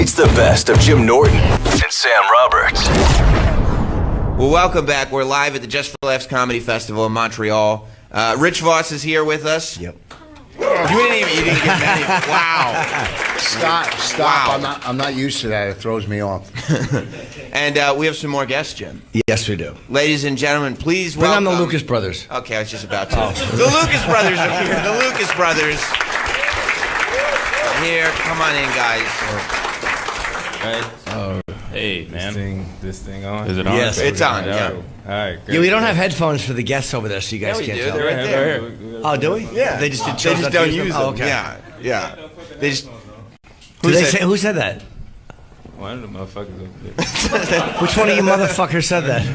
It's the best of Jim Norton and Sam Roberts. Well, welcome back. We're live at the Just for Laughs Comedy Festival in Montreal. Rich Voss is here with us. Yep. You didn't get many. Wow. Stop. Wow. I'm not used to that. It throws me off. And we have some more guests, Jim. Yes, we do. Ladies and gentlemen, please Bring welcome... on the Lucas brothers. Okay, I was just about to. The Lucas brothers are here. The Lucas brothers. Here, come on in, guys. Right. Hey, man. This thing on? Is it on? Yes. It's on, yeah. All right, great. Yeah, we don't have headphones for the guests over there, so you guys Yeah, we can't do. tell. They're right there. Oh, do we? Yeah. They just don't use them. Oh, okay. Yeah. They just... Who said that? One of the motherfuckers over there. Which one of you motherfuckers said that?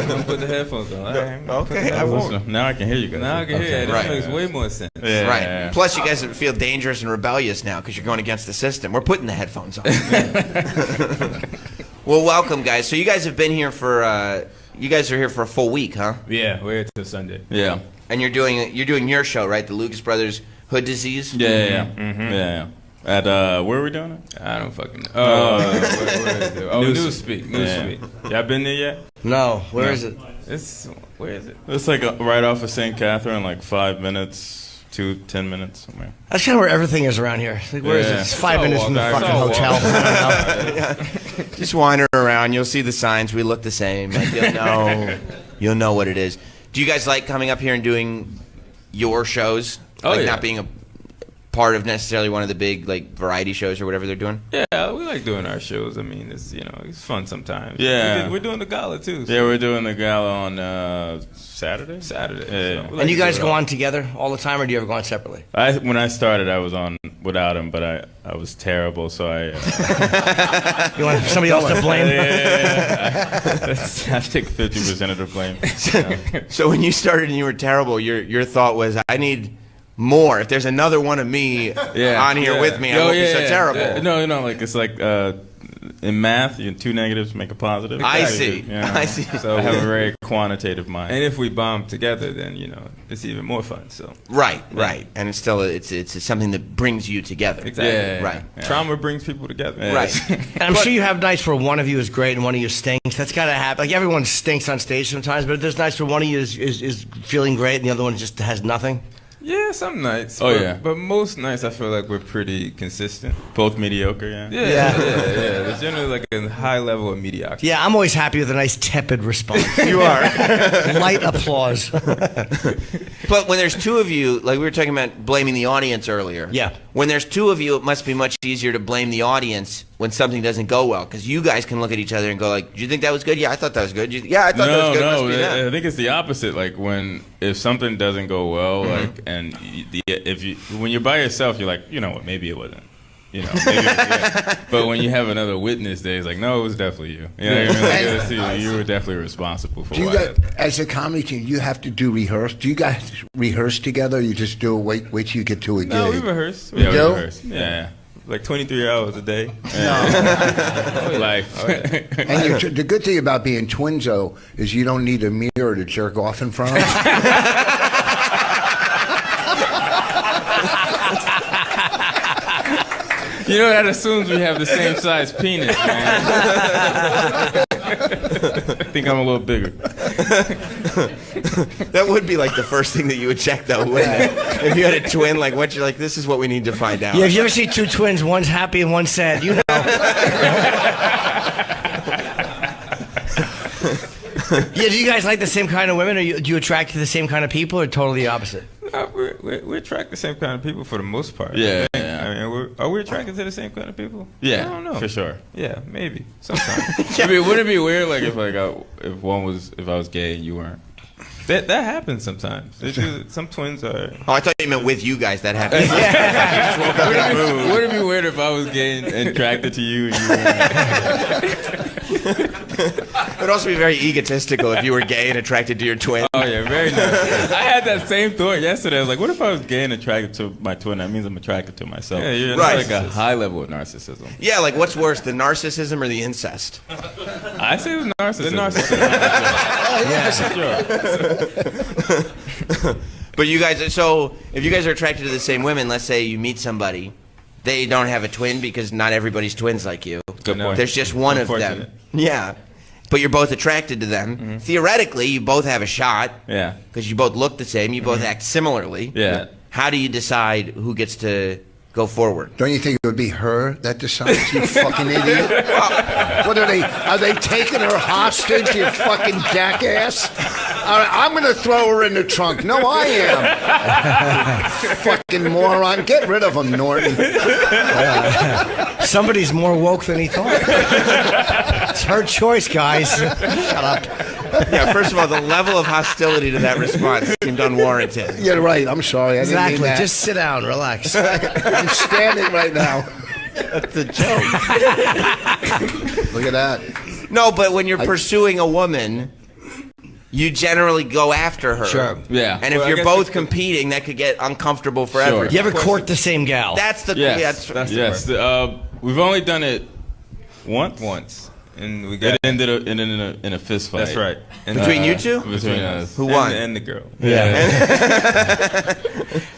Don't put the headphones on. All right. Okay, I won't. Now I can hear you guys. Now I can hear it. Right. That makes way more sense. Yeah. Right. Plus, you guys feel dangerous and rebellious now because you're going against the system. We're putting the headphones on. Well, welcome, guys. So you guys have been here for, you guys are here for a full week, huh? Yeah, we're here till Sunday. Yeah. And you're doing your show, right? The Lucas Brothers Hood Disease? Yeah. Mm-hmm. Yeah. At, where are we doing it? I don't fucking know. Where is it? Oh, Newspeak. Newspeak. Y'all been there yet? No. Where is it? Where is it? It's like right off of St. Catherine, like 5 minutes to 10 minutes somewhere. That's kind of where everything is around here. Like, where is it? It's 5 minutes from the fucking hotel. I don't know. Just wander around. You'll see the signs. We look the same. And you'll know what it is. Do you guys like coming up here and doing your shows? Oh, like yeah. not being a part of necessarily one of the big like variety shows or whatever they're doing? Yeah, we like doing our shows. I mean, it's it's fun sometimes. Yeah. We're doing the gala too. So. Yeah, we're doing the gala on Saturday. Saturday. Yeah. So And you guys go on together all the time, or do you ever go on separately? When I started, I was on without him, but I was terrible, so I... You want somebody else to blame? I take 50% of the blame. So when you started and you were terrible, your thought was, I need more. If there's another one of me on here with me, I won't be so terrible. No, like it's like in math, two negatives make a positive. I see. Yeah. I see. So I have a very quantitative mind. And if we bomb together, then it's even more fun. So Right. And it's still it's something that brings you together. exactly. Yeah. Right. Trauma brings people together. Yeah. Right. And I'm sure you have nights where one of you is great and one of you stinks. That's gotta happen. Like everyone stinks on stage sometimes, but there's nights where one of you is feeling great and the other one just has nothing. Yeah, some nights. Oh, but, yeah. But most nights I feel like we're pretty consistent. Both mediocre, yeah. Yeah. There's generally like a high level of mediocrity. Yeah, I'm always happy with a nice tepid response. You are. Light applause. But when there's two of you, like we were talking about blaming the audience earlier. Yeah. When there's two of you, it must be much easier to blame the audience when something doesn't go well, because you guys can look at each other and go like, "Do you think that was good? Yeah, I thought that was good. Yeah, I thought that was good. Must be that." I think it's the opposite. Like if something doesn't go well, like when you're by yourself, you're like, you know what, maybe it wasn't. Maybe But when you have another witness there, it's like, no, it was definitely you. You know what I mean? Like, you were definitely responsible for it. As a comedy team, you have to do rehearse. Do you guys rehearse together, or you just do wait till you get to a gig? No, we rehearse. Yeah, we do? rehearse. Yeah. Like 23 hours a day. Life. And the good thing about being twins, though, is you don't need a mirror to jerk off in front of. That assumes we have the same size penis, man. I think I'm a little bigger. That would be like the first thing that you would check, though, wouldn't it? If you had a twin, like what you're like, this is what we need to find out. Yeah, if you ever see two twins, one's happy and one's sad, you know. Yeah, do you guys like the same kind of women, or do you attract to the same kind of people, or totally the opposite? We attract the same kind of people for the most part. Yeah. I mean, are we attracted to the same kind of people? Yeah, I don't know. for sure. Yeah, maybe sometimes. I mean, wouldn't it be weird, like if I was gay and you weren't? That happens sometimes. Some twins are. Oh, I thought you meant with you guys. That happens. Would it be weird if I was gay and attracted to you? And you weren't? It would also be very egotistical if you were gay and attracted to your twin. Oh yeah, very nice. I had that same thought yesterday. I was like, what if I was gay and attracted to my twin? That means I'm attracted to myself. Yeah, you're right. Like a high level of narcissism. Yeah, like what's worse, the narcissism or the incest? I say the narcissism. The narcissism. But you guys, so if you guys are attracted to the same women, let's say you meet somebody they don't have a twin because not everybody's twins like you. Good point. There's just one of them. Unfortunate. Yeah. But you're both attracted to them. Theoretically, you both have a shot. Yeah. Because you both look the same. You both act similarly. Yeah. How do you decide who gets to go forward? Don't you think it would be her that decides, you fucking idiot? What are they? Are they taking her hostage, you fucking jackass? All right, I'm going to throw her in the trunk. No, I am. Fucking moron. Get rid of him, Norton. Somebody's more woke than he thought. It's her choice, guys. Shut up. Yeah, first of all, the level of hostility to that response seemed unwarranted. You're right. I'm sorry. I didn't mean Exactly. that. Just sit down, relax. I'm standing right now. That's a joke. Look at that. No, but when you're pursuing a woman, you generally go after her. Sure. Yeah. And if Well, I you're guess both it- competing, that could get uncomfortable forever. Sure. You ever court the same gal? That's the Yes. that's Yes. We've only done it once. And we It got ended in a fist fight. That's right. And Between you two? Between us. Who won? And the girl.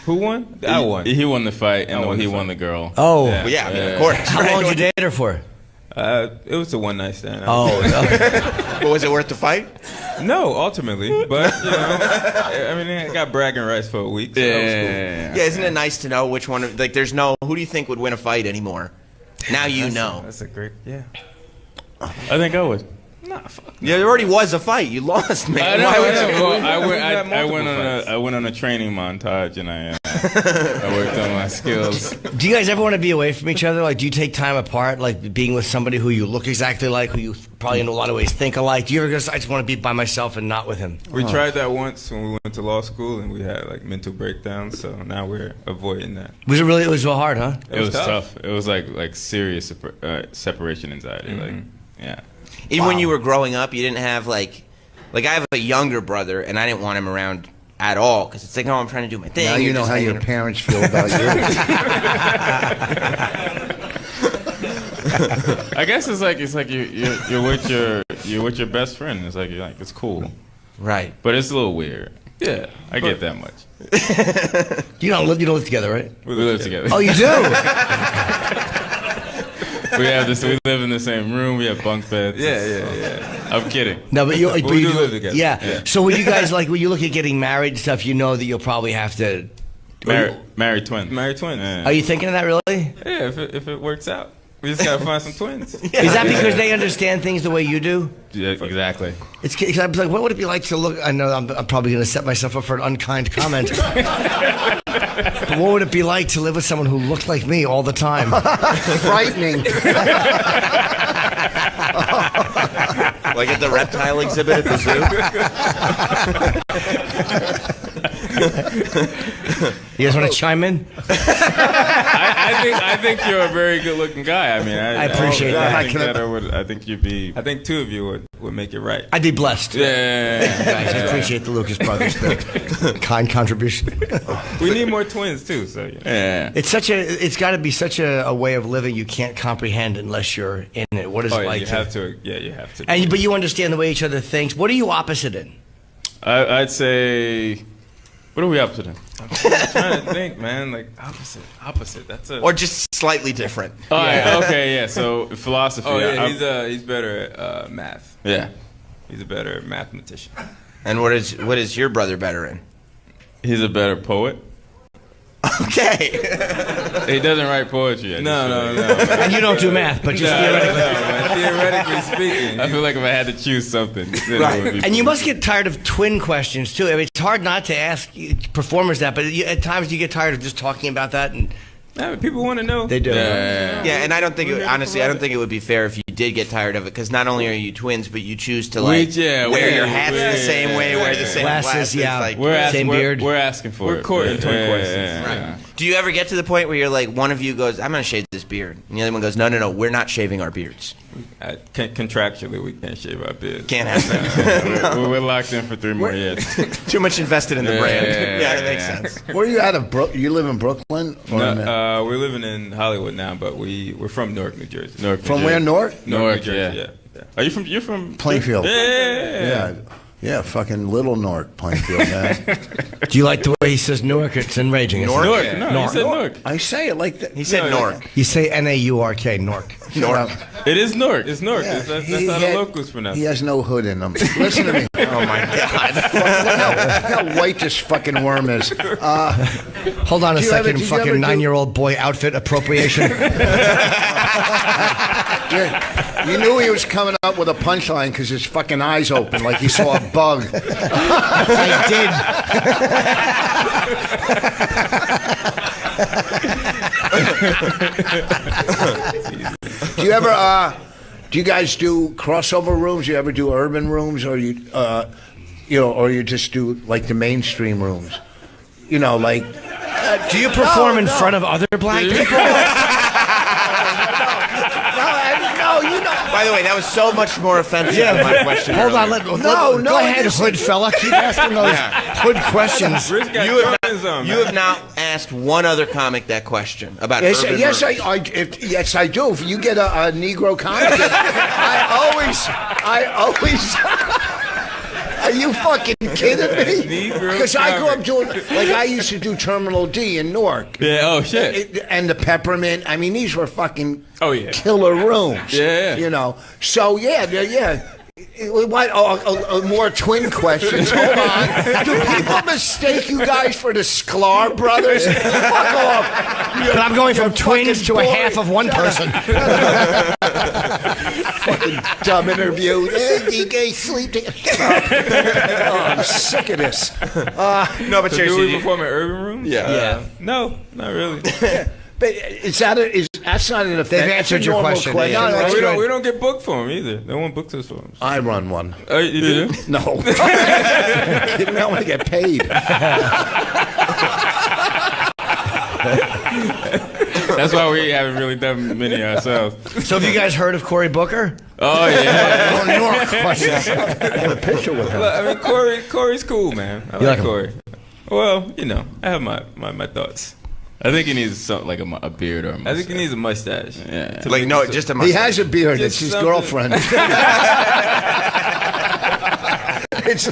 Who won? I won. He won the fight, and won he the won fight. the girl. Oh. Yeah. Well, yeah, I mean, of course. How long did you date her for? It was a one-night stand. Oh, But was it worth the fight? No, ultimately, but you know, I mean, I got bragging rights for a week. So that was cool. Yeah, isn't it nice to know which one? Like, there's no. Who do you think would win a fight anymore? Now you know. That's a great, yeah. I think I would. Yeah, there already was a fight. You lost, man. I know. Why would I you- know. Well, We've had multiple fights. I went on a training montage, and I worked on my skills. Do you guys ever want to be away from each other? Like, do you take time apart, like being with somebody who you look exactly like, who you probably in a lot of ways think alike? Do you ever go, I just want to be by myself and not with him? We tried that once when we went to law school, and we had like mental breakdowns. So now we're avoiding that. Was it really? It was so hard, huh? It was tough. It was like serious separation anxiety. Like, yeah. Even when you were growing up, you didn't have like I have a younger brother, and I didn't want him around at all because it's like, oh, I'm trying to do my thing. Now you You're know just how your hanging- parents feel about you. I guess it's like you're with your best friend. It's like it's cool, Right. but it's a little weird. Yeah, I get that much. You don't live together, right? We live together. Oh, you do? We live in the same room. We have bunk beds. yeah. I'm kidding. No, but you. we but you do live together. Yeah. So when you guys when you look at getting married and stuff, you know that you'll probably have to. Married twin. Married twins. Yeah. Are you thinking of that really? Yeah, if it works out, we just gotta find some twins. Is that because they understand things the way you do? Yeah, exactly. It's 'cause I'm like, what would it be like to look? I know I'm probably going to set myself up for an unkind comment. But what would it be like to live with someone who looked like me all the time? Frightening. Like at the reptile exhibit at the zoo. You guys want to chime in? I think you're a very good-looking guy. I mean, I appreciate that. I think you'd be. I think two of you would make it right. I'd be blessed. Yeah. Guys, I appreciate the Lucas Brothers kind contribution. We need more twins too. So yeah. It's got to be such a way of living you can't comprehend unless you're in it. What is Oh it yeah, like? you have to. Yeah, you have to. But you understand the way each other thinks. What are you opposite in? I'd say. What are we up to then? I'm trying to think, man. Like opposite. That's a. Or just slightly different. Oh, yeah. Okay, yeah. So philosophy. Oh yeah, he's better at math. Yeah. He's a better mathematician. And what is your brother better in? He's a better poet. Okay. He doesn't write poetry. No. And you don't do math, but just theoretically. Theoretically speaking, I feel like if I had to choose something, then it Right. would be And you poetry. must get tired of twin questions too. I mean, it's hard not to ask performers that, but at times you get tired of just talking about that, and people want to know. they do. Yeah. Yeah, and I don't think honestly, I don't think it would be fair if you did get tired of it because not only are you twins, but you choose to like wear your hats the same way, wear the same Glasses, yeah. Like, Same beard. We're asking for We're it. courting twin questions. Yeah. do you ever get to the point where you're like, one of you goes, "I'm going to shave this beard," and the other one goes, "No, we're not shaving our beards. Contractually, we can't shave our beards. Can't happen. We're locked in for 3 more years. Too much invested in the brand." Yeah, That makes yeah. sense. Where are you out of? You live in Brooklyn? Or No, we're living in Hollywood now, but we're from Newark, New Jersey. Newark, from New where, Jersey. North? Newark, New Newark, Jersey, yeah. yeah. Are you from? You're from Plainfield. Yeah. Yeah. Yeah, fucking Little Newark, Plainfield, man. Do you like the way he says Newark? It's enraging. Newark? Newark. It? No, he said Newark. I say it like that. He said Newark. You say N-A-U-R-K, Newark. Newark. It is Newark. It's Newark. Yeah, That's how the locals pronounce He it. has no hood in him. Listen to me. Oh my God. Look how white this fucking worm is. Hold on a Do you ever- second, did you fucking ever do- 9-year-old boy outfit appropriation. You knew he was coming up with a punchline because his fucking eyes open like he saw a bug. I Do you ever, do you guys do crossover rooms? You ever do urban rooms, or you or you just do like the mainstream rooms? You know, like. Do you perform in front of other black people? No, you know. By the way, that was so much more offensive than my question. Hold on, earlier. go ahead, hood fella. Keep asking those hood questions. Rich got guns on, You man. have now asked one other comic that question about Yes, urban yes, rooms. yes, I do. If you get a Negro comic, I always. Are you fucking kidding me? Negro Because I grew up comic. doing, like, I used to do Terminal D in Newark. Yeah. Oh shit. And the Peppermint. I mean, these were fucking killer rooms. Yeah. You know. So yeah. What? More twin questions. Hold on. Do people mistake you guys for the Sklar brothers? Fuck off. But I'm going from twins to a boring. half of one person. Fucking dumb interview. You guys sleep together. Oh, I'm sick of this. No, but So do seriously, we perform in urban rooms? Yeah. No, not really. But that's not an offense. They've answered your normal question. No, Yeah. that's we good. don't get booked for them either. No one books us for them. I run one. Oh, you do? No. I want to get paid. That's why we haven't really done many ourselves. So have you guys heard of Cory Booker? Oh yeah. New York questions. I got a picture with him. Look, I mean, Corey's cool, man. I You like like him? Corey. Well, you know, I have my thoughts. I think he needs something like a beard or a mustache. I think he needs a mustache. Yeah. like no, just a He mustache. has a beard. Just It's his something. girlfriend. It's,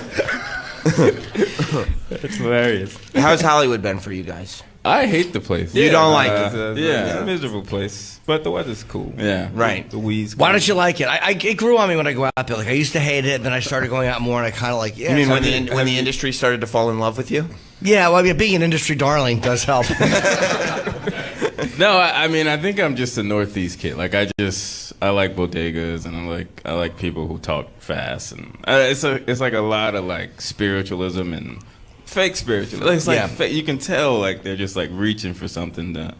It's hilarious. How's Hollywood been for you guys? I hate the place. You don't like It's it? a miserable place, but the weather's cool. Yeah. Right. The weeds. Why don't you like it? It grew on me when I go out there. Like I used to hate it, then I started going out more, and I kind of like. Yeah, You mean it's when the industry started to fall in love with you? Yeah, well, I mean, being an industry darling does help. No, I mean, I think I'm just a Northeast kid. Like, I like bodegas, and I like people who talk fast, and it's like a lot of like spiritualism and fake spiritualism? it's like Yeah. you can tell like they're just like reaching for something to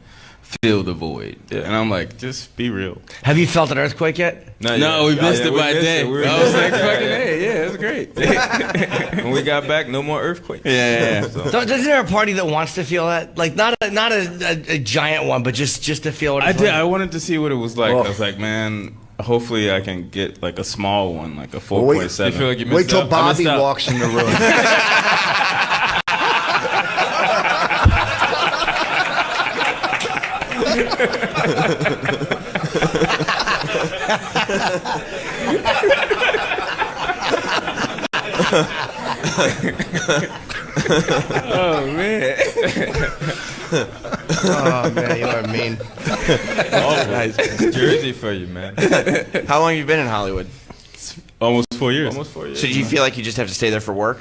fill the void. Yeah. And I'm like, just be real. Have you felt an earthquake yet? Not No, yet. we missed it we by a missed day. it. We were- I was like, fucking hey, yeah, it was great. when we got back, no more earthquakes. Yeah. So, Isn't there a party that wants to feel that? Like not a giant one, but just to feel what I it's did. like? I wanted to see what it was like. Oh. I was like, man, hopefully I can get like a small one, like a wait- 4.7. you feel like you missed wait till out? Bobby out. walks in the room. oh man, Oh man, you are mean. it's Jersey for you, man. How long have you been in Hollywood? Almost 4 years. Almost 4 years. So do you feel like you just have to stay there for work?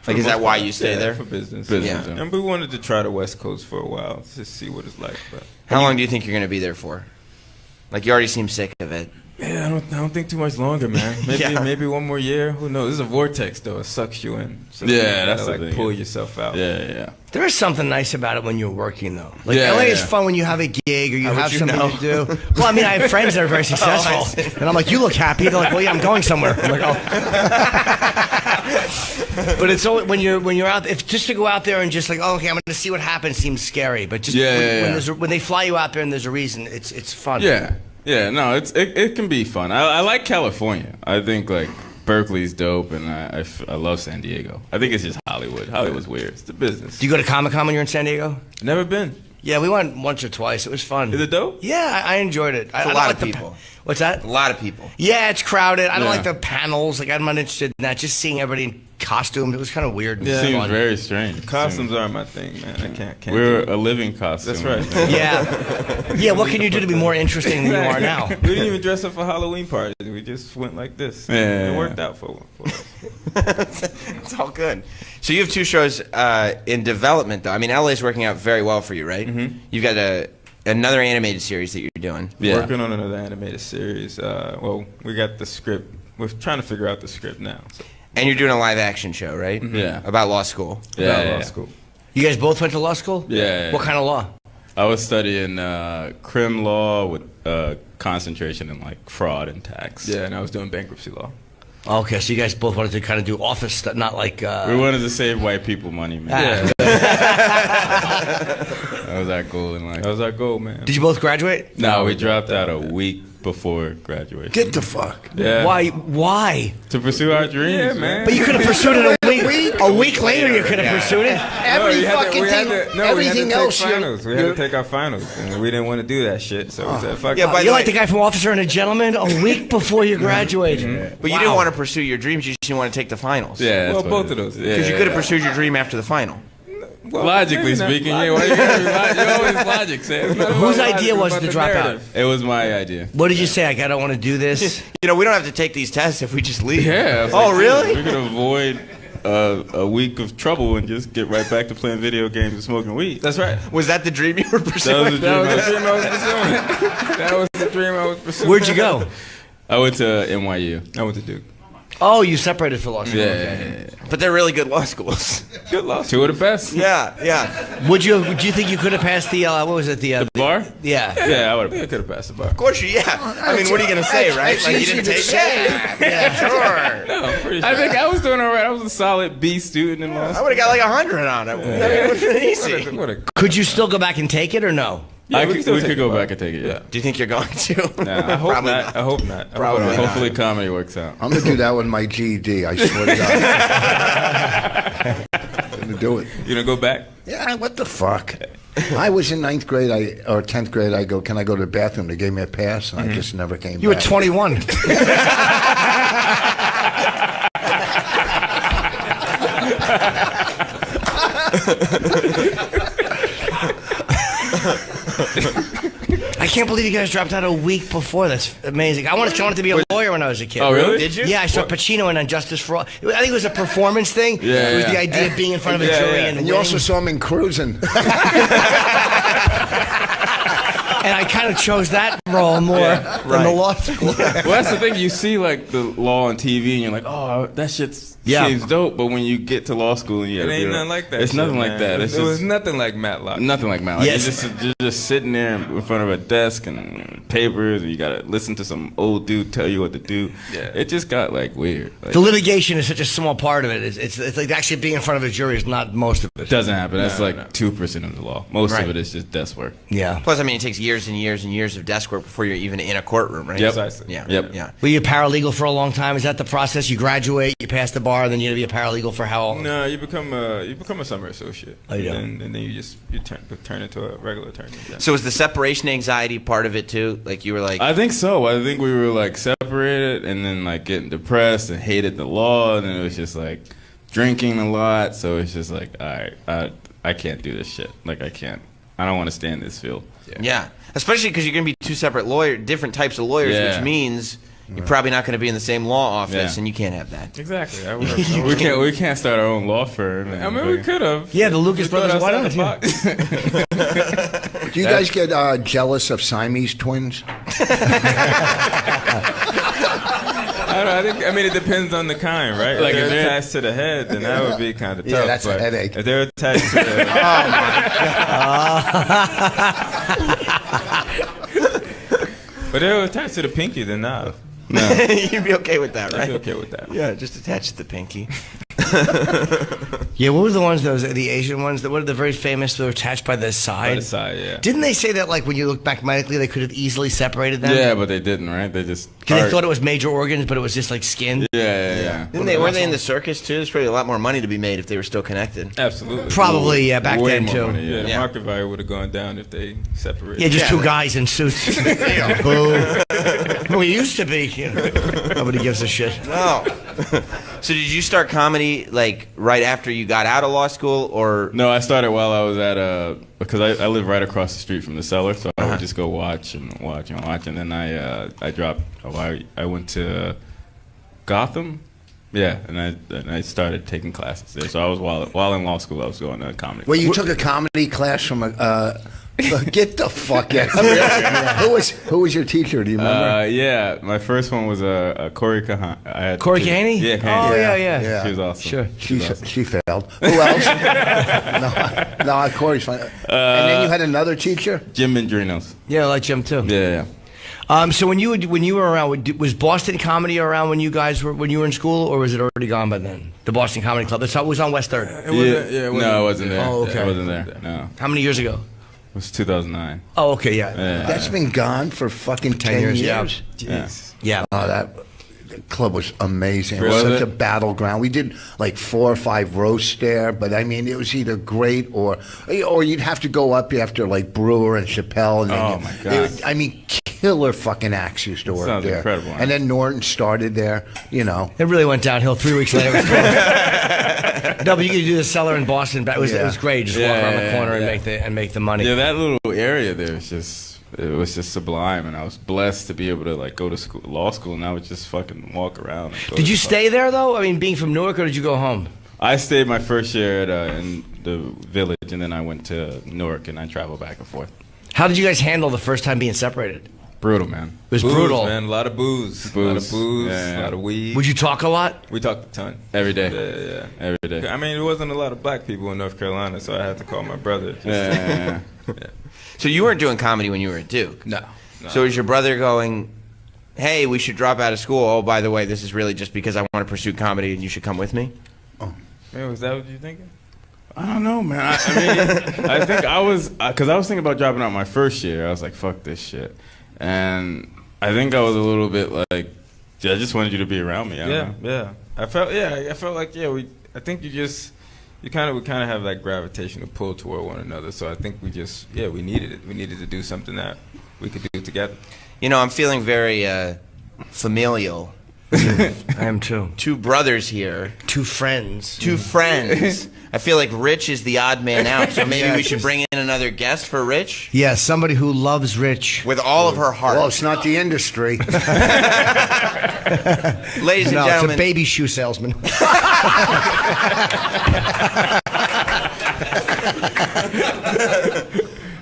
Like, is that why you stay there? For business? Business, Yeah. yeah. And we wanted to try the West Coast for a while to see what it's like. But How long do you think you're going to be there for? Like, you already seem sick of it. yeah, I don't think too much longer, man. Maybe Yeah. maybe one more year. Who knows? This is a vortex, though. It sucks you in. So Yeah, you gotta, that's the like thing. pull yourself out. Yeah. There is something nice about it when you're working, though. Like Yeah, LA is yeah. fun when you have a gig or you How would have you something know? to do. Well, I mean, I have friends that are very successful, and I'm like, "You look happy." They're like, "Well, yeah, I'm going somewhere." I'm like, "Oh." But it's always, when you're out, if just to go out there and just like, "Oh, okay, I'm going to see what happens," seems scary. But just Yeah, when, yeah, when, yeah. when they fly you out there and there's a reason, it's fun. Yeah. No, it can be fun. I like California. I think like Berkeley's dope, and I love San Diego. I think it's just Hollywood. Hollywood's weird. It's the business. Do you go to Comic-Con when you're in San Diego? Never been. Yeah, we went once or twice. It was fun. Is it dope? Yeah, I enjoyed it. It's a lot of people. What's that? A lot of people. Yeah, it's crowded. I don't like the panels. Like, I'm not interested in that. Just seeing everybody in costume, it was kind of weird. It seems fun. very strange. Costumes aren't my thing, man. I can't. We're a living costume. That's right. Yeah. Yeah, what can you do to be more interesting than you are now? We didn't even dress up for Halloween parties. We just went like this. Yeah. It worked out for us. It's all good. So you have 2 shows in development, though. I mean, LA's working out very well for you, right? Mm-hmm. You've got another animated series that you're doing. Yeah. Working on another animated series. Well, we got the script. We're trying to figure out the script now. So. And you're doing a live action show, right? Mm-hmm. Yeah. About law school. Yeah, About law school. You guys both went to law school? Yeah. What kind of law? I was studying crim law with concentration in like fraud and tax. Yeah, and I was doing bankruptcy law. Okay, so you guys both wanted to kind of do office stuff, not like... We wanted to save white people money, man. Yeah. That was our goal in life. That was our goal, man. Did you both graduate? No, we dropped out a week before graduation. Get the fuck. Yeah. Why? To pursue our dreams, Yeah, man. But you could have pursued it a week later. You could have pursued it. Every fucking thing. Everything else. Finals. We had to take our finals, and we didn't want to do that shit. So we said, "Fuck Yeah, it." by You're like the guy from Officer and a Gentleman. A week before you graduate. But you didn't want to pursue your dreams. You just didn't want to take the finals. Yeah. Well, that's both what of it those. is. Because Yeah. you could have pursued your dream after the final. Well, Logically maybe not. speaking, yeah. Why you gotta be you're always logic, Sam. Whose idea was to drop out? It was my idea. What did you say? Like, I don't want to do this. You know, we don't have to take these tests if we just leave. Yeah. I was Oh, like, really? We could avoid a week of trouble and just get right back to playing video games and smoking weed. That's right. Was that the dream you were pursuing? That was the dream. That was the dream I was pursuing. That was the dream I was pursuing. Where'd you go? I went to NYU. I went to Duke. Oh, you separated for law school. Yeah. But they're really good law schools. Good law. Two of the best. Yeah. Do you think you could have passed the what was it the Bar? yeah? Yeah, I would Yeah, have. could have passed the bar. Of course, yeah. I mean, what are you going to say, right? It's Like, you easy didn't to take say. Yeah, sure. No, I'm pretty sure. I think I was doing all right. I was a solid B student in law I school. would have got like 100 on it. I mean, it would have been easy. What a- Could you still go back and take it or no? Yeah, we we still could take go the bar. back and take it. Yeah. Do you think you're going to? Nah, I hope Probably not. I hope not. Probably not. Hopefully, comedy works out. I'm gonna do that with my GED. I swear to God. I'm gonna do it. You gonna go back? Yeah, what the fuck? I was in 9th grade, or 10th grade. I go, can I go to the bathroom? They gave me a pass, and I just never came You were back. 21. I can't believe you guys dropped out a week before. That's amazing. I wanted to be a lawyer when I was a kid. Oh, really? Did you? Yeah, I saw Pacino in Unjustice for All. I think it was a performance thing. Yeah, It was the yeah. idea of being in front of a Yeah, jury yeah. and And you winning. also saw him in Cruising. And I kind of chose that role more than the law school. Well, that's the thing. You see, like, the law on TV, and you're like, oh, that shit seems dope. But when you get to law school, and you It ain't nothing like that. It's shit, nothing man. like that. It's It was just nothing like Matlock. nothing like Mount. Like, Yes. you're just sitting there in front of a desk and papers, and you gotta listen to some old dude tell you what to do. Yeah. It just got like weird. Like, The litigation is such a small part of it. It's like actually being in front of a jury is not most of it. doesn't happen. That's No, like no. 2% of the law. Most Right. of it is just desk work. Yeah. Plus, I mean, it takes years and years and years of desk work before you're even in a courtroom, right? Yep. Precisely. Yeah. Yep. Yeah. Were you a paralegal for a long time? Is that the process? You graduate, you pass the bar, and then you're going to be a paralegal for how long? No, you become a summer associate. Oh, you do? And then you turn into a regular attorney. Yeah. So was the separation anxiety part of it too? Like you were like, I think so. I think we were like separated and then like getting depressed and hated the law, and then it was just like drinking a lot. So it's just like, all right, I can't do this shit. Like I don't want to stay in this field. yeah. Especially because you're going to be two separate different types of lawyers, Yeah. which means you're probably not going to be in the same law office, Yeah. and you can't have that. Exactly. We can't start our own law firm. I mean, we could have. Yeah, the Lucas brothers, why not? Do you guys get jealous of Siamese twins? I mean, it depends on the kind, right? Like, if if they're they're- attached to the head, then that would be kind of tough. Yeah, that's a but headache. If they're attached to the but they're attached to the pinky, then nah. You'd be okay with that, I'd right? be okay with that. Yeah, just attach it to the pinky. Yeah, what were the ones, the Asian ones, that were the very famous, that were attached by the side? By the side, yeah. Didn't they say that, like, when you look back medically, they could have easily separated them? Yeah, but they didn't, right? They just... Because they thought it was major organs, but it was just, like, skin? Yeah. Weren't they in the circus, too? There's probably a lot more money to be made if they were still connected. Absolutely. Probably, yeah, back Way then, more too. money, yeah. The Yeah. market value would have gone down if they separated. Yeah, just two guys in suits. Boom. Well, it used to be. You know. Nobody gives a shit. No. So did you start comedy, like, right after you got out of law school, or... No, I started while I was at because I live right across the street from the cellar, so I would just go watch, and then I dropped. I went to Gotham, yeah, and I started taking classes there. So I was while in law school, I was going to comedy. Well, you took a comedy class from a. Get the fuck out! Who was your teacher? Do you remember? Yeah, my first one was Corey Kahane. Corey Kahane? Yeah, Oh, Kahane. yeah. She was awesome. Sure. She failed. Who else? no, Corey's fine. And then you had another teacher. Jim Mendrinos. Yeah, I like Jim, too. Yeah. So when you were around, was Boston Comedy around when you were in school, or was it already gone by then? The Boston Comedy Club. It was on West 3rd. No, it wasn't there. Oh, okay. It wasn't there. No. How many years ago? It was 2009. Oh, okay, yeah. That's been gone for fucking 10 years. Jeez. Yeah. Oh, that club was amazing. It was Was such it? a battleground. We did like 4 or 5 roasts there, but I mean, it was either great or you'd have to go up after like Brewer and Chappelle. And Oh, my God. I mean, killer fucking acts used to work Sounds there. incredible, And then Norton started there, you know. It really went downhill 3 weeks later. It was closed. No, but you could do the cellar in Boston. But it was great. Just walk around the corner and make the money. Yeah, that little area there was just sublime, and I was blessed to be able to like go to law school, and I would just fucking walk around. Did you stay there though? I mean, being from Newark, or did you go home? I stayed my first year in the Village, and then I went to Newark, and I traveled back and forth. How did you guys handle the first time being separated? Brutal, man. It was Booze, brutal. man. A lot of booze. A lot of booze. Yeah. A lot of weed. Would you talk a lot? We talked a ton. Every day. Yeah. Every day. I mean, there wasn't a lot of black people in North Carolina, so I had to call my brother. Yeah. So you weren't doing comedy when you were at Duke? No. So is your brother going, hey, we should drop out of school. Oh, by the way, this is really just because I want to pursue comedy and you should come with me? Man, was that what you thinking? I don't know, man. I mean, I think I was, because I was thinking about dropping out my first year. I was like, fuck this shit. And I think I was a little bit like, I just wanted you to be around me. I don't know. Yeah. I felt like, I think we kind of have that gravitational pull toward one another. So I think we needed it. We needed to do something that we could do together. You know, I'm feeling very familial. I am too. 2 brothers here. 2 friends. 2 friends. I feel like Rich is the odd man out, so maybe we should bring in another guest for Rich? Yeah, somebody who loves Rich. With all of her heart. Well, it's not the industry. Ladies and No, gentlemen. it's a baby shoe salesman.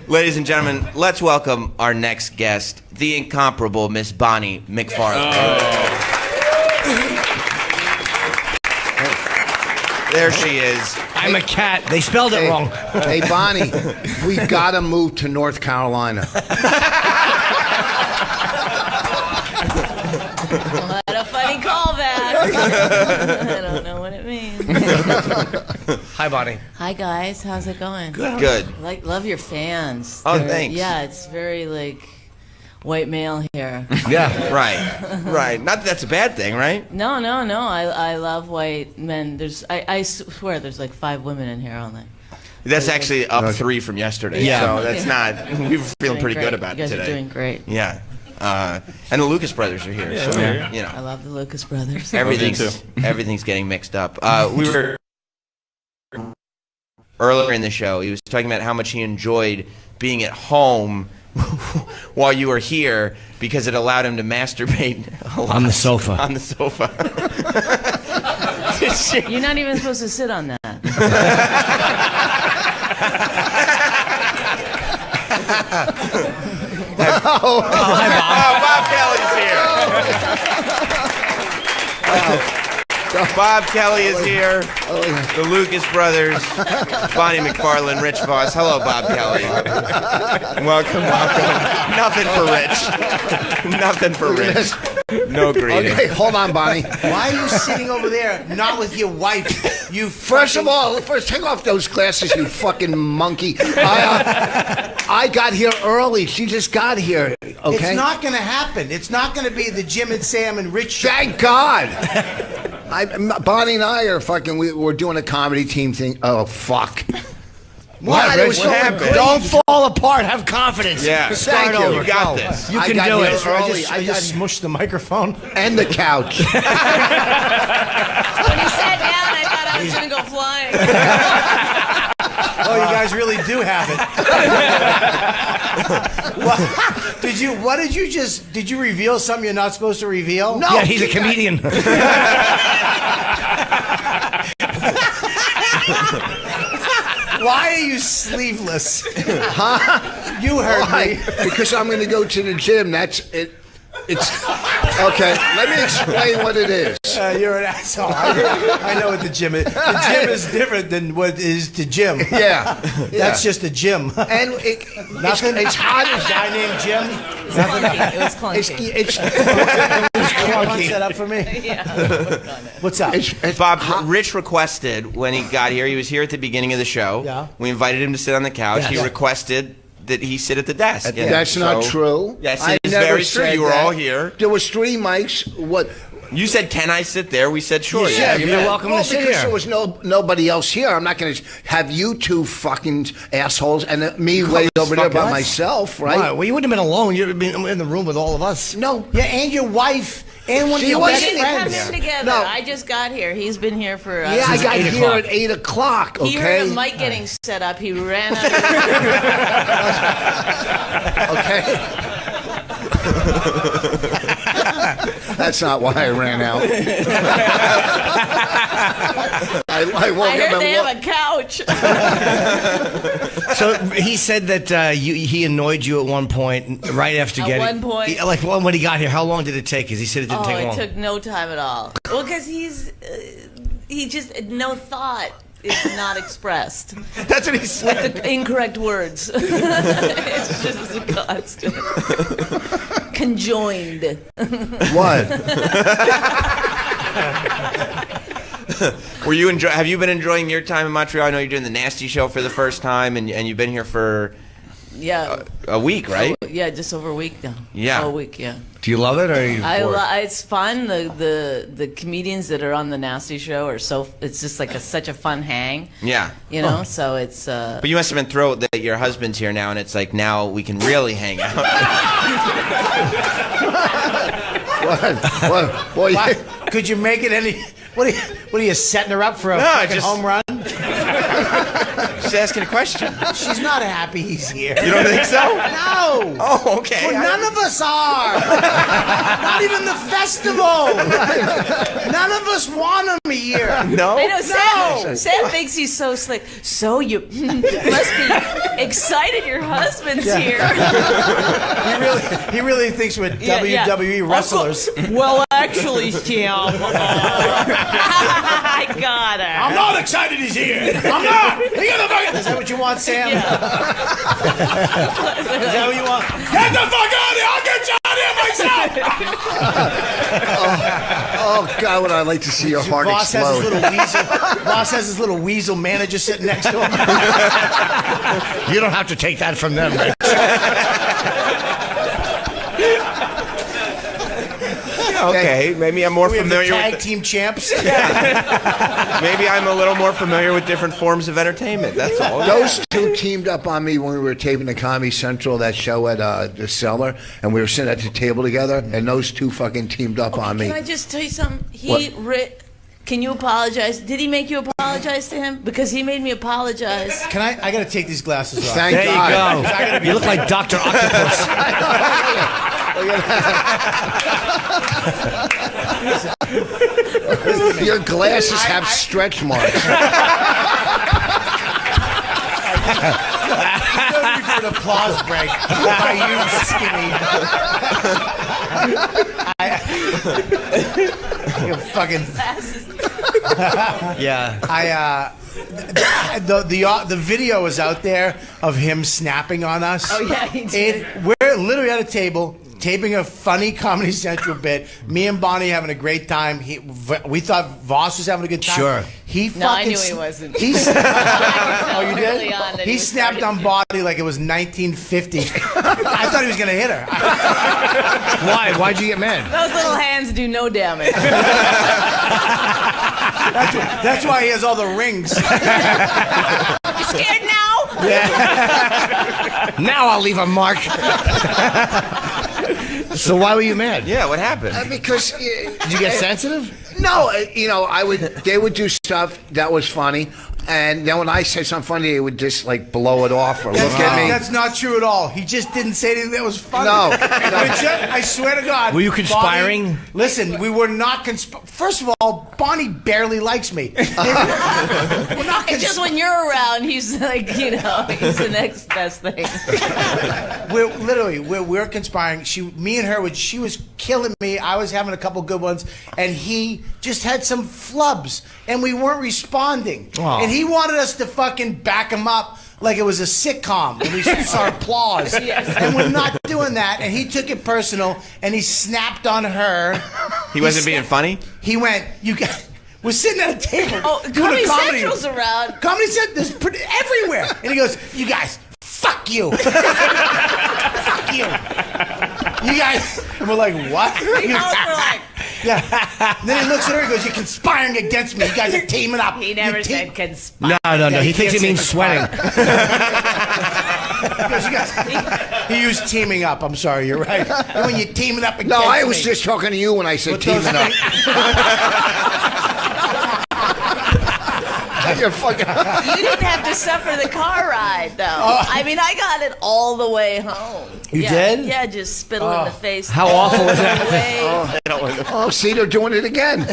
Ladies and gentlemen, let's welcome our next guest, the incomparable Miss Bonnie McFarlane. There she is. I'm a cat. They spelled it wrong. Hey, Bonnie, we gotta move to North Carolina. What a funny callback. I don't know what it means. Hi, Bonnie. Hi, guys. How's it going? Good. Love your fans. Oh, They're- thanks. Yeah, it's very, white male here. Yeah. Right. Not that that's a bad thing, right? No. I love white men. I swear there's 5 women in here only. That's actually up 3 from yesterday. Yeah. So that's not, we were feeling pretty good about you it guys today. are doing great. Yeah. And the Lucas brothers are here. So, you I know, love the Lucas brothers. everything's getting mixed up. We were earlier in the show, he was talking about how much he enjoyed being at home while you were here because it allowed him to masturbate a lot. On the sofa. On the sofa. You're not even supposed to sit on that. Bob Kelly's here. Bob Kelly is here. The Lucas brothers, Bonnie McFarlane, Rich Voss. Hello, Bob Kelly. Welcome. Nothing for Rich. Nothing for Rich. No greeting. Okay, hold on, Bonnie. Why are you sitting over there, not with your wife? You First of all, take off those glasses, you fucking monkey. I got here early. She just got here. Okay. It's not going to happen. It's not going to be the Jim and Sam and Rich show. Thank God. Bonnie and I are fucking. We're doing a comedy team thing. Oh fuck. What? It was so happened? Don't fall apart. Have confidence. Yeah. Start Thank you. over. You got Go. this. You I can got do here it. early. I just smushed the microphone. And the couch. When he sat down, I thought I was going to go flying. Oh, you guys really do have it. Did you reveal something you're not supposed to reveal? No. Yeah, he's a comedian. Why are you sleeveless? Huh? You heard me. Because I'm going to go to the gym. That's it. It's okay. Let me explain what it is. You're an asshole. I know what the gym is. The gym is different than what is the gym. Yeah. That's just a gym. And Nothing. It's hot as Guy named Jim. It was clunky. It's Punch that up for me. Yeah. What's up? it's Bob, hot. Rich requested when he got here, he was here at the beginning of the show. Yeah. We invited him to sit on the couch. Yeah. He requested that he sit at the desk. That's not So- true. Yes, I it is never very true. said You were that. all here. There was 3 mics. What? You said, "Can I sit there?" We said, "Sure." Yeah, you you're bet. welcome Well, to sit because here. there was nobody else here. I'm not going to have you two fucking assholes and me laid over there by fucking- myself, right? Right. Well, you wouldn't have been alone. You'd have been in the room with all of us. No. Yeah, and your wife and one of She your We best didn't come friends. in together. No. I just got here. He's been here for. Yeah, I got 8 here o'clock. at 8 o'clock. Okay. He heard a mic getting set up. He ran out. Okay. That's not why I ran out. I woke I up heard and they have a couch. So he said that he annoyed you at one point, right after At getting. one point? Like when he got here, how long did it take? Because he said it didn't Oh, take it long. took no time at all. Well, because he just no thought is not expressed That's what he said. with the incorrect words. It's just a constant conjoined. what? Were you have you been enjoying your time in Montreal? I know you're doing the Nasty Show for the first time, and you've been here for Yeah, a week, right? yeah, just over a week now. Yeah. a week. Yeah. Do you love it, or are you bored? It's fun. The comedians that are on the Nasty Show are it's just like such a fun hang. Yeah. You know, so it's. But you must have been thrilled that your husband's here now, and it's like now we can really hang out. What? Boy, Could you make it any? What are you setting her up for a fucking home run? Just asking a question. She's not happy he's here. You don't think so? No. Oh, okay. Well, none of us are. Not even the festival. None of us want him here. No. I know Sam thinks he's so slick. So you must be excited your husband's here. He really thinks we're WWE wrestlers. Well, actually, Sam, I got her. I'm not excited he's here. I'm not. Is that what you want, Sam? Yeah. Is that what you want? Get the fuck out of here! I'll get you out of here myself. oh God, would I like to see your heart Boss has his explode? little weasel. Boss has his little weasel manager sitting next to him. You don't have to take that from them, Rich. Okay, maybe I'm more We have the familiar tag with. team champs. Maybe I'm a little more familiar with different forms of entertainment. That's all. Those two teamed up on me when we were taping the Comedy Central, that show at the Cellar, and we were sitting at the table together, and those two fucking teamed up on me. Can I just tell you something? What? Can you apologize? Did he make you apologize to him? Because he made me apologize. Can I got to take these glasses off. Thank there God. you go. You look like Dr. Octopus. Your glasses have stretch marks. Ready for an applause break. Are you skinny? Fucking. Yeah. The video is out there of him snapping on us. Oh yeah, he did. We're literally at a table taping a funny Comedy Central bit. Me and Bonnie having a great time. We thought Voss was having a good time. Sure. No, I knew he wasn't. Oh, you did? He snapped on Bonnie like it was 1950. I thought he was going to hit her. Why? Why'd you get mad? Those little hands do no damage. That's why he has all the rings. You scared now? Yeah. Now I'll leave a mark. So why were you mad? Yeah, what happened? Because Did you get sensitive? no, they would do stuff that was funny, and then when I say something funny, they would just like blow it off or look at me. That's not true at all. He just didn't say anything that was funny. No. I swear to God. Were you conspiring? Bonnie, listen, we were not First of all, Bonnie barely likes me. We're not It's just when you're around, he's like, he's the next best thing. We're conspiring. Me and her, she was killing me. I was having a couple good ones, and he just had some flubs, and we weren't responding. Aw. And he wanted us to fucking back him up like it was a sitcom, and we saw applause. Yes. And we're not doing that. And he took it personal, and he snapped on her. He wasn't being funny? He went, "You guys." We're sitting at a table doing Comedy a comedy. Central's around. Comedy Central's everywhere. And he goes, "You guys, fuck you." Fuck you. You guys. And we're like, what? He goes, We're like, yeah. And then he looks at her and goes, "You're conspiring against me. You guys are teaming up." he never said conspire. No. Yeah, He thinks it can't means say sweating. Because you guys, he used teaming up. I'm sorry, you're right. And when you're teaming up against No, I was me, just talking to you when I said with those teaming up. You're fucking. You didn't have to suffer the car ride, though. I mean, I got it all the way home. You yeah, did? Yeah, just spittle in the face. How awful was that? Oh, see, they're doing it again.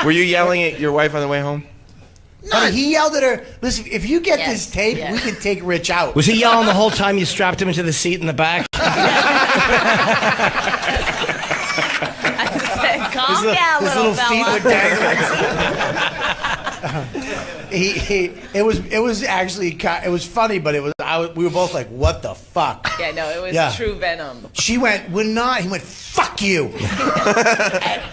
Were you yelling at your wife on the way home? Honey, he yelled at her, "Listen, if you get Yes, this tape, yeah. we can take Rich out." Was he yelling the whole time you strapped him into the seat in the back? I said, calm down, His little feet fella. were dangling. It was actually it was funny, but we were both like, "What the fuck?" Yeah, no, it was Yeah. true venom. She went, "We're not." He went, "Fuck you."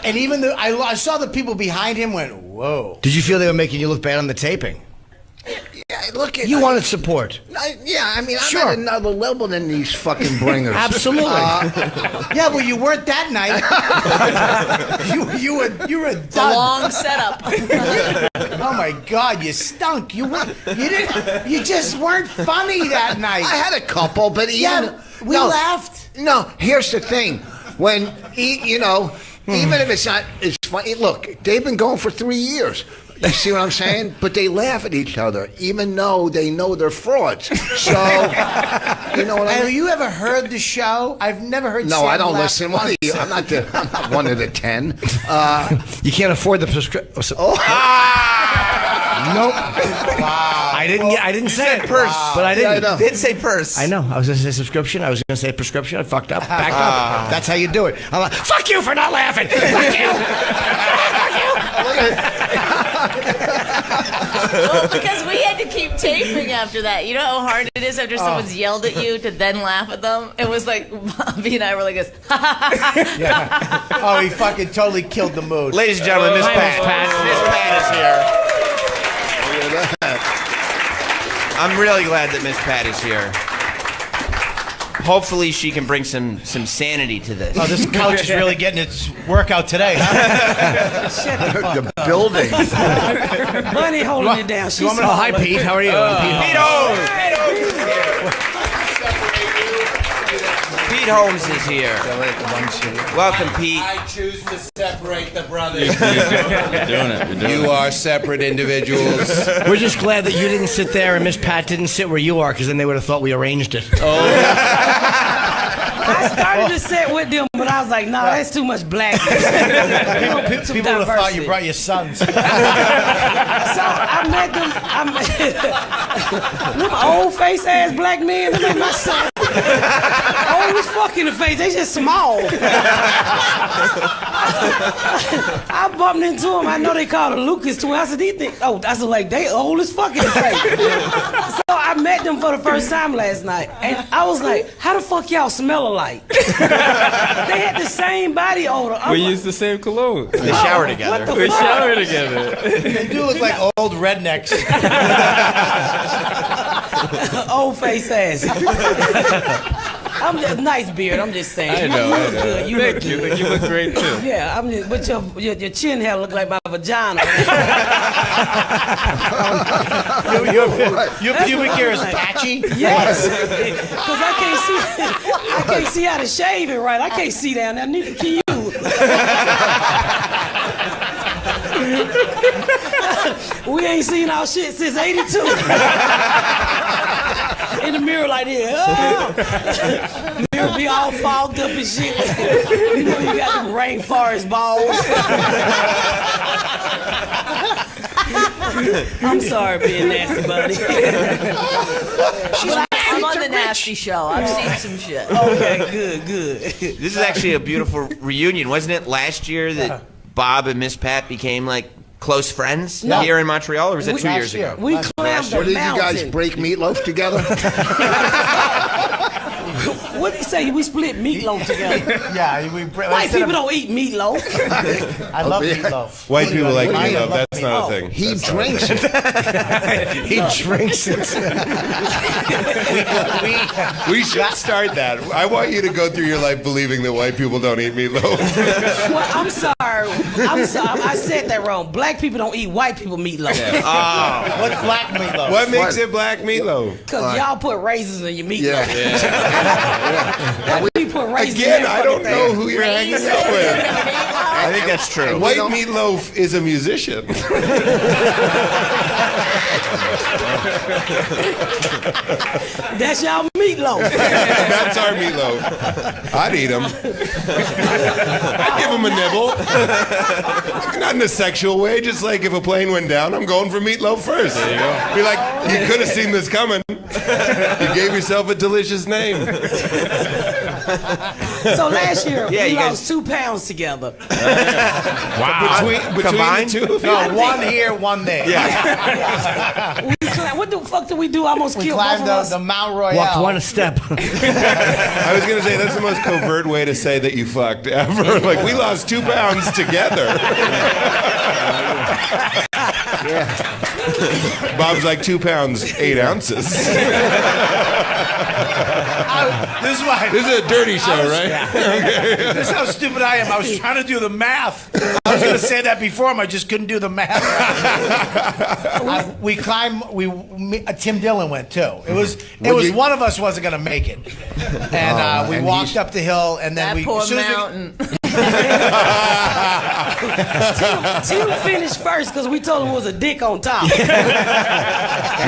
and even though I saw the people behind him went, "Whoa." Did you feel they were making you look bad on the taping? Yeah, look at You wanted support. I mean, I'm Sure. at another level than these fucking bringers. Absolutely. Yeah, well, you weren't that night. you were a It's a dud. long setup. Oh my God, you stunk. You just weren't funny that night. I had a couple, but even we laughed. No, here's the thing: when even if it's not as funny, look, they've been going for 3 years. You see what I'm saying? But they laugh at each other, even though they know they're frauds. So, you know what I Have mean? you ever heard the show? I've never heard. No, Sam I don't laugh listen. What are you? I'm not one of the 10. You can't afford the prescription. Nope. Wow. I didn't say it. purse. But I didn't. Yeah, I know. Did say purse. I know. I was going to say subscription. I was going to say prescription. I fucked up. Back up. That's how you do it. I'm like, fuck you for not laughing. Fuck you. Well, because we had to keep taping after that. You know how hard it is after someone's yelled at you to then laugh at them? It was like, Bobby and I were like this. Yeah. Oh, he fucking totally killed the mood. Ladies and gentlemen, Miss Hi, Pat. Miss Pat. Miss Pat is here. I'm really glad that Miss Pat is here. Hopefully she can bring some sanity to this. Oh, this couch is really getting its workout today. Huh? The building. Bunny holding it down. Oh, hi, Pete. How are you? Pete Holmes is here. Welcome, Pete. I choose to separate the brothers. You're doing it. You are separate individuals. We're just glad that you didn't sit there and Miss Pat didn't sit where you are, because then they would have thought we arranged it. I started to sit with them, but I was like, no, that's too much black. People would have thought you brought your sons. So I met them. Them old face ass black men. Them ain't my son. Old as fuck in the face. They just small. I bumped into him. I know they called him Lucas too. I said, "These things." Oh, I said, like they old as fuck in the face. So I met them for the first time last night, and I was like, "How the fuck y'all smell alike?" They had the same body odor. We use the same cologne. They shower together. We shower together. They do look like old rednecks. Old face ass. I'm just nice beard. I'm just saying. I know. You look good. You look good. You look great too. Yeah, I'm just, but your chin hair look like my vagina. Your pubic hair is patchy. Yes, because I can't see how to shave it right. I can't see down there. Neither can you. We ain't seen our shit since '82. In the mirror like this. Oh. Mirror be all fogged up and shit. You know you got them rainforest balls. I'm sorry being nasty, buddy. I'm on the nasty show. I've seen some shit. Okay, good. This is actually a beautiful reunion. Wasn't it last year that Bob and Miss Pat became like close friends here in Montreal, or was it 2 years ago? We climbed the What did you mountain. guys break meatloaf together? What did he say? We split meatloaf together. Yeah, White people don't eat meatloaf. I love meatloaf. White people like meatloaf. love That's not a thing. He drinks it. He drinks it. We should start that. I want you to go through your life believing that white people don't eat meatloaf. Well, I'm sorry. I said that wrong. Black people don't eat white people meatloaf. What's black meatloaf? What makes it black meatloaf? Because y'all put raisins in your meatloaf. Yeah. We put raisins in Again, I don't know who you're hanging out with. I think that's true. White meatloaf is a musician. That's y'all meatloaf. That's our meatloaf. I'd eat him. I'd give him a nibble. Not in a sexual way, just like if a plane went down, I'm going for meatloaf first. There you go. Be like, you could have seen this coming. You gave yourself a delicious name. So last year, Yeah, we you guys- lost 2 pounds together. Wow. Between Combined? the two of you? No, one here, one there. What the fuck did we do? I almost We killed both climbed of us. the Mount Royale. Walked one step. I was going to say, that's the most covert way to say that you fucked ever. Like, we lost 2 pounds together. Bob's like 2 pounds, 8 ounces. This is why. This is a dirty show, right? This is how stupid I am. I was trying to do the math. I was going to say that before him. I just couldn't do the math. We climbed. Tim Dillon went too. It was one of us wasn't going to make it, and we walked up the hill, and then That we. poor as soon as we- mountain. Tim finished first because we told him it was a dick on top.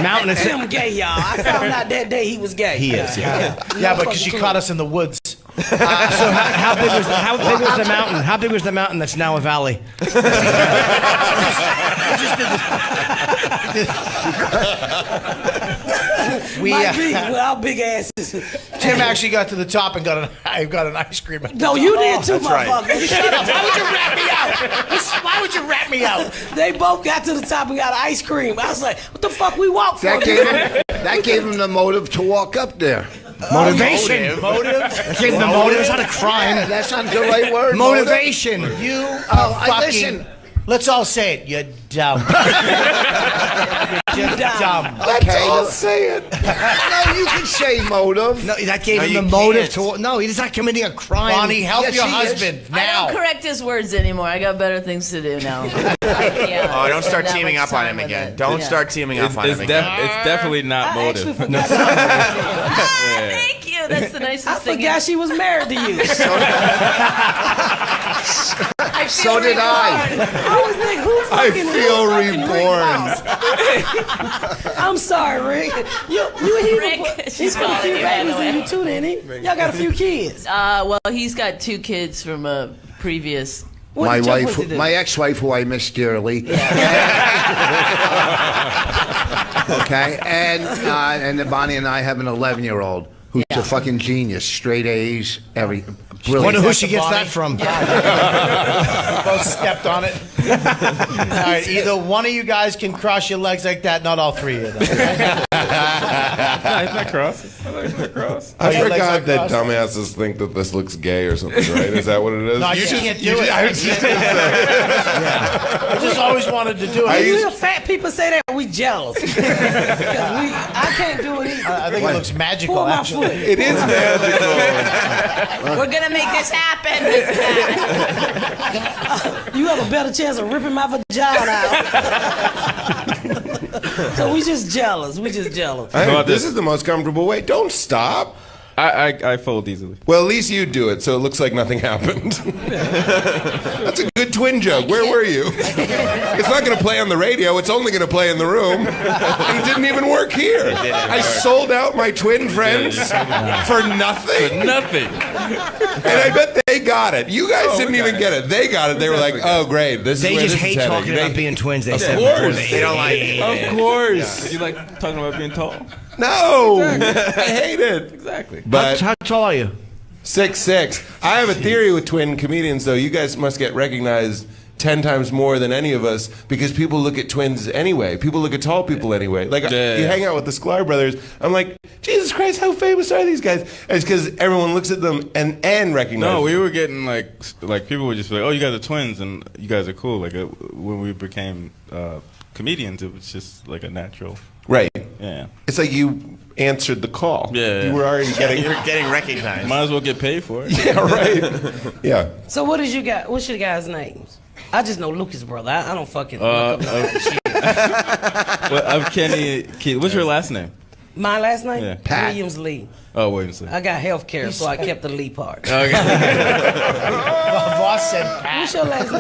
Mountain is Tim gay, y'all. I found out that day he was gay. He is, yeah. Yeah, but because she caught us in the woods. So how big was the mountain? How big was the mountain that's now a valley? Might be with our big asses. Tim actually got to the top and got an ice cream. No, you did too, motherfucker. Shut up! Why would you rat me out? Why would you rat me out? They both got to the top and got ice cream. I was like, what the fuck we walk for? That gave him the motive to walk up there. Motivation. Motive? Gave him the motive. It's not a Yeah, crime. that's not the right word. Motivation. You Oh, are fucking. listen. Let's all say it. You're dumb. You're dumb. Okay, I'll say it. No, you can say motive. No, that gave him you the motive can't. to. No, he's not committing a crime. Bonnie, help Yes, your he is. husband I now. don't correct his words anymore. I got better things to do now. Yeah, Oh, don't start that teaming much up on time him with again. it. Don't Yeah. start teaming up on him again. It's definitely not I actually motive. forgot. Thank you. That's the nicest I thing. forgot she was married to you. I feel So did I. I was like, who I fucking feel who fucking Rick reborn. Ross? I'm sorry, Rick. He Rick, put she's a calling few you, by the babies in way. you too, didn't he? Y'all got a few kids. Well, he's got 2 kids from a previous. What My did your wife, pussy do? my ex-wife, who I miss dearly. Okay, and then Bonnie and I have an 11-year-old. who's a fucking genius, straight A's, I brilliant. wonder who she gets that from. We both stepped on it. All right, either one of you guys can cross your legs like that, not all three of them. No, it's not cross. I like it's cross. I your legs forgot are that crossed? dumbasses think that this looks gay or something, right? Is that what it is? No, I can't do it. I just always wanted to do it. Real fat people say that we jealous. I can't do it either. I think it looks magical. Pull my Actually, foot. It is magical. We're gonna make this happen. You have a better chance of ripping my vagina out. So we just jealous. We just jealous. This is the most comfortable way. Don't stop. I fold easily. Well, at least you do it, so it looks like nothing happened. That's a good twin joke. Where were you? It's not going to play on the radio. It's only going to play in the room. It didn't even work here. I sold out my twin friends for nothing. Nothing. And I bet they got it. You guys didn't even get it. They got it. They were like, "Oh, great! This They is where just this hate is heading." talking about being twins. They said They don't like it. Of course. You like talking about being tall? No, I hate it. Exactly. But How tall are you? 6'6". I have a theory with twin comedians, though. You guys must get recognized 10 times more than any of us because people look at twins anyway. People look at tall people anyway. Like, you hang out with the Sklar brothers. I'm like, Jesus Christ, how famous are these guys? And it's because everyone looks at them and recognizes No, we them. were getting like people would just be like, "Oh, you guys are twins, and you guys are cool." Like when we became comedians, it was just like a natural. Right. Yeah. It's like you answered the call. Yeah. You were already getting... You're getting recognized. Might as well get paid for it. Yeah, right. Yeah. So what's your guys' names? I just know Lucas' brother. I don't fucking. Well, I'm Kenny. What's your last name? My last name? Yeah. Pat. Williams Lee. Oh, Williams Lee. I got health care, so I kept the Lee part. Okay. boss said Pat. What's your last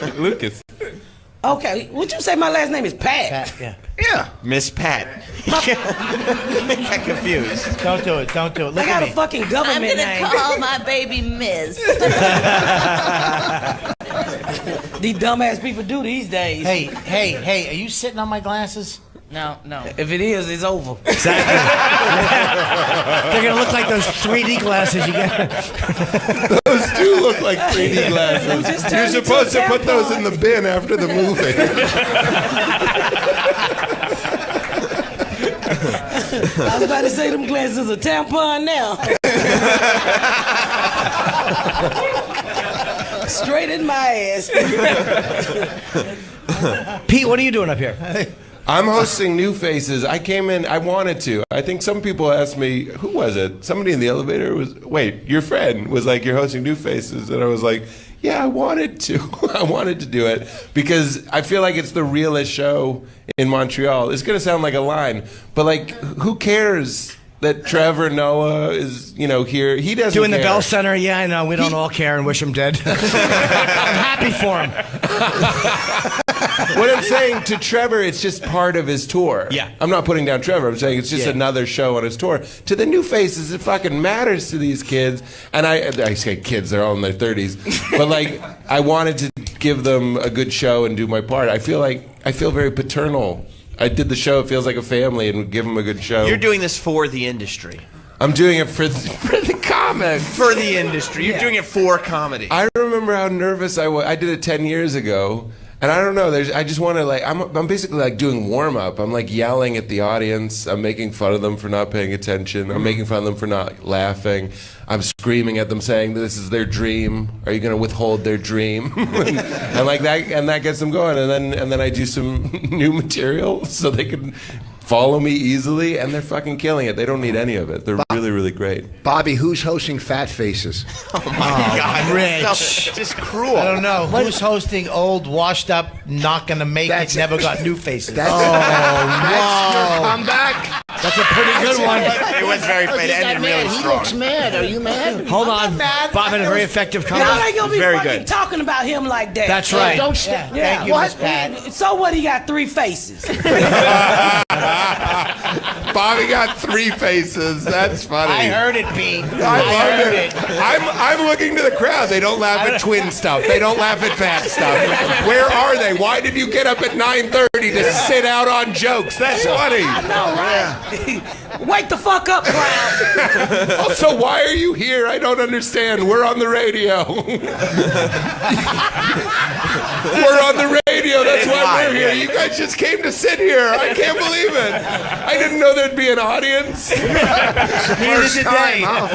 name? Lucas. Okay, would you say my last name is Pat? Pat, yeah. Yeah. Miss Pat. Got confused. Don't do it. Don't do it. Look I got at a me. fucking I'm government gonna name. call my baby Miss. These dumbass people do these days. Hey, are you sitting on my glasses? No. If it is, it's over. Exactly. They're gonna look like those 3D glasses you get. Those do look like 3D glasses. You're supposed to put those in the bin after the movie. I was about to say them glasses are tampon now. Straight in my ass. Pete, what are you doing up here? I'm hosting New Faces. I came in, I wanted to. I think some people asked me, who was it? Somebody in the elevator wait, your friend was like, you're hosting New Faces. And I was like, yeah, I wanted to. I wanted to do it because I feel like it's the realest show in Montreal. It's going to sound like a line, but like, who cares that Trevor Noah is, here? He doesn't Doing care. the Bell Center? Yeah, I know. We don't all care and wish him dead. I'm happy for him. What I'm saying to Trevor, it's just part of his tour. Yeah. I'm not putting down Trevor. I'm saying it's just another show on his tour. To the New Faces, it fucking matters to these kids. And I say kids, they're all in their 30s. But like, I wanted to give them a good show and do my part. I feel very paternal. I did the show. It feels like a family, and would give them a good show. You're doing this for the industry. I'm doing it for the comics. For the industry. You're doing it for comedy. I remember how nervous I was. I did it 10 years ago. And I don't know. I just want to I'm basically like doing warm up. I'm like yelling at the audience. I'm making fun of them for not paying attention. I'm making fun of them for not laughing. I'm screaming at them, saying this is their dream. Are you going to withhold their dream? and like that, and that gets them going. And then I do some new material so they can follow me easily. And they're fucking killing it. They don't need any of it. They're really, really great. Bobby, who's hosting Fat Faces? Oh my God, Rich. No, just cruel. I don't know. Who's hosting old, washed up, not gonna make it, never got New Faces? That's your comeback? That's a pretty good one. It was very funny. It ended really He strong. looks mad. Are you mad? Hold on. Bob had a very effective Y'all comment. ain't gonna be Very fucking good. talking about him like that. That's right. Don't stay. Yeah. Thank you, Miss Pat. So what? He got 3 faces. Bobby got 3 faces. That's funny. I heard it, B. I love it. I'm looking to the crowd. They don't laugh at twin stuff. They don't laugh at fat stuff. Where are they? Why did you get up at 9:30 to sit out on jokes? That's funny. I know, right? Wake the fuck up, crowd. Also, why are you here? I don't understand. We're on the radio. We're on the radio. That's why we're here. You guys just came to sit here. I can't believe it. I didn't know there'd be an audience. First time, huh?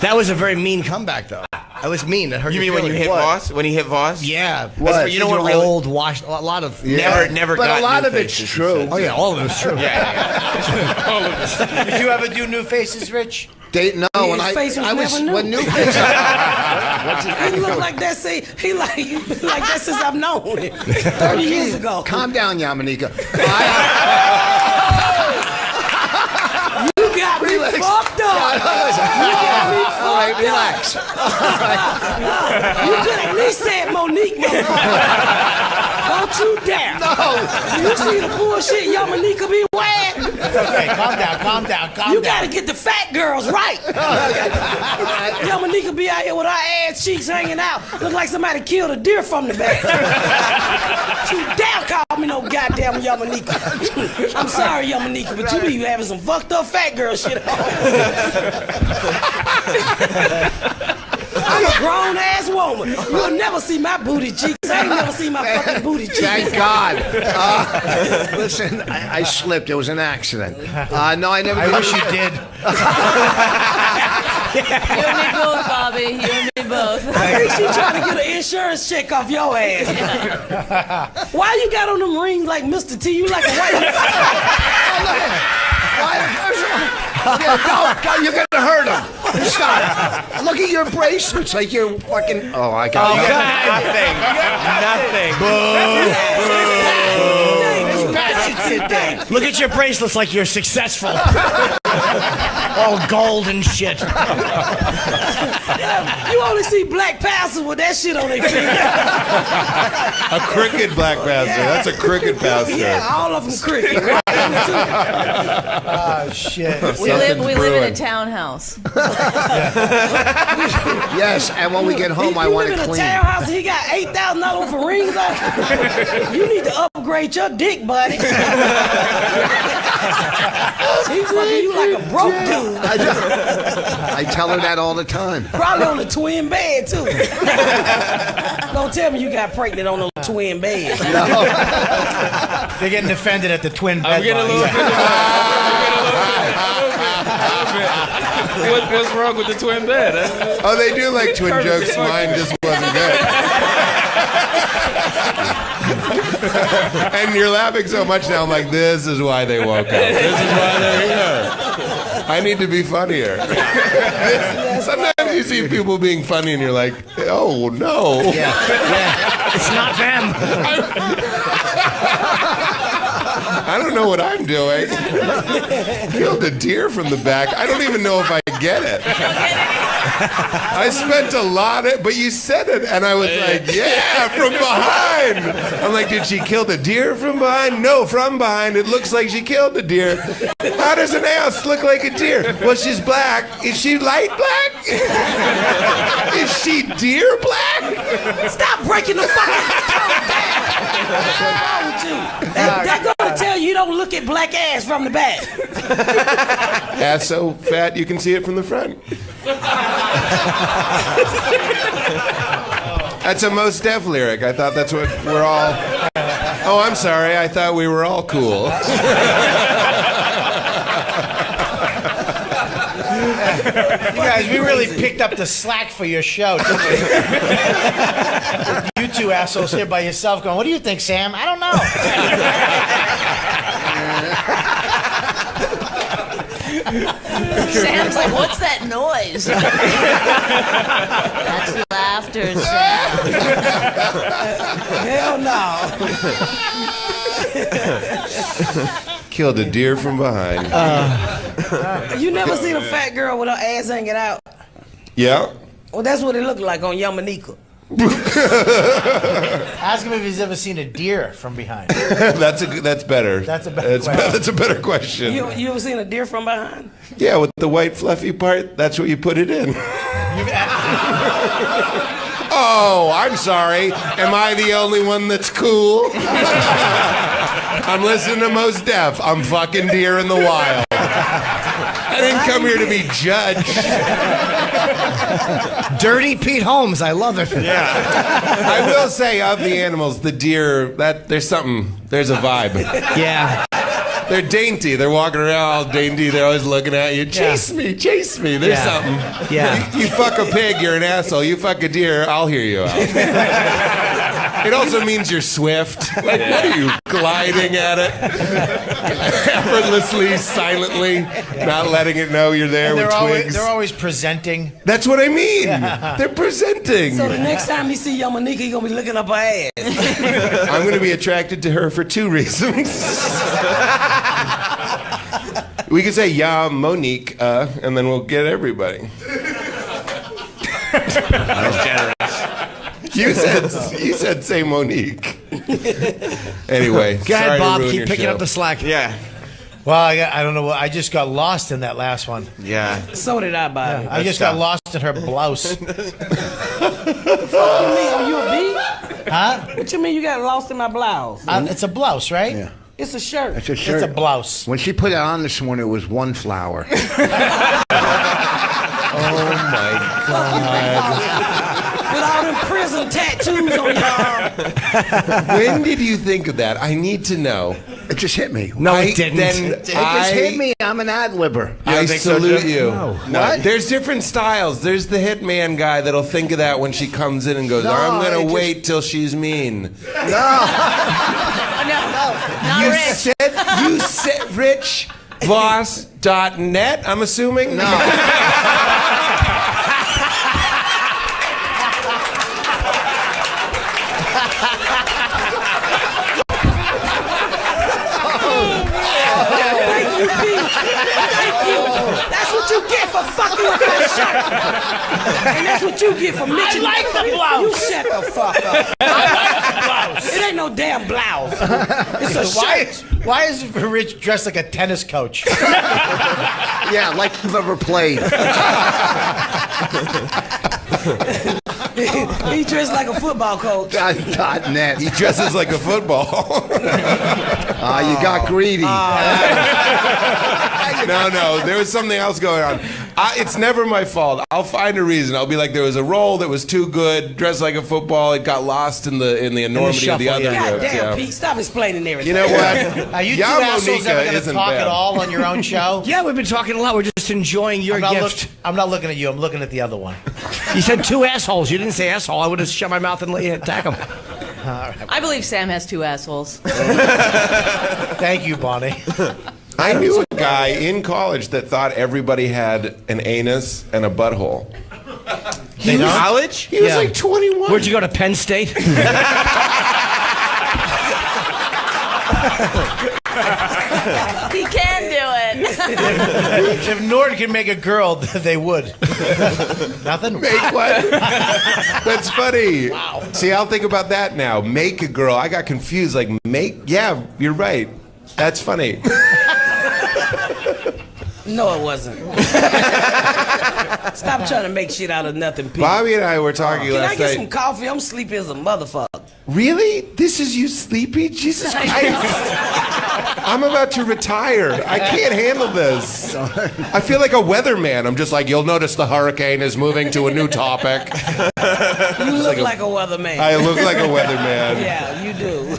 That was a very mean comeback, though. That was mean. That hurt. You mean when you hit Voss? When he hit Voss? Yeah. What? You know what? Really? Old, washed. A lot of never. But got a lot new of it's faces, true. Oh yeah, all of it's true. Yeah. All of it. Did you ever do new faces, Rich? No, when His face was never new. when new faces. He looked like that. He like that since I've known him 30 years ago. Calm down, Yamanika. You got me fucked up. All right, relax. You could at least say Monique, motherfucker. Don't you dare. No. You see the bullshit Yamanika be wearing? Okay, calm down. You gotta get the fat girls right. Yamanika be out here with her ass cheeks hanging out. Look like somebody killed a deer from the back. You dare call me no goddamn Yamanika. I'm sorry, Yamanika, but you be having some fucked up fat girl shit on. I'm a grown ass woman. You'll never see my booty cheeks. I ain't never seen my fucking booty cheeks. Thank God. Listen, I slipped. It was an accident. No, I never. I wish you did. You and me both, Bobby. You and me both. I think she trying to get an insurance check off your ass. Why you got on them rings like Mr. T? You like a white. Go, you're gonna hurt him. Stop. Look at your bracelets, like you're fucking. Oh, I got Nothing. Look at your bracelets like you're successful. All gold and shit. You only see black pastors with that shit on their finger. A crooked black pastor. That's a crooked pastor. Yeah, all of them crooked. Oh shit. We live in a townhouse. Yes, and when we get home, I want You it live in a clean. townhouse and he got $8,000 for rings on. You need to upgrade your dick, buddy. He's fucking you like a broke dude. I tell her that all the time. Probably on a twin bed too. Don't tell me you got pregnant on a twin bed. No. They're getting offended at the twin bed. I'm getting a little bit. What's wrong with the twin bed? Oh, they do like twin jokes. Mine just wasn't good. And you're laughing so much now. I'm like, this is why they woke up. This is why they're here. I need to be funnier. Sometimes you see people being funny and you're like, oh no. Yeah. It's not them. I don't know what I'm doing. Killed a deer from the back. I don't even know if I get it. I spent a lot of, but you said it, and I was like, yeah, from behind. I'm like, did she kill the deer from behind? No, from behind. It looks like she killed the deer. How does an ass look like a deer? Well, she's black. Is she light black? Is she deer black? Stop breaking the fucking down. What's wrong with you? They're gonna tell you don't look at black ass from the back. Ass so fat you can see it from the front. That's a Mos Def lyric. I thought that's what we're all. Oh, I'm sorry. I thought we were all cool. You guys, we really picked up the slack for your show, didn't we? You two assholes here by yourself going, what do you think, Sam? I don't know. Sam's like, what's that noise? That's laughter, Sam. Hell no. Killed a deer from behind. You never seen a fat girl with her ass hanging out? Yeah. Well, that's what it looked like on Yamanika. Ask him if he's ever seen a deer from behind. That's better. That's a better question. That's a better question. You ever seen a deer from behind? Yeah, with the white fluffy part, that's what you put it in. Oh, I'm sorry. Am I the only one that's cool? I'm listening to Mos Def. I'm fucking deer in the wild. I didn't come here to be judged. Dirty Pete Holmes, I love it. Yeah. I will say, of the animals, the deer, there's a vibe. Yeah. They're dainty. They're walking around all dainty. They're always looking at you. Chase me, chase me. There's something. Yeah. You fuck a pig, you're an asshole. You fuck a deer, I'll hear you out. It also means you're swift. Like, what are you, gliding at it? Effortlessly, silently, not letting it know you're there with twigs. They're always presenting. That's what I mean. Yeah. They're presenting. So the next time you see Yamanika, you're going to be looking up her ass. I'm going to be attracted to her for 2 reasons. We could say, yeah, Monique, and then we'll get everybody. That was generous. You said say Monique. Anyway, Go ahead, sorry Bob. to ruin Keep your picking show. up the slack. Yeah. Well, I don't know. I just got lost in that last one. Yeah. So did I, Bobby. I just got lost in her blouse. What you mean? Are you a bee? Huh? What you mean you got lost in my blouse? It's a blouse, right? Yeah. It's a shirt. It's a shirt. It's a blouse. When she put it on this morning, it was one flower. Oh my God. With all them prison tattoos on your arm. When did you think of that? I need to know. It just hit me. No, it didn't. It just hit me. I'm an ad-libber. I salute you. No. No. What? There's different styles. There's the hitman guy that'll think of that when she comes in and goes, No, I'm going it to just- wait till she's mean. Not You rich. said richvoss.net, I'm assuming? No. Thank you. That's what you get for fucking with my shirt. And that's what you get for mentioning. I like the blouse. You shut the fuck up. I like the blouse. It ain't no damn blouse. It's a shirt. Why is Rich dressed like a tennis coach? Yeah, like you've ever played. He dressed like a football coach. .net. He dresses like a football. You got greedy. No, there was something else going on. It's never my fault. I'll find a reason. I'll be like, there was a role that was too good, dressed like a football. It got lost in the enormity of the shuffle, other yeah. jokes. God damn, Yeah. Pete, stop explaining everything. You know what? Are you two Yamanika assholes ever going to isn't talk bad. at all on your own show? Yeah, we've been talking a lot. We're just enjoying your gift. I'm not looking at you. I'm looking at the other one. You said 2 assholes. You didn't say asshole. I would have shut my mouth and attack him. I believe Sam has 2 assholes. Thank you, Bonnie. I knew a guy in college that thought everybody had an anus and a butthole. In college? He was like 21. Where'd you go to Penn State? He can do it. If Norton can make a girl, they would. Nothing? Make what? That's funny. Wow. See, I'll think about that now. Make a girl. I got confused. Like, yeah, you're right. That's funny. No, it wasn't. Stop trying to make shit out of nothing, Pete. Bobby and I were talking Can I last get night. some coffee? I'm sleepy as a motherfucker. Really? This is you sleepy? Jesus Christ. I'm about to retire. I can't handle this. I feel like a weatherman. I'm just like, you'll notice the hurricane is moving to a new topic. You look like a weatherman. I look like a weatherman. Yeah, you do.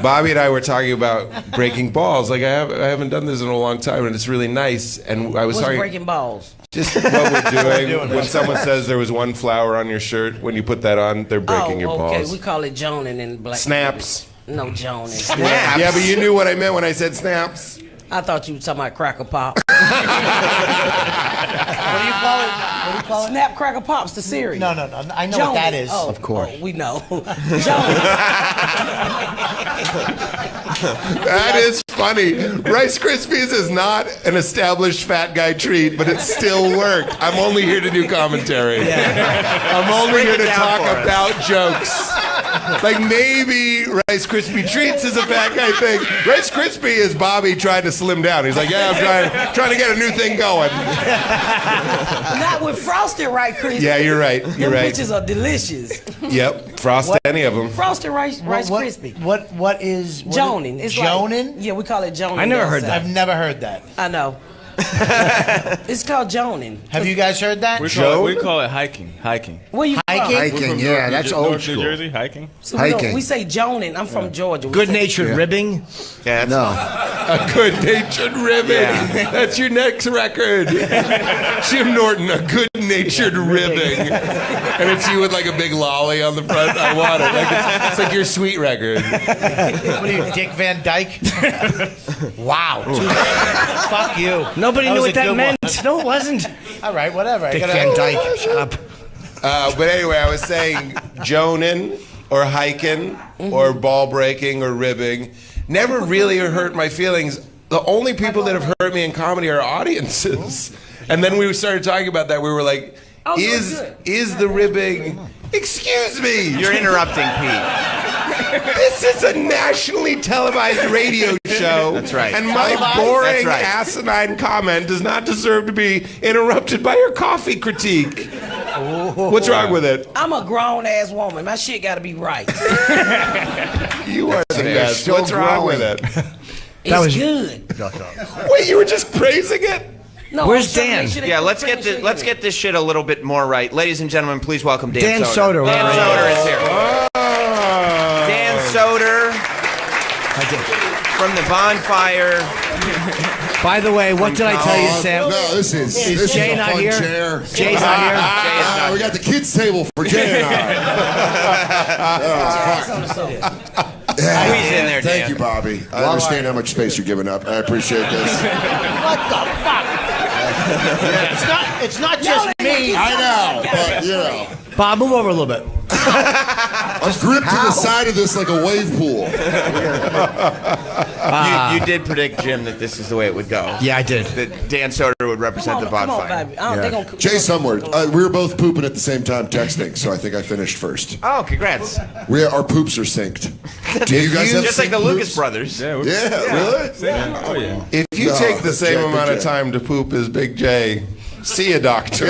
Bobby and I were talking about breaking balls. Like, I haven't done this in a long time, and it's really nice. And I was What's talking breaking balls? just what we're doing. When someone says there was one flower on your shirt, when you put that on, they're breaking your okay. balls. We call it joning in black. Snaps. No joning. Snaps. Yeah, but you knew what I meant when I said snaps. I thought you were talking about cracker pop. What do you call it? What do you call it? Snap cracker pops, the series. No. I know what that is. Oh, Of course. we know. That is funny. Rice Krispies is not an established fat guy treat, but it still worked. I'm only here to do commentary. I'm only here to talk about jokes. Like maybe Rice Krispie treats is a fat guy thing. Rice Krispie is Bobby trying to slim down. He's like, yeah, I'm trying to get a new thing going. Not with frosted Rice Krispies. Yeah, you're right. You're right. Which are delicious. Yep, frost any of them. Frosted Rice Krispie. What is Jonin? It's Jonin? Like, yeah, we call it Jonin. I never heard that. I've never heard that. I know. It's called Jonin. Have you guys heard that? We call it hiking. Hiking. Where you hiking? Hiking, yeah, that's old North school. New Jersey, hiking. So hiking. we say Jonin. I'm from Georgia. Good-natured ribbing. Yeah, No. A good-natured ribbon. Yeah. That's your next record. Jim Norton, a good-natured ribbing. And it's you with like a big lolly on the front. I want it. Like it's like your sweet record. What are you, Dick Van Dyke? Wow. Fuck you. Nobody That knew was what a that good meant. one. No, it wasn't. All right, whatever. Dick Van Dyke. Shut up. But anyway, I was saying jonin or hiking or ball breaking or ribbing never really hurt my feelings. The only people that have hurt me in comedy are audiences. And then we started talking about that. We were like, is the ribbing... Excuse me. You're interrupting Pete. This is a nationally televised radio show. That's right. And my boring, asinine comment does not deserve to be interrupted by your coffee critique. What's wrong with it? I'm a grown-ass woman. My shit got to be right. You are the best. What's wrong with it? It's good. Wait, you were just praising it? No, Where's Dan? Yeah, let's get this shit a little bit more right. Ladies and gentlemen, please welcome Dan Soder. Dan Soder is here. Dan Soder from the Bonfire. By the way, what did I tell you, Sam? No, this is Jay a not fun here? chair. Jay's not here? We got the kids' table for Jay and I. Squeeze in there, Thank Dan. you, Bobby. I understand how much space you're giving up. I appreciate this. What the fuck? It's not just me. I know, but you know. Bob, move over a little bit. I'm gripped to the side of this like a wave pool. You did predict, Jim, that this is the way it would go. Yeah, I did. That Dan Soder would represent the Bonfire. Baby. I don't think I'm... Jay somewhere. We were both pooping at the same time texting, so I think I finished first. Oh, congrats. Our poops are synced. Do you guys have just like the synced Lucas poops? brothers. Yeah, really? Oh yeah. If you No, take the same Jay, amount Big of Jay. time to poop as Big J, see a doctor.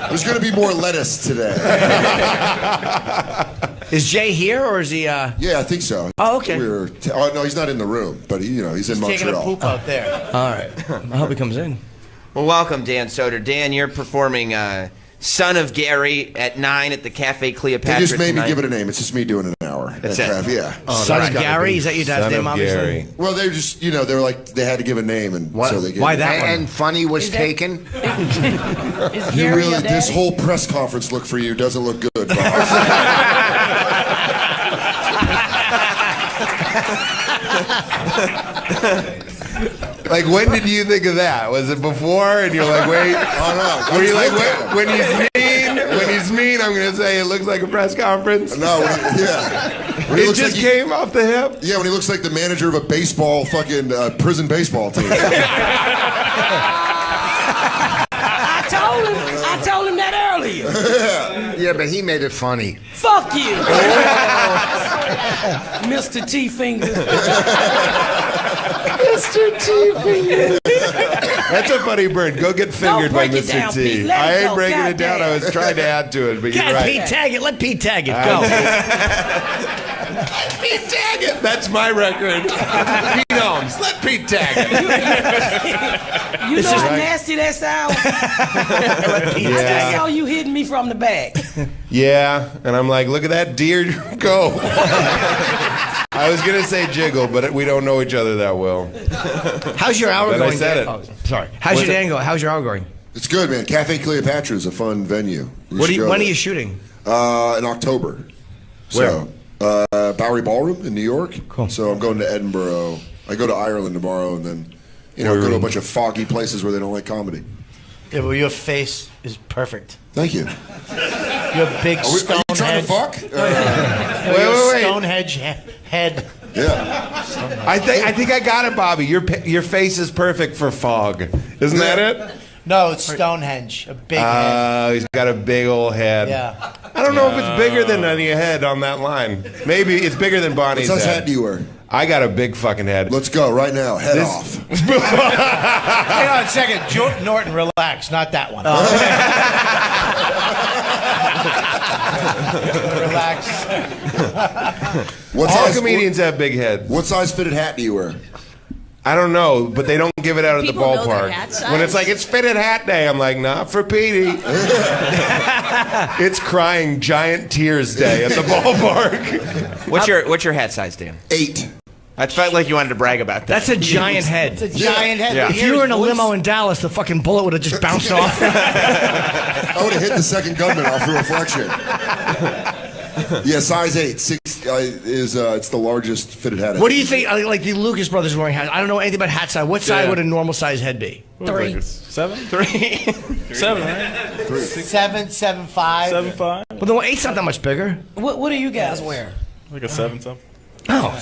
There's going to be more lettuce today. Is Jay here or is he? Yeah, I think so. Oh, okay. Oh no, he's not in the room, but he's in Taking a Montreal. poop out there. All right. I hope he comes in. Well, welcome, Dan Soder. Dan, you're performing Son of Gary at 9 at the Cafe Cleopatra. They just made me tonight. give it a name. It's just me doing an hour. That's At it. Trav, yeah. Son of Gary? Is that your dad's Son name, of obviously? Gary. Well, they were just, they were like, they had to give a name, and so they gave Why it. that one? And funny was taken. Is You Gary really, your this daddy? whole press conference look for you doesn't look good, boss. Like, when did you think of that? Was it before? And you're like, wait. Oh, no. Were you like, when he's mean, I'm going to say it looks like a press conference? No, yeah. When he It looks just like came off the hip? Yeah, when he looks like the manager of a baseball, fucking prison baseball team. I told him that earlier. Yeah, but he made it funny. Fuck you. Mr. T Finger. Mr. T Finger. That's a funny bird. Go get fingered by break it Mr. down, T. Pete. Let I it ain't go. breaking it down. I Goddamn. was trying to add to it, but you're God, right. Pete tag it. Let Pete tag it. Go. Pete tag it. That's my record. Pete Holmes. Let Pete tag it. You know how nasty that sounds? I just saw you hitting me from the back. Yeah, and I'm like, look at that deer go. I was gonna say jiggle, but we don't know each other that well. How's your hour Then going? I said Dan? it. Oh, sorry. How's your day going? How's your hour going? It's good, man. Cafe Cleopatra is a fun venue. When are you shooting? In October. Where? So, Bowery Ballroom in New York. Cool. So I'm going to Edinburgh. I go to Ireland tomorrow, and then go to a bunch of foggy places where they don't like comedy. Yeah, but your face is perfect. Thank you. Your big Are you trying to Stonehenge. fuck? Wait. wait. Stonehenge head. Yeah. I think I got it, Bobby. Your face is perfect for fog. Isn't that it? No, it's Stonehenge. A big head. He's got a big old head. Yeah. I don't know if it's bigger than any head on that line. Maybe it's bigger than Bonnie's What size head. hat do you wear? I got a big fucking head. Let's go right now. Head off. Hang on a second. Norton, relax. Not that one. Relax. All comedians have big heads. What size fitted hat do you wear? I don't know, but they don't give it out at the People know their ballpark. hat size? When it's like, it's fitted hat day, I'm like, not for Petey. It's crying giant tears day at the ballpark. What's your hat size, Dan? 8. I felt like you wanted to brag about that. That's a giant head. It's a giant head. Yeah. If you were in a limo in Dallas, the fucking bullet would have just bounced off. I would have hit the second gunman off the reflection. Yeah, size 8. 6 it's the largest fitted hat. What do you think? Like the Lucas brothers are wearing hats. I don't know anything about hat size. What size would a normal size head be? 3. 7? 3. 7, right? 7, 7, 5. 7, 5? Well, the 8's not that much bigger. What do you guys wear? Like a 7 something. Oh.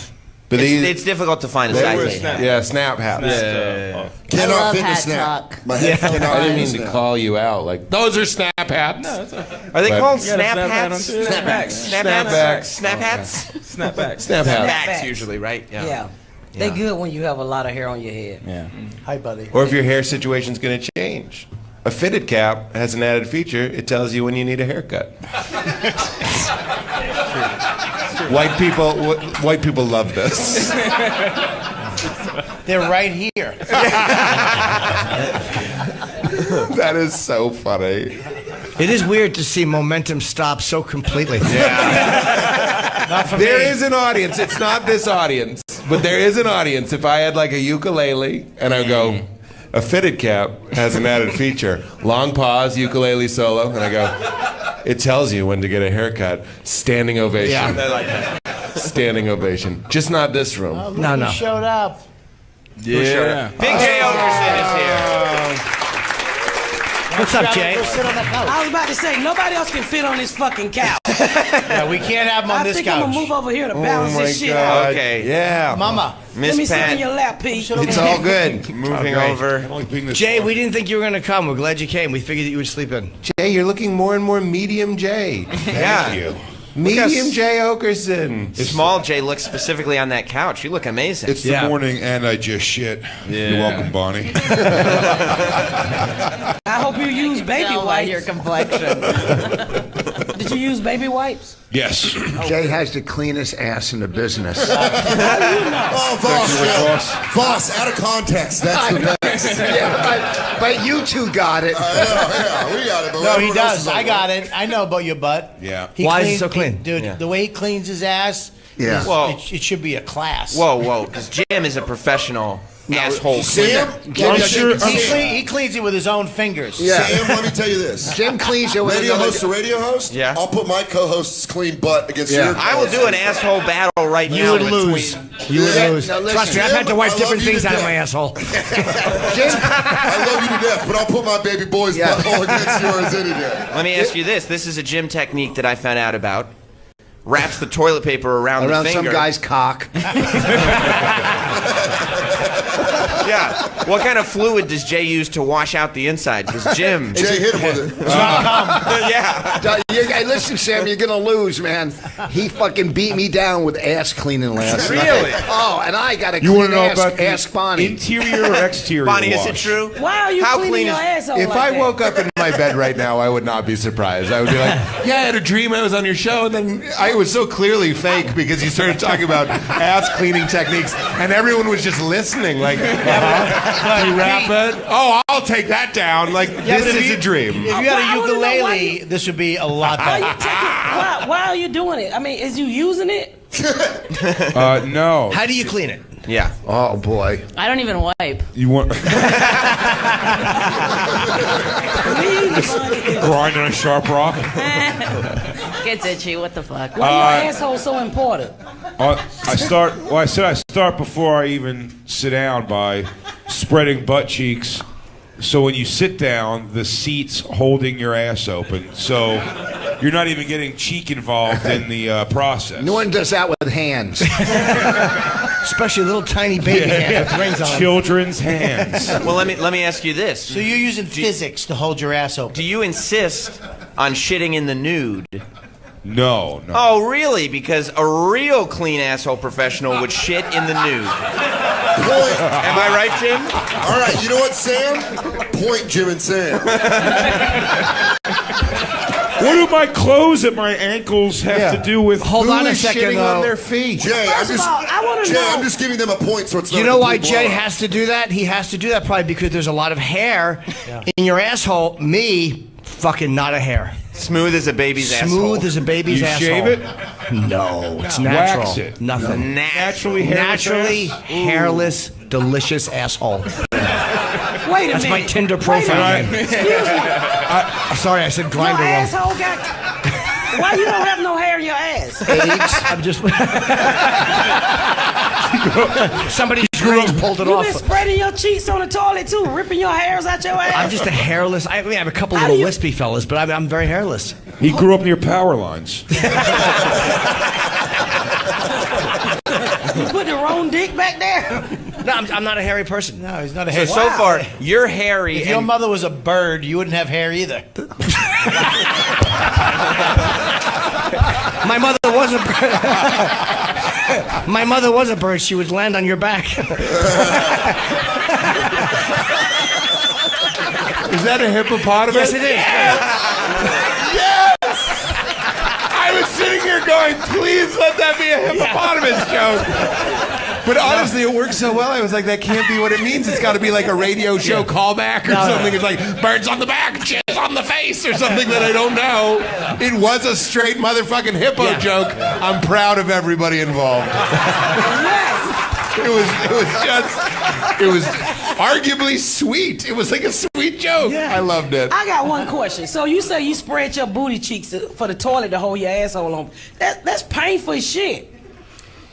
But It's difficult to find a size 8 hat. Yeah, snap hats. I Cannot love fit in a hat snap. talk. My head cannot I didn't fit in a mean to snap. call you out. Like, those are snap hats. Are they But- called You got a snap snap hat hats? on too? Snapbacks. Snapbacks. Snap hats? Snapback. Snap hat. Snapbacks usually, right? Yeah. They good when you have a lot of hair on your head. Yeah. Hi, buddy. Or if your hair situation's going to change. A fitted cap has an added feature. It tells you when you need a haircut. White people love this. They're right here. That is so funny. It is weird to see momentum stop so completely. Not for There me. is an audience. It's not this audience, but there is an audience. If I had like a ukulele and I go, a fitted cap has an added feature. Long pause, ukulele solo, and I go, it tells you when to get a haircut. Standing ovation. Yeah. They like that. Standing ovation. Just not this room. Oh, look No, who no. showed up. Yeah. Big J Okerson is here. What's up, Jay? Go sit on the couch. I was about to say, nobody else can fit on this fucking couch. Yeah, we can't have him on I this think I'm couch. gonna move over here to balance this shit out. Okay. Yeah. Mama. Let me Miss sit in Pat. your lap, Pete. It's all good. Moving over. Jay, we didn't think you were going to come. We're glad you came. We figured that you would sleep in. Jay, you're looking more and more medium Jay. Yeah. you. Medium us. Jay Okerson. Small J looks specifically on that couch. You look amazing. It's the morning and I just shit. Yeah. You're welcome, Bonnie. I hope you use baby Tell by wipes. your complexion. Did you use baby wipes? Yes. Jay has the cleanest ass in the business. Oh, Voss, yeah. Voss, out of context. That's the best. Yeah, but you two got it. Yeah, we got it. But No, he everyone else does. is I like, got it. I know about your butt. Yeah. Why is it so clean? Dude, Yeah. the way he cleans his ass, Yeah. Whoa. it should be a class. Whoa, because Jim is a professional asshole Sam, cleaner. He cleans it with his own fingers. Yeah. Sam, let me tell you this. Jim cleans it with Radio another- host to radio host, Yeah. I'll put my co-host's clean butt against Yeah. your I will do an asshole battle right You now. would lose. You would Yeah, lose. no, listen, Trust me, I've had to wipe I different love you things to out of death. my asshole. I love you to death, but I'll put my baby boy's Yeah. butthole against yours any day. Let me ask you this. This is a gym technique that I found out about. Wraps the toilet paper around the Around finger. some guy's cock. Yeah. What kind of fluid does Jay use to wash out the inside? Because Jim. Jay hit him with it. Yeah. Hey, listen, Sam, you're gonna lose, man. He fucking beat me down with ass cleaning last night. Really? Oh, and I got a You clean want to know ass. about the Ask Bonnie. interior or exterior Bonnie, is wash? it true? Why are you How cleaning clean your is- asshole If like I that? woke up in my bed right now, I would not be surprised. I would be like, yeah, I had a dream I was on your show, and then I was so clearly fake because you started talking about ass cleaning techniques, and everyone was just listening, like, you wrap it? Oh, I'll take that down. Like, Yeah, this but if is you- a dream. If you had I a wanna know why ukulele, this would be a lot Why, better. why are you doing it? I mean, is you using it? No. How do you clean it? Yeah. Oh boy. I don't even wipe. You want grind on a sharp rock? Gets itchy. What the fuck? Why your asshole so important? I start. Well, I said I start before I even sit down by spreading butt cheeks So when you sit down, the seat's holding your ass open. So you're not even getting cheek involved in the process. Norton does that with hands. Especially little tiny baby hands with rings on them. Children's hands. Well, let me ask you this. So you're using physics to hold your ass open. Do you insist on shitting in the nude? No. Oh, really? Because a real clean asshole professional would shit in the nude. Am I right, Jim? All right, you know what, Sam? Point Jim and Sam. What do my clothes at my ankles have to do with Hold on a second, shitting though. on their feet? Jay, First of all, I want to know. I'm just giving them a point so it's not You a know why complete Jay blowout. has to do that? He has to do that probably because there's a lot of hair in your asshole. Me, fucking not a hair. Smooth as a baby's asshole. Smooth as a baby's You asshole. shave it? No, it's natural. Wax it. Nothing. Naturally hairless Naturally ass? hairless, delicious asshole. Wait a That's minute. my Tinder Wait a profile minute. name. Excuse me. Sorry, I said Your grinder wrong. asshole got. Why you don't have no hair in your ass? AIDS. I'm just. Somebody's rings pulled it You off. been spreading your cheeks on the toilet too, ripping your hairs out your ass. I'm just a hairless. I mean, I have a couple How little do you- wispy fellas, but I'm very hairless. He grew up near power lines. You put the wrong dick back there. No, I'm not a hairy person. No, he's not a So, hair. so far, you're hairy. If your and- mother was a bird, you wouldn't have hair either. My mother was a bird. My mother was a bird. She would land on your back. Is that a hippopotamus? Yes, it is. Yes! I was sitting here going, please let that be a hippopotamus joke. But honestly, it works so well. I was like, that can't be what it means. It's got to be like a radio show callback or something. It's like birds on the back, jizz on the face, or something that I don't know. It was a straight motherfucking hippo joke. I'm proud of everybody involved. It was arguably sweet. It was like a sweet joke. I loved it. I got one question. So you say you spread your booty cheeks for the toilet to hold your asshole on. That's painful as shit.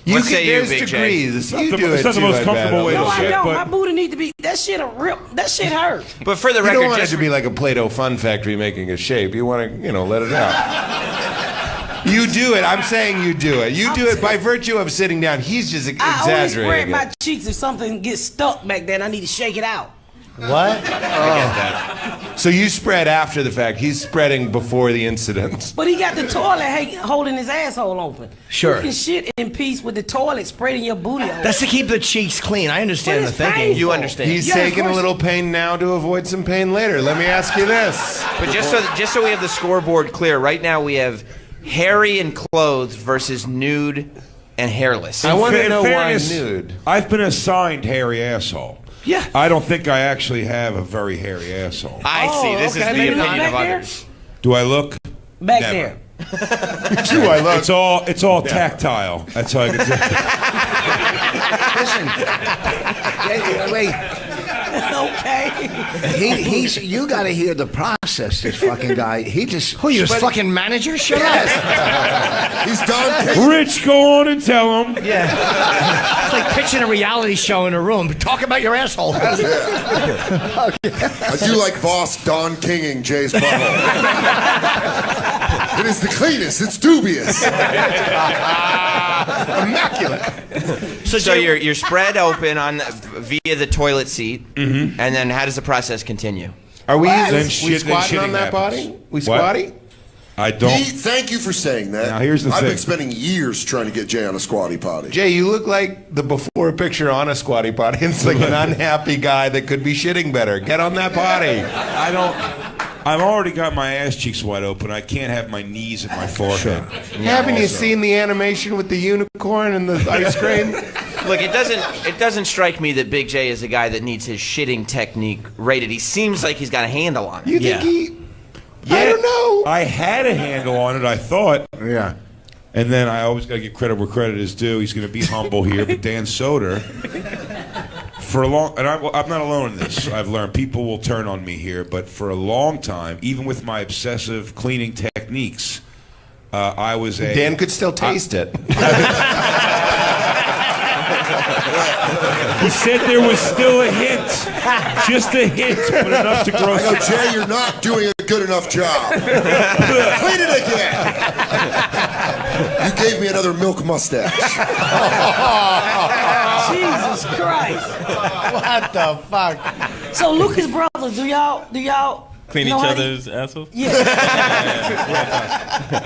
What say you, there's Big J? degrees. You do it's it not the too, most I comfortable bet. way No, to I shit, don't. but My booty need to be. That shit a rip. That shit hurt. But for the You record, don't want it just to be like a Play-Doh fun factory making a shape. You want to, let it out. You do it. I'm saying you do it. You do it by virtue of sitting down. He's just I only spread exaggerating my it. cheeks if something gets stuck back there and I need to shake it out. What? So you spread after the fact. He's spreading before the incident. But he got the toilet holding his asshole open. Sure. You can shit in peace with the toilet spreading your booty open. That's to keep the cheeks clean. I understand But the it's thinking. painful. You understand. He's Yeah, of taking a course. little pain now to avoid some pain later. Let me ask you this. But just so we have the scoreboard clear, right now we have hairy and clothed versus nude and hairless. I want to in know fairness, why nude. I've been assigned hairy asshole. Yeah. I don't think I actually have a very hairy asshole. I see. This okay. is the Maybe not opinion of back there? others. Do I look? Back Never. there. Do I look? It's all tactile. That's how I can Listen. Wait. Okay. You got to hear the process. This fucking guy. He just. Who, you his fucking manager? Shut up. He's done. Rich, go on and tell him. Yeah. It's like pitching a reality show in a room. Talk about your asshole. I do like Voss Don Kinging Jay's butthole. It is the cleanest. It's dubious. Immaculate. So you're spread open via the toilet seat, and then how does the process continue? Are we Then squatting shitting on that happens. body? We What? squatty? I don't. Thank you for saying that. Now, here's the I've thing. been spending years trying to get Jay on a squatty potty. Jay, you look like the before picture on a squatty potty. It's like an unhappy guy that could be shitting better. Get on that potty. I don't. I've already got my ass cheeks wide open. I can't have my knees at my forehead. Haven't you seen the animation with the unicorn and the ice cream? Look, it doesn't strike me that Big J is a guy that needs his shitting technique rated. He seems like he's got a handle on it. You think he? Yeah, I don't know. I had a handle on it, I thought. Yeah. And then I always got to give credit where credit is due. He's going to be humble here, but Dan Soder, for a long, and I'm not alone in this. I've learned people will turn on me here, but for a long time, even with my obsessive cleaning techniques, I was a Dan could still taste it. He said there was still a hint. Just a hint, but enough to grow. I go, Jay, you're not doing a good enough job. Clean it again. You gave me another milk mustache. Jesus Christ. What the fuck? So Lucas brothers, do y'all Clean know each how other's assholes? Yeah.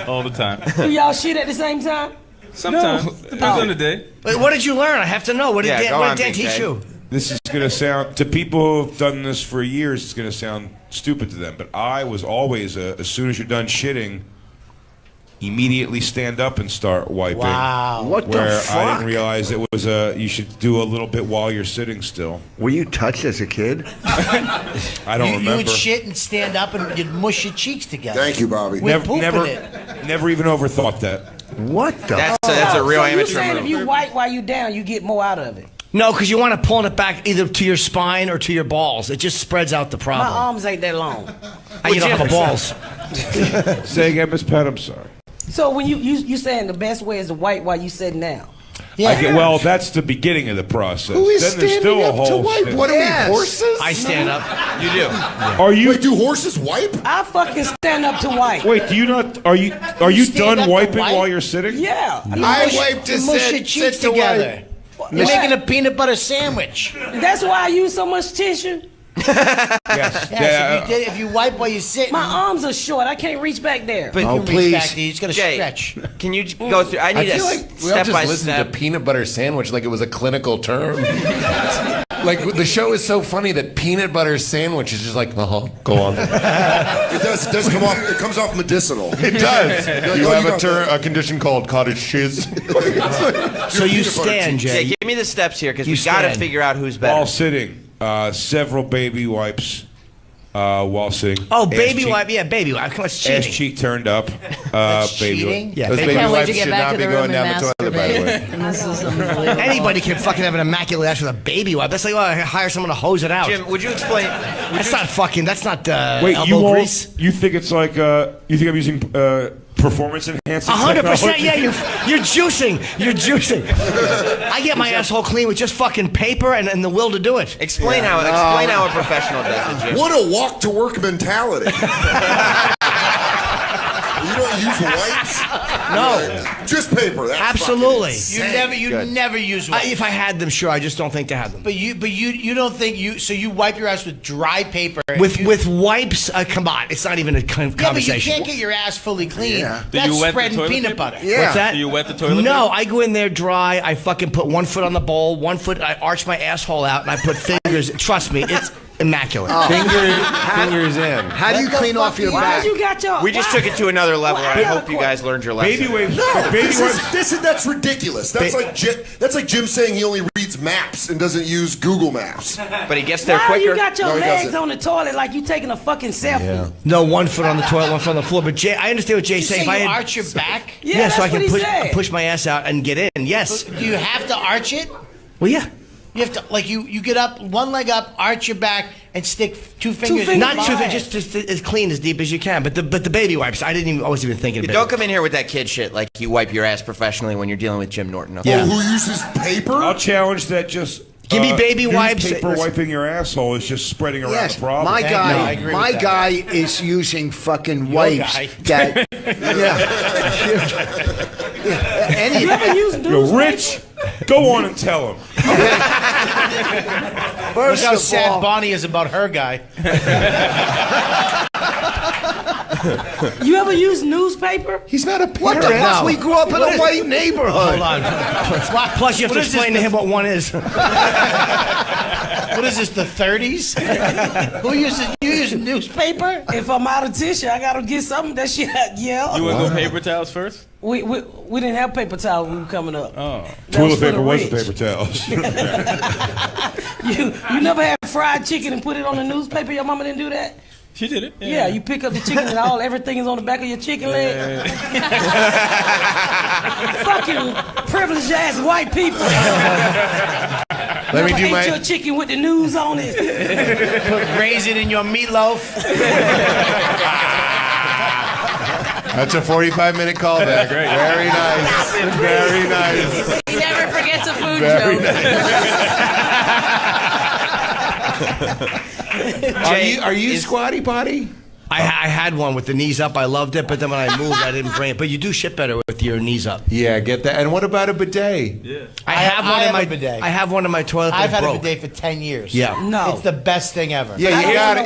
All the time. Do y'all shit at the same time? Sometimes. Depends on the day. Wait, what did you learn? I have to know. What did Dan teach BJ. you? This is going to sound, to people who've done this for years, it's going to sound stupid to them. But I was always, as soon as you're done shitting, immediately stand up and start wiping. Wow. What the Where fuck? I didn't realize it was you should do a little bit while you're sitting still. Were you touched as a kid? I don't You remember. would shit and stand up and you'd mush your cheeks together. Thank you, Bobby. With poop in it. Never even overthought that. What the? That's a real so you amateur saying move. if you wipe while you down, you get more out of it? No, because you want to pull it back either to your spine or to your balls. It just spreads out the My problem. arms ain't that long. You don't have a balls. Say again, Miss Pat, I'm sorry. So when you saying the best way is to wipe while you sitting down? Well, that's the beginning of the process. Who is then there's still standing a up to whole wipe? st- What are we, horses? I stand up. You do. Are you? Wait, do horses wipe? I fucking stand up to wipe. Wait, do you not? Are you stand done up to wiping wipe? while you're sitting? Yeah. I wiped to You mush sit, your cheeks sit to together. wipe. You're making a peanut butter sandwich. That's why I use so much tissue. Yes. Yes, if you wipe while you're sitting. My arms are short. I can't reach back there. But you reach back there, you just gotta Jay, stretch. can you go through? I need I a feel like we all step just by listened step. to peanut butter sandwich like it was a clinical term. Like the show is so funny that peanut butter sandwich is just like, go on. It does come off. It comes off medicinal. It does. Like, You oh, have got that. a condition called cottage shiz. So you stand, Jay, Jay. give me the steps here because You we got to stand. figure out who's better. While sitting, several baby wipes. While sitting. Oh, Ass baby cheek- wipe. Yeah, baby wipe. Come on, it's cheating. Ass cheek turned up. Baby cheating? wipe. Yeah, Those baby baby Can't wait wipes to get should back not to be the going room down and the toilet, by the way. masturbate. This is unbelievable. Anybody can fucking have an immaculate ass with a baby wipe. That's like, hire someone to hose it out. Jim, would you explain? That's not fucking. That's not Wait, elbow you won't, grease. you think it's like you think I'm using performance enhancing 100%. technology? Yeah, you're juicing. You're juicing. I get my asshole clean with just fucking paper and the will to do it. Explain how a professional does it, Jim. What a walk to work mentality. You don't use wipes? No. Just paper. That's Absolutely. You never use wipes. If I had them, sure. I just don't think to have them. But you don't think so you wipe your ass with dry paper. With wipes, come on. It's not even a conversation. Yeah, but you can't get your ass fully clean. Yeah. Do That's you wet the spreading toilet peanut paper? butter. Yeah. What's that? Do you wet the toilet No, paper? I go in there dry. I fucking put one foot on the bowl, one foot. I arch my asshole out, and I put fingers. Trust me, it's immaculate. Fingers in. How do you clean off your Why back? you got your? We just took it to another level. I Why? hope you guys learned your lesson. Baby wipes. No, baby wipes. that's ridiculous. That's like Jim saying he only reads maps and doesn't use Google Maps. But he gets there Why quicker. you got your No, he legs doesn't. on the toilet like you taking a fucking selfie? No, one foot on the toilet, one foot on the floor. But Jay, I understand what Jay's You say saying. If I you had, arch your back? Yeah, so I that's can what he said. push my ass out and get in. Yes. Do you have to arch it? Well, yeah. You have to, like, you get up, one leg up, arch your back, and stick two fingers in Not your too, behind. just as clean as deep as you can. But the baby wipes, I wasn't even thinking about. Don't come in here with that kid shit like you wipe your ass professionally when you're dealing with Jim Norton. Okay? Yeah. Oh, who uses paper? I'll challenge that. Just Give me baby wipes. Paper Listen. wiping your asshole is just spreading around Yes, the problem. my I guy, agree my with that. guy is using fucking wipes. guy. That, yeah. You ever use Yo, newspaper? Rich, go on and tell him. Look First how of sad all, Bonnie is about her guy. You ever use newspaper? he's not a What parent. the fuck? We grew up in a white neighborhood. Hold on. Plus, you have to explain to him what one is. What is this, the 30s? Who uses, you use newspaper? If I'm out of tissue, I gotta get something. That shit, yeah. You want to go paper towels first? We didn't have paper towels when we were coming up. Oh. That was Toilet for the paper was the rich. paper towels. You never had fried chicken and put it on the newspaper? Your mama didn't do that? She did it. Yeah, you pick up the chicken and everything is on the back of your chicken leg. Fucking privileged ass white people. Let me Never do ate my. your chicken with the news on it. Put raisin in your meatloaf. That's a 45-minute callback. Very nice. Very nice. He never forgets a food joke. Are you squatty potty? I had one with the knees up. I loved it, but then when I moved, I didn't bring it. But you do shit better with your knees up. Yeah, get that. And what about a bidet? Yeah. I have a bidet. I have one in my toilet. I've had broke. a bidet for 10 years. Yeah. No. It's the best thing ever. Yeah, you got a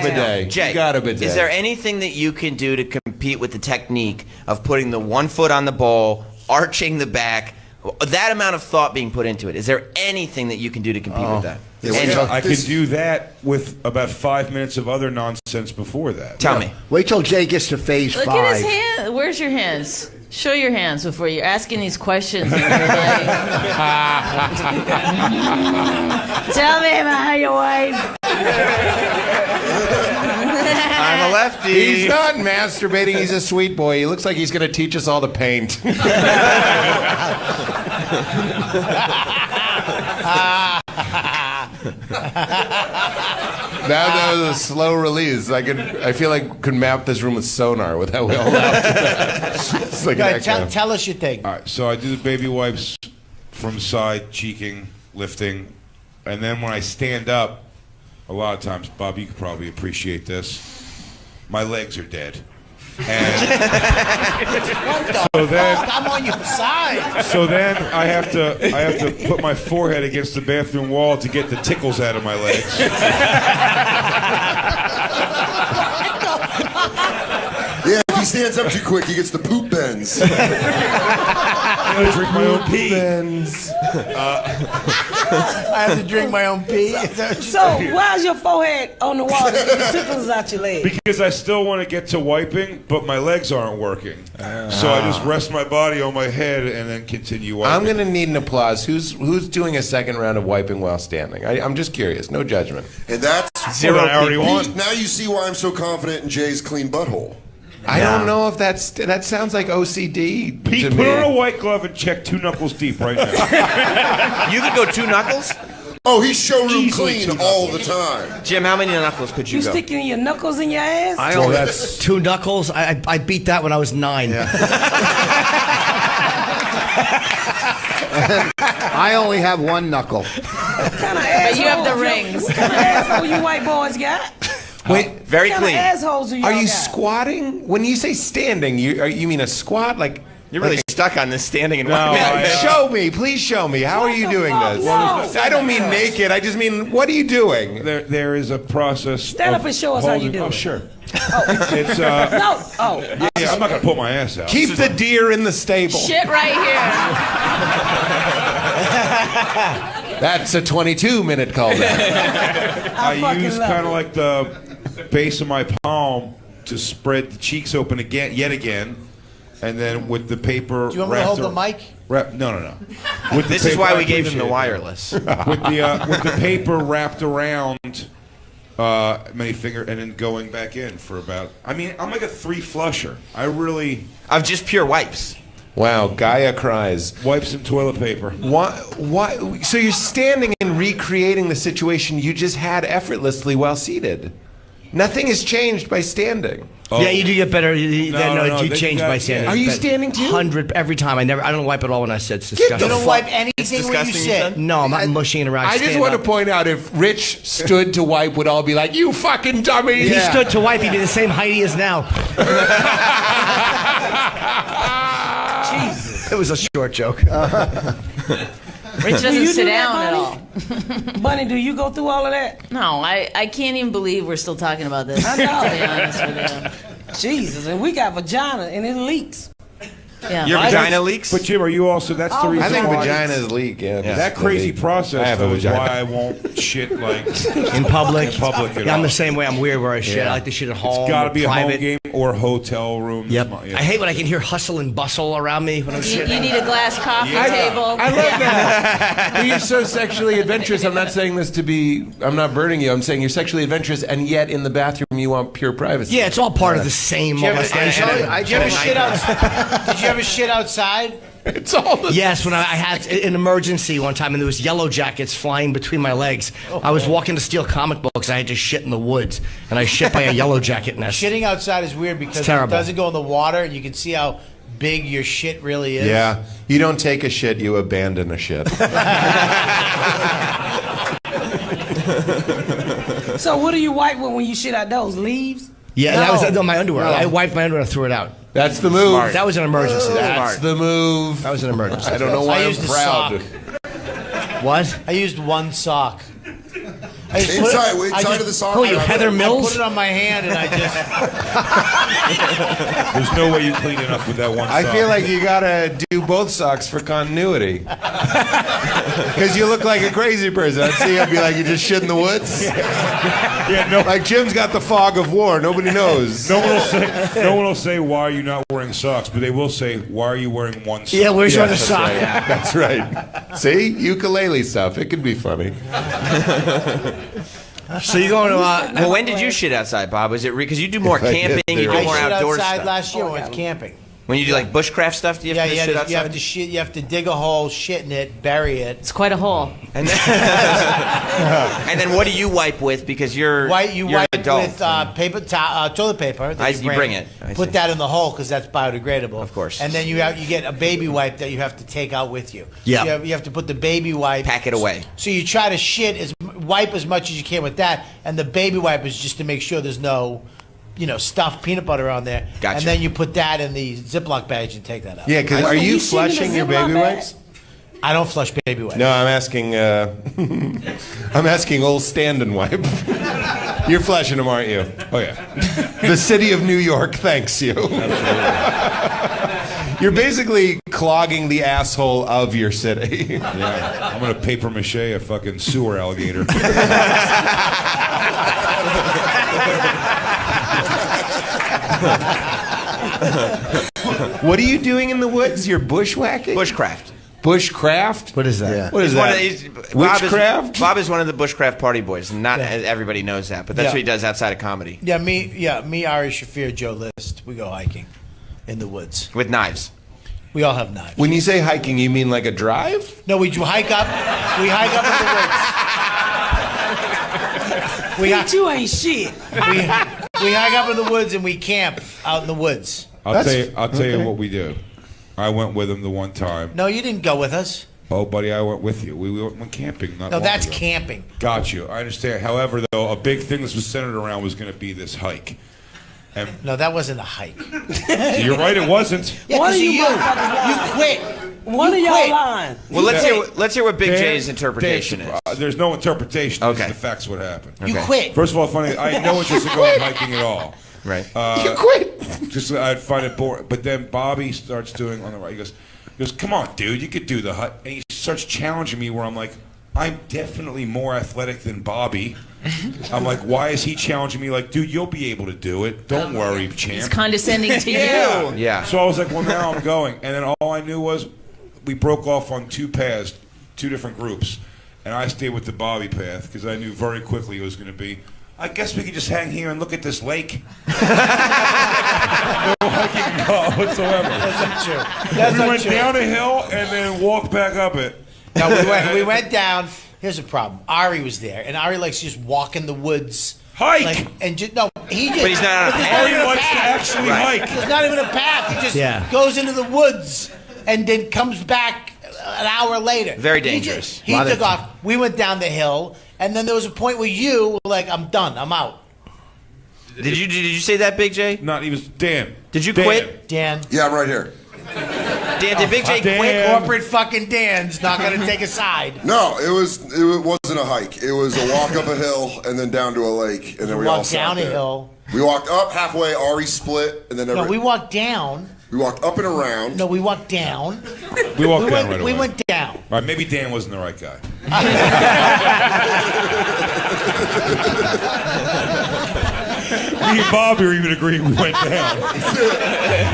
bidet. Jay, you got a bidet. is there anything that you can do to compete with the technique of putting the one foot on the bowl, arching the back, that amount of thought being put into it? Is there anything that you can do to compete with that? I can do that with about 5 minutes of other nonsense before that. Tell me. Wait till Jay gets to phase Look 5. at his hand. Where's your hands? Show your hands before you're asking these questions. And you're like, tell me about your wife. I'm a lefty. He's not masturbating. He's a sweet boy. He looks like he's going to teach us all to paint. That was a slow release. I feel like we could map this room with sonar with how we all laughed. It's like an echo. Tell us your thing. All right, so I do the baby wipes from side, cheeking, lifting, and then when I stand up, a lot of times, Bob, you could probably appreciate this, my legs are dead. And so then I'm on your side. So then I have to put my forehead against the bathroom wall to get the tickles out of my legs. Yeah, if he stands up too quick, he gets the poop bends. I'm gonna drink my own pee. I have to drink my own pee. So why's your forehead on the wall to get the tickles out your leg? Because I still want to get to wiping, but my legs aren't working. So I just rest my body on my head and then continue wiping. I'm going to need an applause. Who's doing a second round of wiping while standing? I'm just curious. No judgment. And that's zero. I already won. Now you see why I'm so confident in Jay's clean butthole. I don't know if that sounds like OCD. Pete, put on a white glove and check 2 knuckles deep right now. You could go 2 knuckles? Oh, he's showroom clean all the time. Jim, how many knuckles could you go? You sticking your knuckles in your ass? I only that's 2 knuckles. I beat that when I was 9. Yeah. I only have 1 knuckle. What kind of But you have the rings. What kind of asshole you white boys got? Wait, very what clean. Kind of assholes are you squatting? When you say standing, you mean a squat? Like you're really stuck on this standing and show me, please show me. How are you doing this? No. I don't mean naked. I just mean, what are you doing? There is a process. Stand up and show us how you do it. Oh, sure. Oh. It's no. Oh. Yeah, I'm not gonna pull my ass out. Keep the deer in the stable. Shit right here. That's a 22-minute callback. I use kind of like the base of my palm to spread the cheeks open yet again, and then with the paper. Do you want me to hold the mic? No. This is why we gave him the wireless. with the paper wrapped around many finger, and then going back in for about. I mean, I'm like a 3 flusher. Of just pure wipes. Wow, Gaia cries. Wipes and toilet paper. Why? So you're standing and recreating the situation you just had effortlessly while seated. Nothing has changed by standing. Oh. Yeah, you do get better. No, you change by standing. Are you standing too? 100 every time. I don't wipe at all when I sit. It's disgusting. You don't wipe anything when you sit. No, I'm not mushing it around. I just want to point out, if Rich stood to wipe, would all be like, "You fucking dummy." If he stood to wipe, he'd be the same height he is now. Jesus. It was a short joke. Rich doesn't sit down at all. Bunny, do you go through all of that? No, I can't even believe we're still talking about this. I know. To be honest with you. Jesus, and we got vagina and it leaks. Yeah. Your vagina leaks? But Jim, are you also? That's the reason. I think why vaginas leak. Yeah. That crazy process I have a is vagina. why I won't shit like in public. In public at I'm all. the same way. I'm weird where I shit. I like to shit at home. It's got to be private. a home game or hotel room. Yep. I hate when I can hear hustle and bustle around me when I'm You shitting. need a glass coffee table. I love that. You're so sexually adventurous. I'm not saying this to be. I'm not burning you. I'm saying you're sexually adventurous, and yet in the bathroom you want pure privacy. Yeah, it's all part of the same molestation. Did you ever shit outside? It's all. Yes, when I had an emergency one time and there was yellow jackets flying between my legs. I was walking to steal comic books. I had to shit in the woods, and I shit by a yellow jacket nest. Shitting outside is weird because it terrible. doesn't go in the water, and you can see how big your shit really is. Yeah. You don't take a shit, you abandon a shit. So what do you wipe with when you shit out those leaves? Yeah, that was my underwear. No. I wiped my underwear and threw it out. That's the move. Smart. That was an emergency. That's the move. That was an emergency. I don't know why I'm proud. What? I used one sock. Inside of the sock. Oh, you Heather Mills? I put it on my hand and I just. There's no way you clean enough with that one sock. I feel like you gotta do both socks for continuity. Because you look like a crazy person. I'd see you be like, you just shit in the woods. Yeah, no. Like Jim's got the fog of war. Nobody knows. No one will say, why are you not wearing socks? But they will say, why are you wearing one sock? Yeah, where's your other that's sock? Right. That's right. See? Ukulele stuff. It could be funny. So you're going to... well, when did you shit outside, Bob? Was it because you do more camping, you do more outdoor outside stuff? last year when we went camping. When you do like bushcraft stuff, do you have to shit outside? You have to dig a hole, shit in it, bury it. It's quite a hole. And then, and then what do you wipe with? Because you're wipe an adult. with toilet paper. That you bring it. Put that in the hole because that's biodegradable. Of course. And then you get a baby wipe that you have to take out with you. Yeah. So you have to put the baby wipe. Pack it away. So you try to wipe as much as you can with that, and the baby wipe is just to make sure there's no, stuffed peanut butter on there. Gotcha. And then you put that in the Ziploc bag and take that out. Yeah, because are you flushing your baby wipes? I don't flush baby wipes. No, I'm asking. I'm asking old stand and wipe. You're flushing them, aren't you? Oh yeah. The city of New York thanks you. You're basically clogging the asshole of your city. Yeah. I'm gonna paper mache a fucking sewer alligator. What are you doing in the woods? You're bushwhacking? Bushcraft. Bushcraft? What is that? Yeah. What is that? Witchcraft? Bob is one of the bushcraft party boys. Not everybody knows that, but that's what he does outside of comedy. Yeah, me, Ari Shafir, Joe List, we go hiking in the woods. With knives. We all have knives. When you say hiking, you mean like a drive? No, we hike up. We hike up in the woods. You ain't shit. We hike up in the woods and we camp out in the woods. I'll tell you what we do. I went with him the one time. No, you didn't go with us. Oh, buddy, I went with you. We went camping. No, that's camping. Got you. I understand. However, though, a big thing this was centered around was going to be this hike. And no, that wasn't a hike. You're right, it wasn't. Yeah, One of you quit. One of y'all lying. Well, let's hear what Big J's interpretation is. There's no interpretation. Okay. The facts what happened. Okay. You quit. First of all, funny. I had no interest in going hiking at all. Right. You quit. Just I'd find it boring. But then Bobby starts doing on the right. He goes, come on, dude, you could do the hike. And he starts challenging me where I'm like, I'm definitely more athletic than Bobby. I'm like, why is he challenging me? Like, dude, you'll be able to do it. Don't worry, champ. He's condescending to you. Yeah. So I was like, well, now I'm going. And then all I knew was we broke off on two paths, two different groups. And I stayed with the Bobby path because I knew very quickly it was going to be, I guess we could just hang here and look at this lake. No hiking whatsoever. That's not true. We went down a hill and then walked back up it. No, we went down. Here's the problem. Ari was there, and Ari likes to just walk in the woods. Hike! And just, no, he just. But he's not on a path. Ari wants to actually hike. There's not even a path. He just goes into the woods and then comes back an hour later. Very dangerous. He took off. We went down the hill, and then there was a point where you were like, I'm done. I'm out. Did you say that, Big J? No, he was Dan. Did you quit? Dan. Yeah, I'm right here. Dan, did Big J quit? Corporate fucking Dan's not going to take a side. No, it wasn't a hike. It was a walk up a hill and then down to a lake, and then we all walked sat down a there. hill. We walked up halfway. Ari split, and then No, we walked down. We walked up and around. No, we walked down. We walked down right away. We went down. All right, maybe Dan wasn't the right guy. Me and Bobby are even agreeing we went down.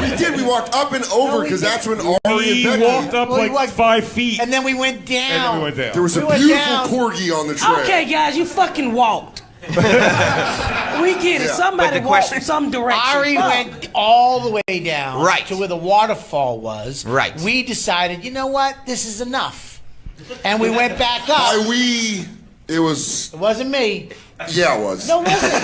We did. We walked up and over because that's when Ari and We Becky walked up like 5 feet. And then we went down. And then we went down. There was a went beautiful down. corgi on the trail. Okay, guys, you fucking walked. We get it. Yeah. Somebody But the walked question- in some direction. Ari Fuck. went all the way down Right. to where the waterfall was. Right. We decided, you know what? This is enough. And we went back up. By we, it was. It wasn't me. Yeah, it was. No, it wasn't.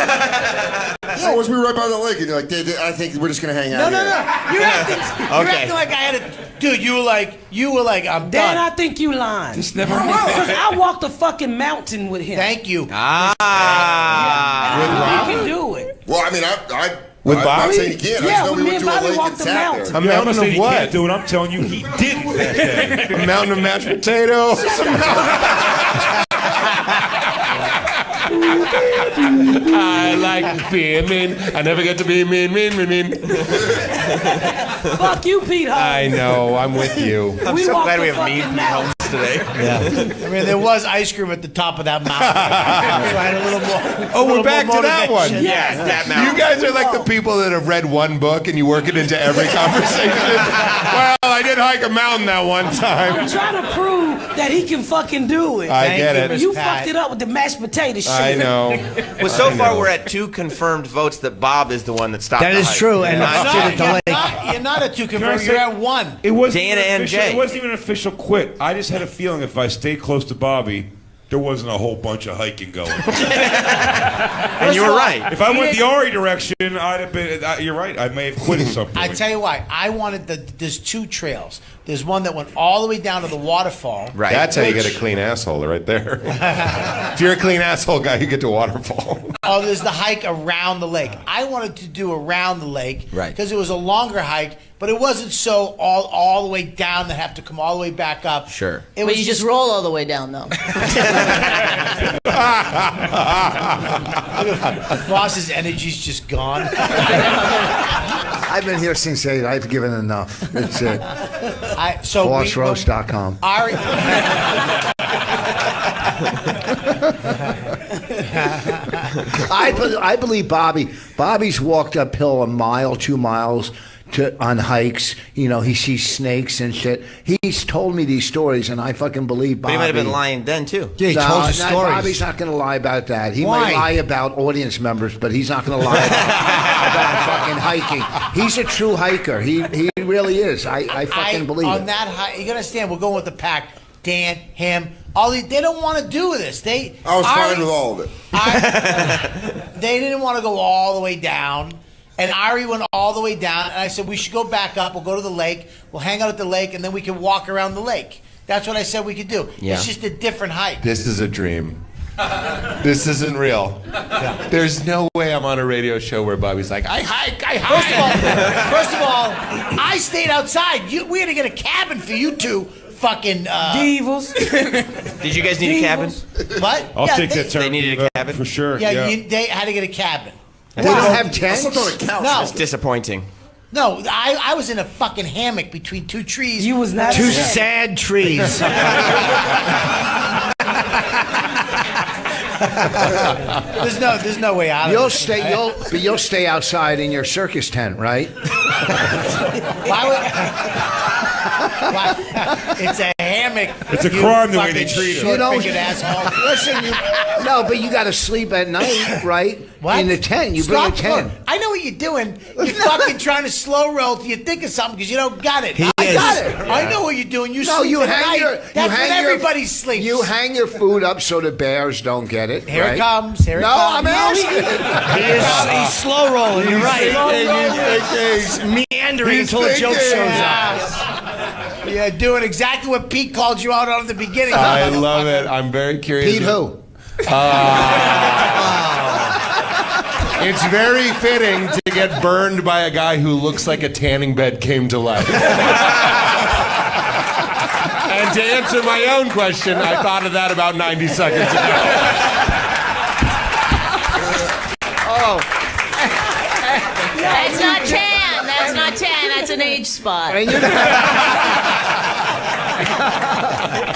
I was we were right by the lake, and you're like, I think we're just gonna hang out. No. here. You're acting like I had a dude. You were like, I'm Dan, done. I think you lying. This never Because I walked a fucking mountain with him. Thank you. And I think you can do it. Well, I mean, I'm With not Bobby? saying you can't. I Yeah, just know with we me went and to a Bobby lake and walked the sat mountain. there. A Yeah, I'm mountain not saying of he what? can't do it. I'm telling you, he didn't that day. A mountain of mashed potatoes. I like being mean. I never get to be mean. Fuck you, Pete Holmes. I know. I'm with you. I'm We so walked glad the we have fucking mean Pete mountain. Holmes today. Yeah. I mean, there was ice cream at the top of that mountain. So I had a little more. Oh, we're back to that one. motivation. Yes, that mountain. You guys are like the people that have read one book and you work it into every conversation. Well, I did hike a mountain that one I'm time. trying to prove that he can fucking do it. I get it. You Pat. fucked it up with the mashed potato shit. I know. Well, so I far know. we're at 2 confirmed votes that Bob is the one that stopped. That the is hike. true, and Not I Jay. did it the lake. You're not at 2 Can I confirmed. say- You're at 1. It wasn't Dana even and official, Jay. It wasn't even an official quit. I just had a feeling if I stayed close to Bobby, there wasn't a whole bunch of hiking going. And you were right. If I went the Ari direction, I'd have been. You're right. I may have quit at some point. I tell you why. I wanted there's 2 trails. There's one that went all the way down to the waterfall. Right. That's how you Which- get a clean asshole right there. If you're a clean asshole guy, you get to waterfall. Oh, there's the hike around the lake. I wanted to do around the lake. Right. Because it was a longer hike, but it wasn't so all the way down that have to come all the way back up. Sure. It But was you just roll all the way down, though. Boss's energy's just gone. I've been here since 8. I've given enough. That's it. Bossroast.com. I believe Bobby's walked uphill a mile, 2 miles on hikes. You know, he sees snakes and shit. He's told me these stories, and I fucking believe But Bobby. he might have been lying then, too. Yeah, he told you stories. Bobby's not going to lie about that. He Why? might lie about audience members, but he's not going to lie about fucking hiking. He's a true hiker. He really is. I fucking believe on it. that hike, you gotta understand, we're going with the pack. Dan, him, all these, they don't want to do this. I was fine with all of it. They didn't want to go all the way down. And Ari went all the way down, and I said, we should go back up. We'll go to the lake. We'll hang out at the lake, and then we can walk around the lake. That's what I said we could do. Yeah. It's just a different hike. This is a dream. This isn't real. There's no way I'm on a radio show where Bobby's like, I hike. First of all, I stayed outside. We had to get a cabin for you two fucking... Divas. Did you guys need a cabin? What? I'll take that term. They needed a cabin? for sure. Yeah, they had to get a cabin. They don't have tents? I slept on a couch. No. It's disappointing. No, I was in a fucking hammock between 2 trees. You was not 2 sad trees. There's no way out of it. You'll stay outside in your circus tent, right? Why, it's a hammock. It's a you crime the way fucking they treat it. short-fingered asshole. Listen, no, but you got to sleep at night, right? What? In the tent. You bring a tent. I know what you're doing. You're fucking trying to slow roll till you think of something because you don't got it. I got it. I know what you're doing. You No, sleep you at hang night. your. That's when everybody sleeps. You hang your food up so the bears don't get it. Here right? it comes. Here it No, comes. I'm asking. He's slow rolling. You're right. He's meandering until a joke shows up. Yeah, doing exactly what Pete called you out on at the beginning. I love it. I'm very curious. Pete who? It's very fitting to get burned by a guy who looks like a tanning bed came to life. And to answer my own question, I thought of that about 90 seconds ago. That's not tan. That's not tan. That's an age spot.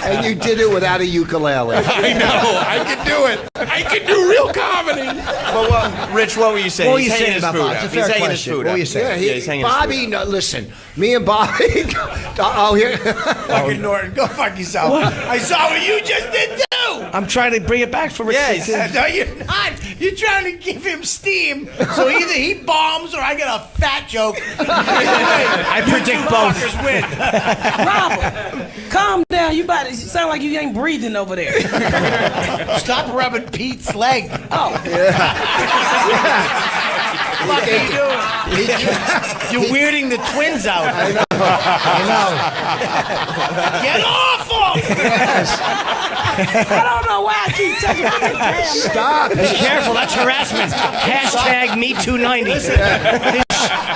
And you did it without a ukulele. I know. I could do it. I could do real comedy. Well, Rich, what were you saying? What were you He's hanging saying his about food Bob? up. It's a He's fair hanging his question. food What up. were you saying? Yeah, he's hanging his Bobby, food up. no, listen. Me and Bobby. Oh, here. Fucking Norton, go fuck yourself. I saw what you just did too. I'm trying to bring it back for Rich. No, you're not. You're trying to give him steam. So either he bombs or I get a fat joke. I predict both. Win. Robert, calm down. You sound like you ain't breathing over there. Stop rubbing Pete's leg. Oh. You're weirding the twins out. I know. Get off him! I don't know why I keep touching my damn. Stop. Be careful, that's harassment. Hashtag Me290.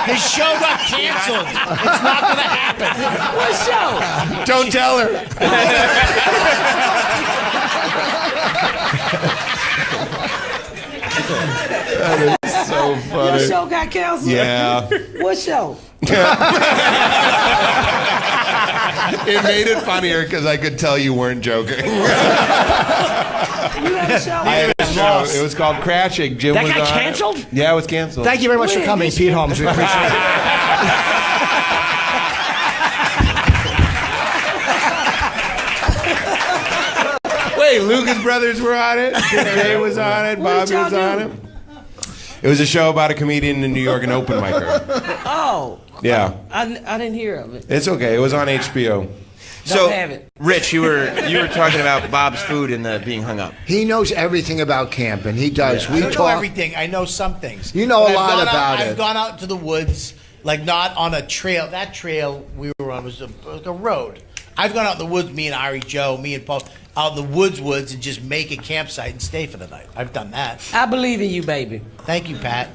His show got canceled. It's not going to happen. What show? Don't tell her. That is so funny. Your show got canceled? Yeah. What show? It made it funnier because I could tell you weren't joking. You had a show? I had a show. It was called Crashing. Jim That was got on it. canceled? Yeah, it was canceled. Thank you very much for coming, Pete Holmes. We appreciate it. Wait, Lucas Brothers were on it. Jay was on it. What Bobby y'all was on it. It was a show about a comedian in New York, an open micer. Oh. Yeah. I didn't hear of it. It's okay. It was on HBO. So, have it. Rich, you were talking about Bob's food and the being hung up. He knows everything about camping. He does. We I don't know talk. everything. I know some things. You know But a lot gone about I've it. gone out to the woods, like not on a trail. That trail we were on was a road. I've gone out in the woods, me and Ari Joe, me and Paul, out in the woods and just make a campsite and stay for the night. I've done that. I believe in you, baby. Thank you, Pat.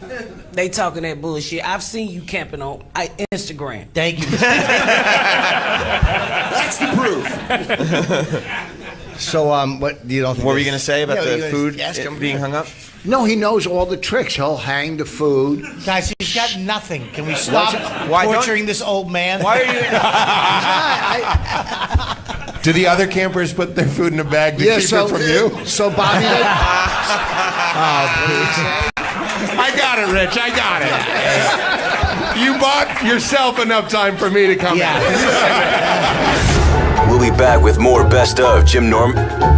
They talking that bullshit. I've seen you camping on Instagram. Thank you. That's the proof. So, what do you don't think? What were you going to say about Yeah, the you guys food ask him. being hung up? No, he knows all the tricks. He'll hang the food. Guys, he's got nothing. Can we stop Why don't- torturing this old man? Why are you? Do the other campers put their food in a bag to keep it from you? So Bobby, I got it, Rich. I got it. You bought yourself enough time for me to come out. We'll be back with more Best of Jim Norton.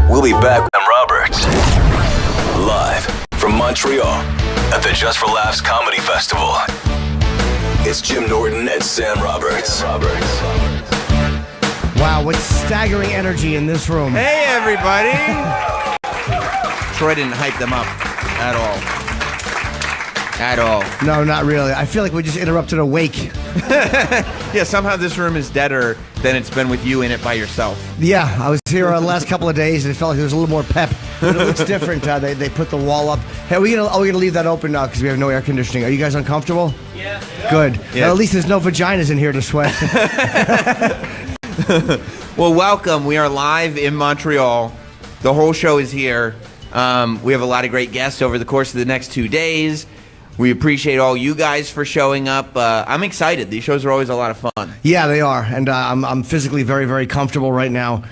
We'll be back with Sam Roberts. Live from Montreal at the Just for Laughs Comedy Festival. It's Jim Norton and Sam Roberts. Wow, what staggering energy in this room. Hey, everybody. Troy didn't hype them up at all. At all. No, not really. I feel like we just interrupted a wake. Yeah, somehow this room is deader than it's been with you in it by yourself. Yeah, I was here the last couple of days, and it felt like there was a little more pep. But it looks different. They put the wall up. Hey, are we gonna leave that open now because we have no air conditioning? Are you guys uncomfortable? Yeah. Good. Yeah. Well, at least there's no vaginas in here to sweat. Well, welcome. We are live in Montreal. The whole show is here. We have a lot of great guests over the course of the next 2 days. We appreciate all you guys for showing up. I'm excited. These shows are always a lot of fun. Yeah, they are, and I'm physically very, very comfortable right now.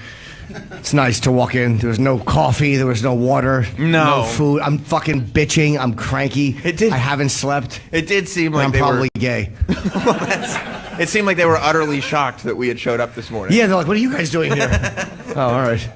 It's nice to walk in. There was no coffee. There was no water. No food. I'm fucking bitching. I'm cranky. I haven't slept. It did seem like I'm they probably were gay. It seemed like they were utterly shocked that we had showed up this morning. Yeah, they're like, "What are you guys doing here?" Oh, all right.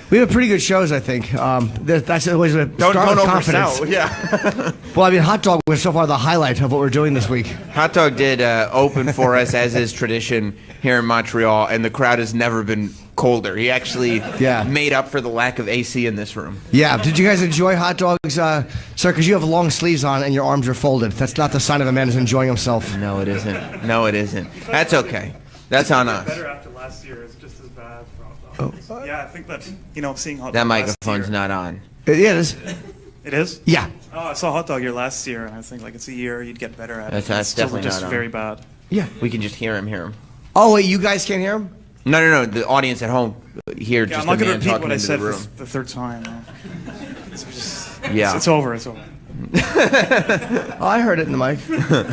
We have pretty good shows, I think. That's always a Don't confidence. oversell. Yeah. Well, I mean, Hot Dog was so far the highlight of what we're doing this week. Hot Dog did open for us, as is tradition here in Montreal, and the crowd has never been colder. He actually made up for the lack of AC in this room. Yeah. Did you guys enjoy Hot Dogs, sir? Because you have long sleeves on and your arms are folded. That's not the sign of a man who's enjoying himself. No, it isn't. No, it isn't. That's okay. That's on us. Better after last year. It's just as bad. Yeah, I think that, seeing Hot Dog That last microphone's year- not on. Yeah, it is. It is? Yeah. Oh, I saw Hot Dog here last year, and I think it's a year you'd get better at it. That's It's still definitely just not on. very bad. Yeah. We can just hear him. Oh, wait, you guys can't hear him? No. The audience at home hear Yeah, just I'm not the going to man repeat talking what I into said the room. for the third time. Yeah. It's over. It's over. Oh, I heard it in the mic.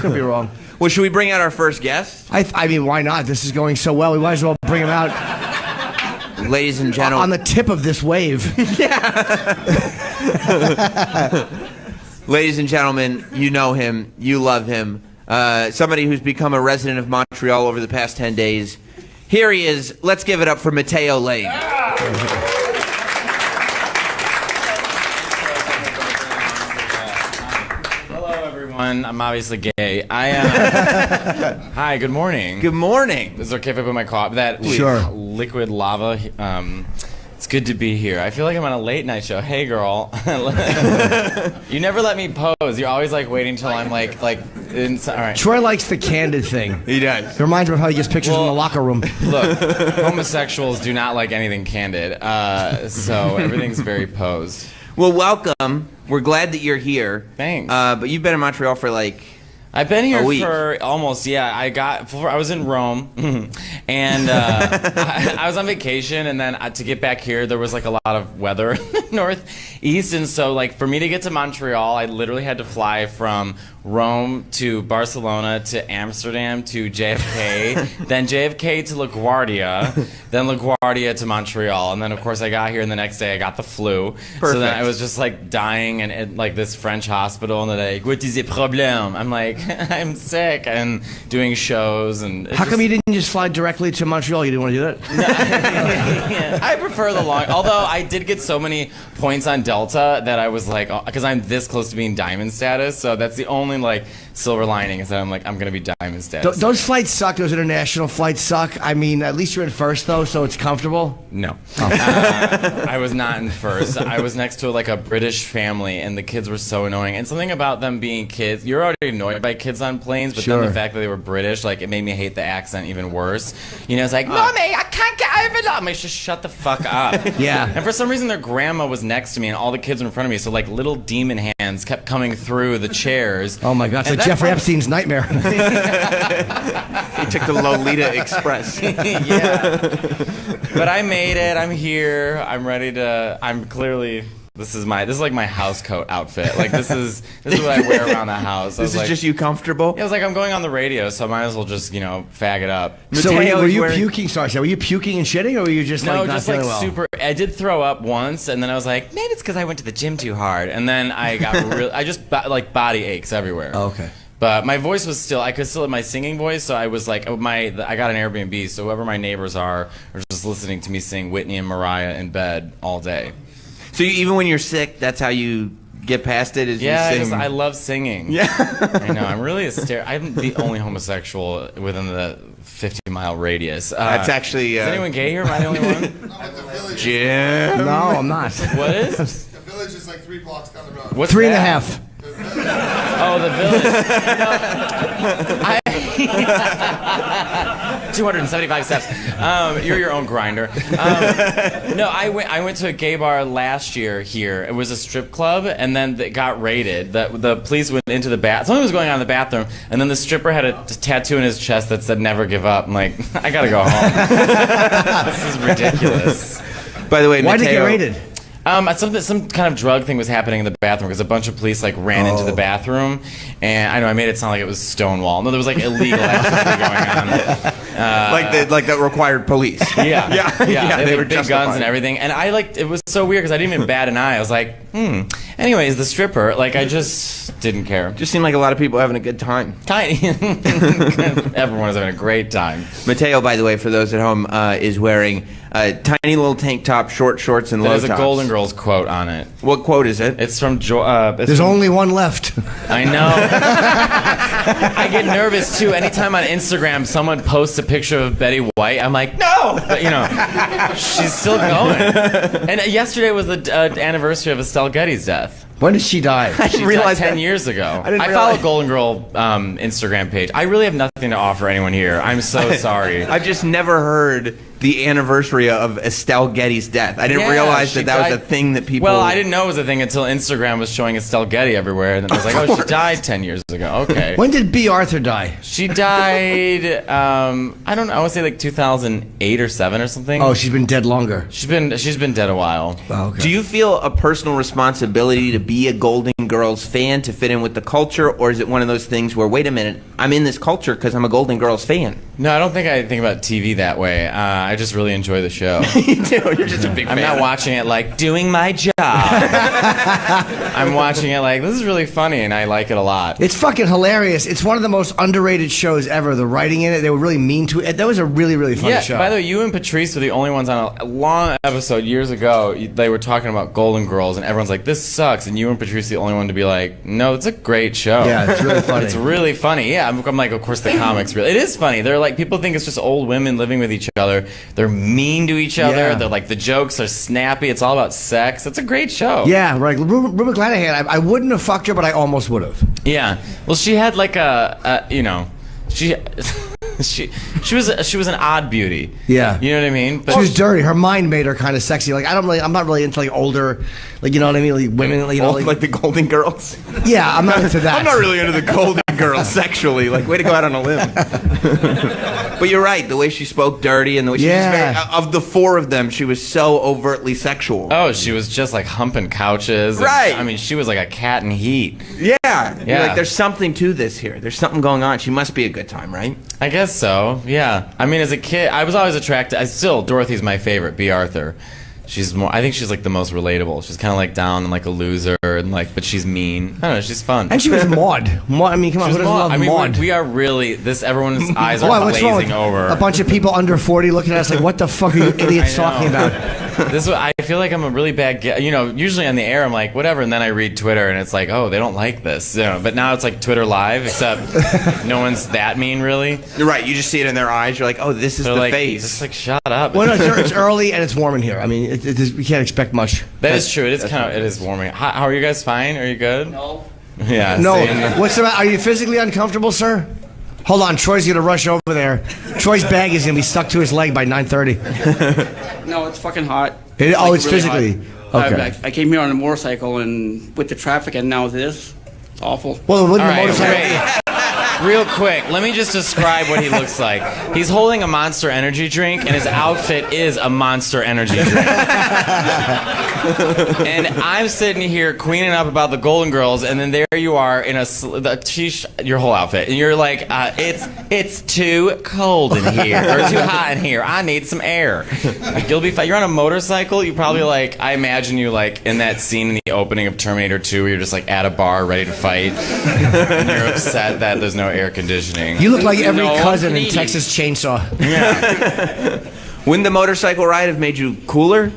Could be wrong. Well, should we bring out our first guest? I mean, why not? This is going so well. We might as well bring him out. Ladies and gentlemen. On the tip of this wave. Ladies and gentlemen, you know him. You love him. Somebody who's become a resident of Montreal over the past 10 days. Here he is. Let's give it up for Mateo Lane. I'm obviously gay. Hi, good morning. Good morning. Is it okay if I put my that Sure. liquid lava? It's good to be here. I feel like I'm on a late night show. Hey, girl. You never let me pose. You're always like waiting till I'm like all right. Troy likes the candid thing. He does. It reminds me of how he gets pictures in the locker room. Look, homosexuals do not like anything candid, so everything's very posed. Well, welcome. We're glad that you're here. Thanks. But you've been in Montreal for like I've been here a week. for almost, yeah. I was in Rome, and I was on vacation, and then to get back here, there was like a lot of weather in the northeast, and so like for me to get to Montreal, I literally had to fly from Rome to Barcelona to Amsterdam to JFK, then JFK to LaGuardia, then LaGuardia to Montreal, and then of course I got here, and the next day I got the flu. Perfect. So then I was just like dying and like this French hospital, and they're like, "What is the problem?" I'm like, "I'm sick," and doing shows. And How come you didn't just fly directly to Montreal? You didn't want to do that? I prefer the long. Although I did get so many points on Delta that I was like, because I'm this close to being diamond status, so that's the only like silver lining is that I'm like, I'm gonna be diamond status. Those flights suck. Those international flights suck. I mean, at least you're in first though, so it's comfortable. No, I was not in first. I was next to like a British family, and the kids were so annoying. And something about them being kids, you're already annoyed by kids on planes, but then the fact that they were British, like it made me hate the accent even worse. You know, it's like, "Mommy, I can't get over that." I'm like, just shut the fuck up. Yeah. And for some reason, their grandma was next to me, and all the kids were in front of me. So like little demon hands kept coming through the chairs. Oh my God! It's like Jeffrey Epstein's nightmare. He took the Lolita Express. Yeah. But I made it. I'm here. I'm ready to. I'm clearly. This is like my house coat outfit. Like this is what I wear around the house. This is like, just you comfortable? Yeah, I was like, I'm going on the radio, so I might as well just fag it up. So were you puking? Sorry, were you puking and shitting, or were you just like not feeling well? Super. I did throw up once, and then I was like, maybe it's because I went to the gym too hard, and then I got I just like body aches everywhere. Oh, okay. But my voice was still, I could still have my singing voice, so I was like, I got an Airbnb, so whoever my neighbors are just listening to me sing Whitney and Mariah in bed all day. So even when you're sick, that's how you get past it? Is yeah, you sing? I love singing. Yeah. I know, I'm really I'm the only homosexual within the 50-mile radius. That's actually... is anyone gay here? Am I the only one? Jim? No, I'm not. What is? The village is like 3 blocks down the road. What's 3.5. Oh, the village. 275 steps. You're your own grinder. No, I went to a gay bar last year here. It was a strip club, and then it got raided. The police went into the bath. Something was going on in the bathroom, and then the stripper had a tattoo in his chest that said "Never give up." I'm like, I gotta go home. This is ridiculous. By the way, why did it get raided? Some kind of drug thing was happening in the bathroom because a bunch of police like ran into the bathroom, and I know I made it sound like it was Stonewall. No, there was like illegal activity going on. Like that required police. Yeah, yeah. They were big guns and everything, and it was so weird because I didn't even bat an eye. I was like, Anyways, the stripper, like I just didn't care. Just seemed like a lot of people having a good time. Everyone is having a great time. Mateo, by the way, for those at home, is wearing a tiny little tank top, short shorts, and low tops. There's a Golden Girls quote on it. What quote is it? It's from There's only one left. I know. I get nervous too. Anytime on Instagram someone posts a picture of Betty White, I'm like, no! But she's still going. And yesterday was the anniversary of Estelle Getty's death. When did she die? I didn't realize 10 years ago. I follow Golden Girl Instagram page. I really have nothing to offer anyone here. I'm so sorry. I've just never heard the anniversary of Estelle Getty's death. I didn't realize that was a thing that people... Well, I didn't know it was a thing until Instagram was showing Estelle Getty everywhere. And then I was like, oh, she died 10 years ago. Okay. When did B. Arthur die? She died, I don't know, I would say like 2008 or 7 or something. Oh, she's been dead longer. She's been dead a while. Oh, okay. Do you feel a personal responsibility to be a Golden Girls fan, to fit in with the culture, or is it one of those things where, wait a minute, I'm in this culture because I'm a Golden Girls fan? No, I don't think I think about TV that way. I just really enjoy the show. You do? You're just a big fan. I'm not watching it like, doing my job. I'm watching it like, this is really funny, and I like it a lot. It's fucking hilarious. It's one of the most underrated shows ever. The writing in it, they were really mean to it. That was a really, really funny show. By the way, you and Patrice were the only ones on a long episode years ago. They were talking about Golden Girls, and everyone's like, this sucks. And you and Patrice the only one to be like, no, it's a great show. Yeah, it's really funny. It's really funny. Yeah, I'm like, of course, the comics really. It is funny. They're like people think it's just old women living with each other. They're mean to each other. Yeah. They're like the jokes are snappy. It's all about sex. It's a great show. Yeah, right. Rue McClanahan, I wouldn't have fucked her, but I almost would have. Yeah. Well, she had like she she was an odd beauty. Yeah. You know what I mean? But She was dirty. Her mind made her kind of sexy. Like I'm not really into like older, like you know what I mean, like women. Like, you know, like the Golden Girls. Yeah, I'm not into that. I'm not really into the Golden Girls sexually. Like, way to go out on a limb. But you're right. The way she spoke dirty and the way she was very, of the four of them, she was so overtly sexual. Oh, she was just like humping couches. And, Right. I mean, she was like a cat in heat. Yeah. Yeah. You're like, there's something to this here. There's something going on. She must be a good time, right? I guess so. Yeah. I mean, as a kid, I was always attracted. Dorothy's my favorite. B. Arthur. She's more. I think she's like the most relatable. She's kind of like down and like a loser, and like, but she's mean. I don't know. She's fun. And she was Maud. I mean, come on, who doesn't love Maud? We are really this. Everyone's eyes are Why, what's wrong with glazing over. a bunch of people under 40 looking at us like, what the fuck are you idiots talking about? This I feel like I'm a really bad guest. You know, usually on the air I'm like whatever, and then I read Twitter and it's like, oh, they don't like this. You know, but now it's like Twitter Live, except no one's that mean really. You're right. You just see it in their eyes. You're like, oh, this is They're the like, face. Just like shut up. Well, no, it's early and it's warm in here. I mean, we can't expect much. That is true. It is warming. How are you guys? Fine? Are you good? No. Yeah. No. same. What's the matter? Are you physically uncomfortable, sir? Hold on, Troy's gonna rush over there. Troy's bag is gonna be stuck to his leg by 9:30. No, it's fucking hot. It's really physically. hot. Okay. I came here on a motorcycle, and with the traffic, and now this, it's awful. Well, All right, wait. Real quick, let me just describe what he looks like. He's holding a Monster Energy drink, and his outfit is a Monster Energy drink. And I'm sitting here queening up about the Golden Girls, and then there you are in your whole outfit, and you're like, it's too cold in here, or too hot in here. I need some air. Like, you'll be fine. You're on a motorcycle. You probably like. I imagine you like in that scene in the opening of Terminator 2, where you're just like at a bar ready to fight, and you're upset that there's no air conditioning. You look like every cousin in Texas Chainsaw. Yeah. Wouldn't the motorcycle ride have made you cooler?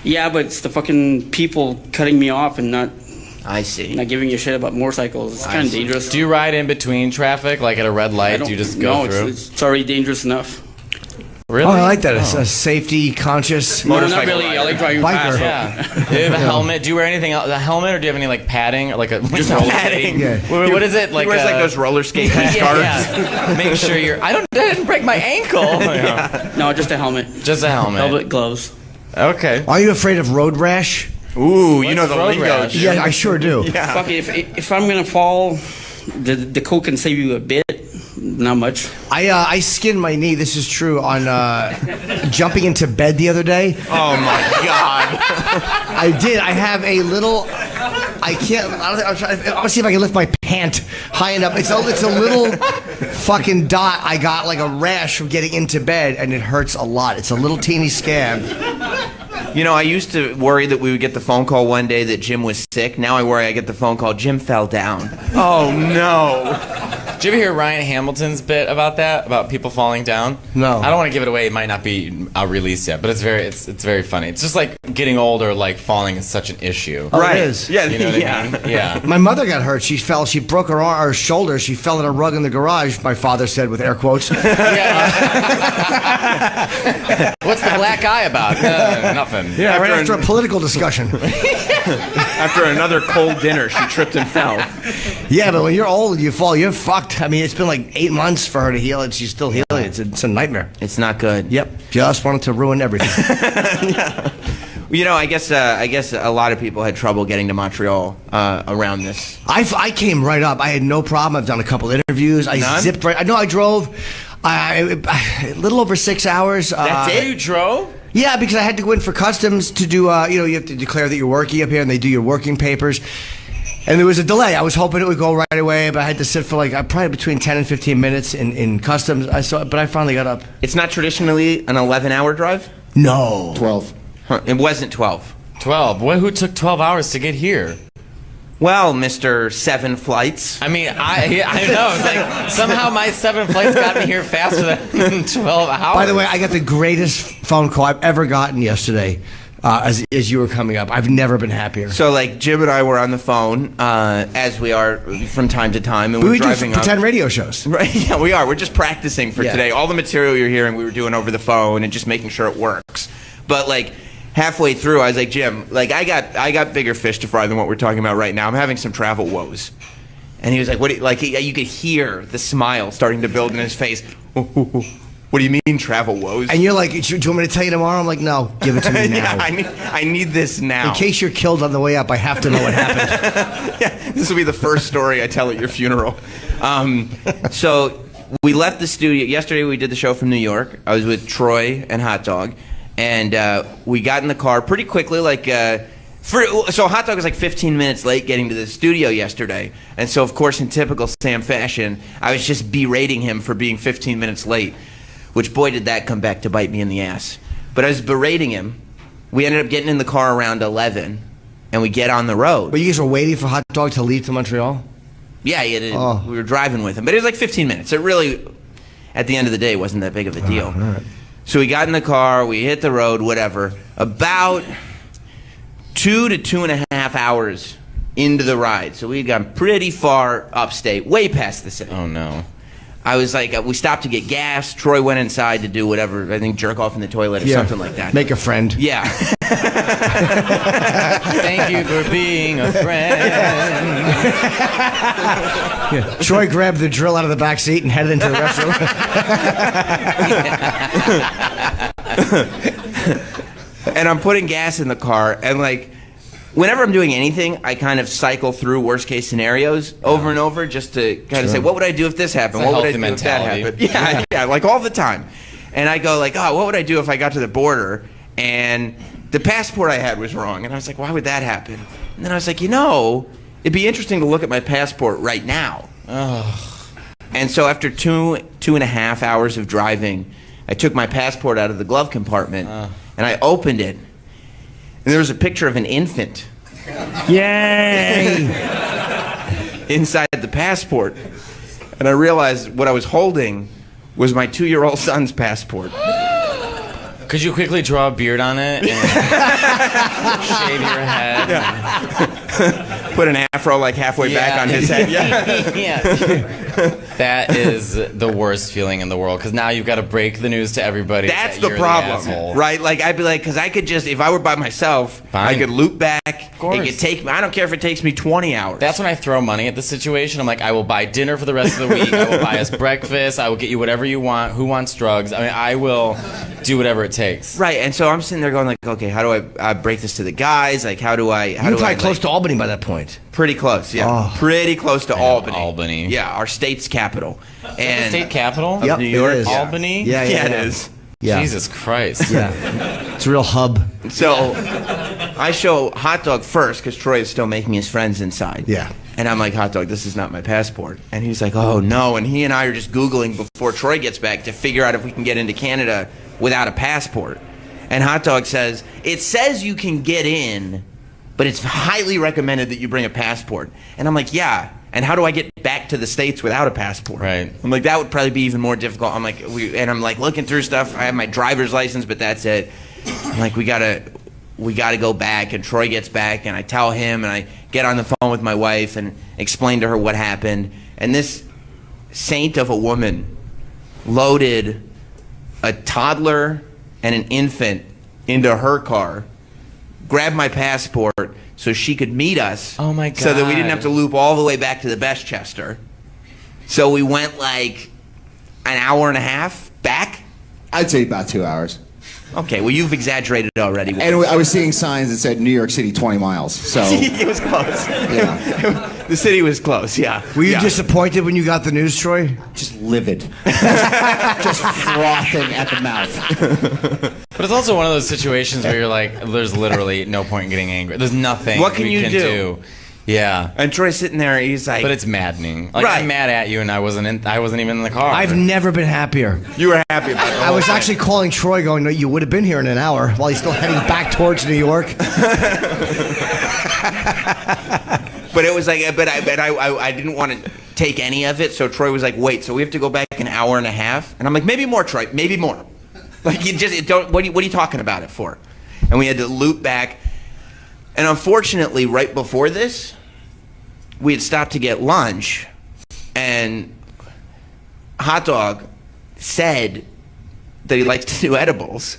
Yeah, but it's the fucking people cutting me off and not. I see. Not giving a shit about motorcycles. It's kind of dangerous. Do you ride in between traffic, like at a red light? Do you just go through? It's already dangerous enough. Really? Oh, I like that. It's a safety conscious. No, not really. I like driving biker. fast. Yeah. Do you have a helmet? Do you wear anything else? A helmet, or do you have any like padding, or like a Just padding. Yeah. What is it? Like he wears like those roller skating scarves. Yeah. Make sure you're. I didn't break my ankle. Yeah. No, just a helmet. Just a helmet. Helmet, gloves. Okay. Are you afraid of road rash? Ooh, you know the road lingo. rash? Yeah, I sure do. Yeah. Fuck it. If I'm gonna fall, the coat can save you a bit. Not much. I skinned my knee. This is true on jumping into bed the other day. Oh my god. I did. I have a little. I can't. I'll see if I can lift my pant high enough. It's a little fucking dot. I got like a rash from getting into bed, and it hurts a lot. It's a little teeny scab. You know, I used to worry that we would get the phone call one day that Jim was sick. Now I worry I get the phone call, Jim fell down. Oh no. Did you ever hear Ryan Hamilton's bit about that? About people falling down? No. I don't want to give it away. It might not be released yet, but it's very funny. It's just like getting older, like falling is such an issue. Oh, it is. Yeah, You know what I mean? Yeah. My mother got hurt. She fell. She broke her shoulder. She fell in a rug in the garage. My father said with air quotes. What's the black eye about? Nothing. Yeah, right after a political discussion. After another cold dinner, she tripped and fell. Yeah, but when you're old, you fall, you're fucked. I mean, it's been like 8 months for her to heal, and she's still healing. It's a nightmare. It's not good. Yep. Just wanted to ruin everything. Yeah. You know, I guess a lot of people had trouble getting to Montreal around this. I came right up. I had no problem. I've done a couple interviees. I zipped right. I drove a little over 6 hours. That's it? You drove? Yeah, because I had to go in for customs to do, you have to declare that you're working up here, and they do your working papers. And there was a delay. I was hoping it would go right away, but I had to sit for like probably between 10 and 15 minutes in customs. But I finally got up. It's not traditionally an 11-hour drive? No. 12. Huh, it wasn't 12. 12. Who took 12 hours to get here? Well, Mr. 7 flights. I mean, I know. It's like somehow my 7 flights got me here faster than 12 hours. By the way, I got the greatest phone call I've ever gotten yesterday. as you were coming up. I've never been happier. So, like, Jim and I were on the phone, as we are from time to time, and we're driving do pretend radio shows. Right? Yeah, we are. We're just practicing for today. All the material you're hearing, we were doing over the phone and just making sure it works. But like halfway through, I was like, Jim, like I got bigger fish to fry than what we're talking about right now. I'm having some travel woes. And he was like, "What?" You could hear the smile starting to build in his face. What do you mean, travel woes? And you're like, "Do you want me to tell you tomorrow?" I'm like, "No, give it to me now." Yeah, I need this now. In case you're killed on the way up, I have to know what happened. Yeah, this will be the first story I tell at your funeral. So we left the studio yesterday. We did the show from New York. I was with Troy and Hot Dog, and we got in the car pretty quickly. So Hot Dog was like 15 minutes late getting to the studio yesterday. And so, of course, in typical Sam fashion, I was just berating him for being 15 minutes late, which, boy, did that come back to bite me in the ass. But I was berating him. We ended up getting in the car around 11, and we get on the road. But you guys were waiting for Hot Dog to leave to Montreal? Yeah, we were driving with him. But it was like 15 minutes. It really, at the end of the day, wasn't that big of a deal. Right. So we got in the car, we hit the road, whatever. About 2 to 2.5 hours into the ride. So we had gone pretty far upstate, way past the city. Oh, no. I was like, we stopped to get gas. Troy went inside to do whatever, I think jerk off in the toilet or something like that. Make a friend. Yeah. Thank you for being a friend. Yeah. Troy grabbed the drill out of the back seat and headed into the restroom. And I'm putting gas in the car, and like, whenever I'm doing anything, I kind of cycle through worst case scenarios over and over just to kind of say, what would I do if this happened? What would I do if that happened? Yeah, like all the time. And I go like, oh, what would I do if I got to the border and the passport I had was wrong? And I was like, why would that happen? And then I was like, it'd be interesting to look at my passport right now. And so after 2.5 hours of driving, I took my passport out of the glove compartment and I opened it. And there was a picture of an infant. Yay! Inside the passport. And I realized what I was holding was my 2-year-old son's passport. Could you quickly draw a beard on it and shave your head? Yeah. Put an afro like halfway back on his head. Yeah. That is the worst feeling in the world, because now you've got to break the news to everybody. That's the problem, right? Like, I'd be like, because I could just, if I were by myself, I could loop back. It could take me, I don't care if it takes me 20 hours. That's when I throw money at the situation. I'm like, I will buy dinner for the rest of the week. I will buy us breakfast. I will get you whatever you want. Who wants drugs? I mean, I will do whatever it takes. Right, and so I'm sitting there going like, okay, how do I break this to the guys? Like, how do I? You were probably close to Albany by that point. Pretty close, yeah. Oh. Pretty close to Albany. Albany. Yeah, our state's capital. And the state capital of New York. It is. Albany? Yeah, it is. Yeah. Jesus Christ. Yeah. It's a real hub. So I show Hot Dog first because Troy is still making his friends inside. Yeah. And I'm like, Hot Dog, this is not my passport. And he's like, oh, no. And he and I are just Googling before Troy gets back to figure out if we can get into Canada without a passport. And Hot Dog says, it says you can get in, but it's highly recommended that you bring a passport. And I'm like, yeah. And how do I get back to the States without a passport? Right. I'm like, that would probably be even more difficult. I'm like, I'm like looking through stuff. I have my driver's license, but that's it. I'm like, we gotta go back. And Troy gets back, and I tell him, and I get on the phone with my wife and explain to her what happened. And this saint of a woman loaded a toddler and an infant into her car, grabbed my passport so she could meet us. Oh my God. So that we didn't have to loop all the way back to the Bestchester. So we went like an hour and a half back. I'd say about 2 hours. Okay, well, you've exaggerated already. And I was seeing signs that said New York City 20 miles. So it was close. Yeah. The city was close, yeah. Were you disappointed when you got the news, Troy? Just livid. Just frothing at the mouth. But it's also one of those situations where you're like, there's literally no point in getting angry. There's nothing What can we you can do? Yeah. And Troy's sitting there, he's like... But it's maddening. Like, Right. I'm mad at you, and I wasn't even in the car. I've never been happier. You were happy about it. I was actually calling Troy going, no, you would have been here in an hour, while he's still heading back towards New York. But it was like, but I didn't want to take any of it, so Troy was like, wait, so we have to go back an hour and a half? And I'm like, maybe more, Troy, maybe more. Like, you just, what are you talking about it for? and we had to loop back. And unfortunately, right before this, we had stopped to get lunch, and Hot Dog said that he likes to do edibles.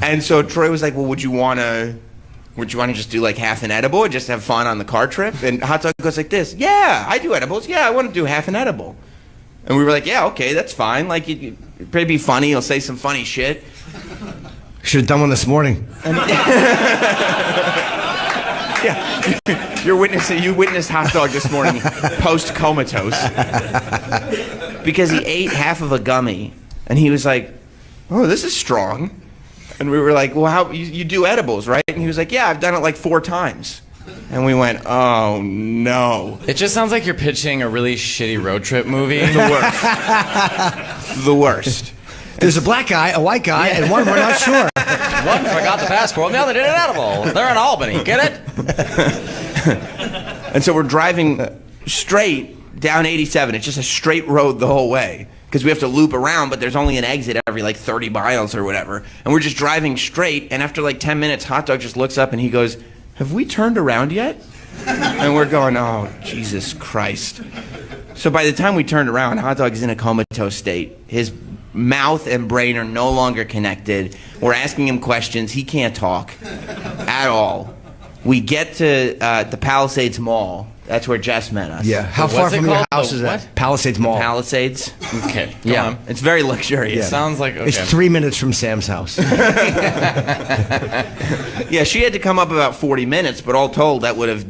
And so Troy was like, well, would you want to just do like half an edible and just have fun on the car trip? And Hot Dog goes like this, yeah, I do edibles. Yeah, I want to do half an edible. And we were like, yeah, okay, that's fine. Like, it'd probably be funny. He'll say some funny shit. Should have done one this morning. Yeah, you witnessed Hot Dog this morning post comatose because he ate half of a gummy, and he was like, "Oh, this is strong." And we were like, "Well, how you do edibles, right?" And he was like, "Yeah, I've done it like 4 times." And we went, "Oh no!" It just sounds like you're pitching a really shitty road trip movie. The worst. The worst. There's a black guy, a white guy, and one we're not sure. One forgot the passport, and the other did an edible. They're in Albany. Get it? And so we're driving straight down 87. It's just a straight road the whole way because we have to loop around, but there's only an exit every like 30 miles or whatever. And we're just driving straight, and after like 10 minutes, Hot Dog just looks up and he goes, "Have we turned around yet?" And we're going, "Oh, Jesus Christ." So by the time we turned around, Hot Dog is in a comatose state. His mouth and brain are no longer connected. We're asking him questions. He can't talk at all. We get to the Palisades Mall. That's where Jess met us. Yeah. How far from your house is that? Palisades Mall. Palisades. Okay. Yeah. On. It's very luxurious. Yeah. Sounds like okay. It's 3 minutes from Sam's house. Yeah, she had to come up about 40 minutes, but all told, we would have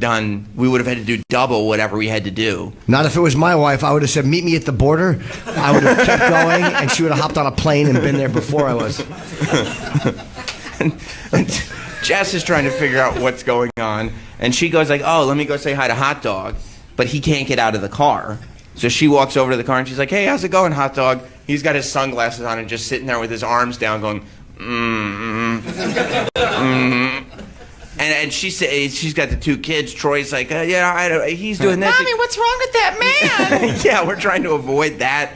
had to do double whatever we had to do. Not if it was my wife. I would have said, meet me at the border. I would have kept going, and she would have hopped on a plane and been there before I was. and Jess is trying to figure out what's going on, and she goes like, "Oh, let me go say hi to Hot Dog," but he can't get out of the car. So she walks over to the car and she's like, "Hey, how's it going, Hot Dog?" He's got his sunglasses on and just sitting there with his arms down going, And she's got the 2 kids. Troy's like, yeah, he's doing this. Mommy, what's wrong with that man? Yeah, we're trying to avoid that.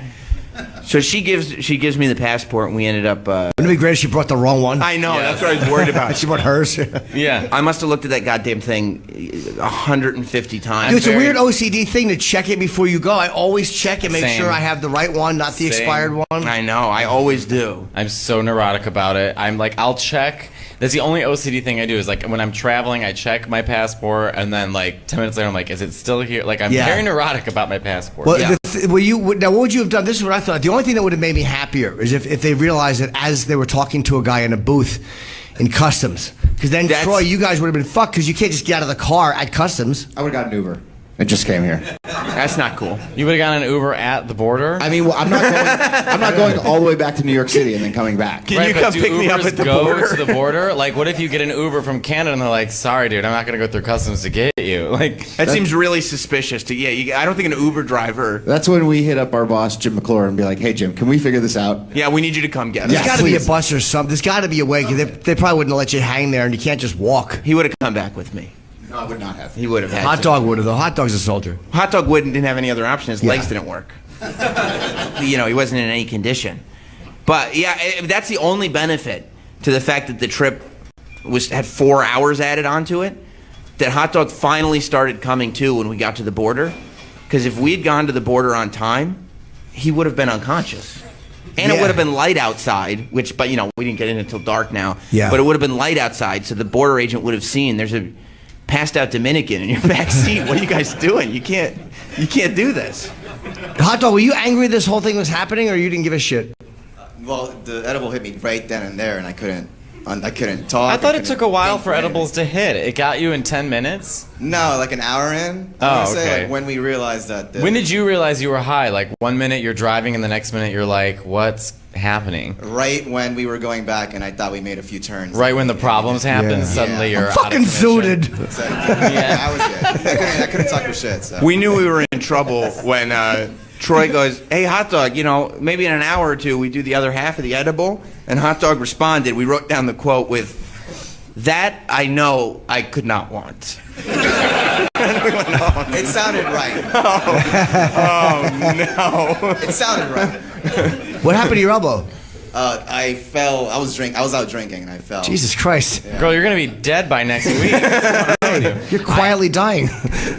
So she gives me the passport, and we ended up. Wouldn't it be great if she brought the wrong one? I know. Yes. That's what I was worried about. She brought hers. Yeah. I must have looked at that goddamn thing 150 times. Dude, it's a weird OCD thing to check it before you go. I always check and make Same. sure I have the right one, not the expired one. I know. I always do. I'm so neurotic about it. I'm like, I'll check. That's the only OCD thing I do is like when I'm traveling, I check my passport, and then like 10 minutes later, I'm like, is it still here? Like I'm very neurotic about my passport. Well, now what would you have done? This is what I thought. The only thing that would have made me happier is if they realized that as they were talking to a guy in a booth in customs. Because then, Troy, you guys would have been fucked because you can't just get out of the car at customs. I would have got an Uber. It just came here. That's not cool. You would have gotten an Uber at the border? I mean, well, I'm not going all the way back to New York City and then coming back. Can you come pick me up at the border? To the border? Like, what if you get an Uber from Canada and they're like, sorry, dude, I'm not going to go through customs to get you? Like that seems really suspicious. I don't think an Uber driver. That's when we hit up our boss, Jim McClure, and be like, hey, Jim, can we figure this out? Yeah, we need you to come get us. There's got to be a bus or something. There's got to be a way. They probably wouldn't have let you hang there, and you can't just walk. He would have come back with me. No, I would not have. He would have had Hot Dog would have, though. Hot Dog's a soldier. Hot Dog didn't have any other option. His legs didn't work. He wasn't in any condition. But, yeah, that's the only benefit to the fact that the trip had 4 hours added onto it, that Hot Dog finally started coming to when we got to the border. Because if we had gone to the border on time, he would have been unconscious. And it would have been light outside, but we didn't get in until dark now. Yeah. But it would have been light outside, so the border agent would have seen there's a passed out Dominican in your back seat. What are you guys doing? You can't do this. Hot Dog, were you angry this whole thing was happening, or you didn't give a shit? Well, the edible hit me right then and there, and I couldn't talk. I thought it took a while for edibles to hit. It got you in 10 minutes? No, like an hour in. Oh, okay. Say, like, when we realized that. When did you realize you were high? Like 1 minute you're driving, and the next minute you're like, what's happening? Right when we were going back, and I thought we made a few turns. Right when the problems happened, suddenly you're fucking zooted. I was good. I couldn't talk for shit. So. We knew we were in trouble when Troy goes, hey, Hot Dog, maybe in an hour or two we do the other half of the edible. And Hot Dog responded. We wrote down the quote with, that I know I could not want. It sounded right. Oh, no. It sounded right. What happened to your elbow? I fell. I was out drinking, and I fell. Jesus Christ. Yeah. Girl, you're gonna be dead by next week. You're quietly dying.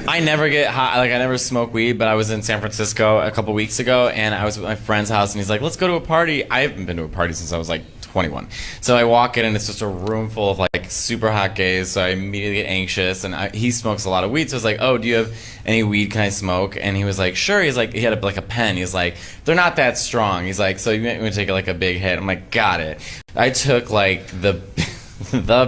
I never get high, like I never smoke weed, but I was in San Francisco a couple weeks ago, and I was at my friend's house, and he's like, let's go to a party. I haven't been to a party since I was like 21. So I walk in, and it's just a room full of like super hot gays, so I immediately get anxious, and he smokes a lot of weed, so I was like, oh, do you have any weed? Can I smoke? And he was like, sure. He's like, he had like a pen. He's like, they're not that strong. He's like, so you want to take like a big hit? I'm like, got it. I took like the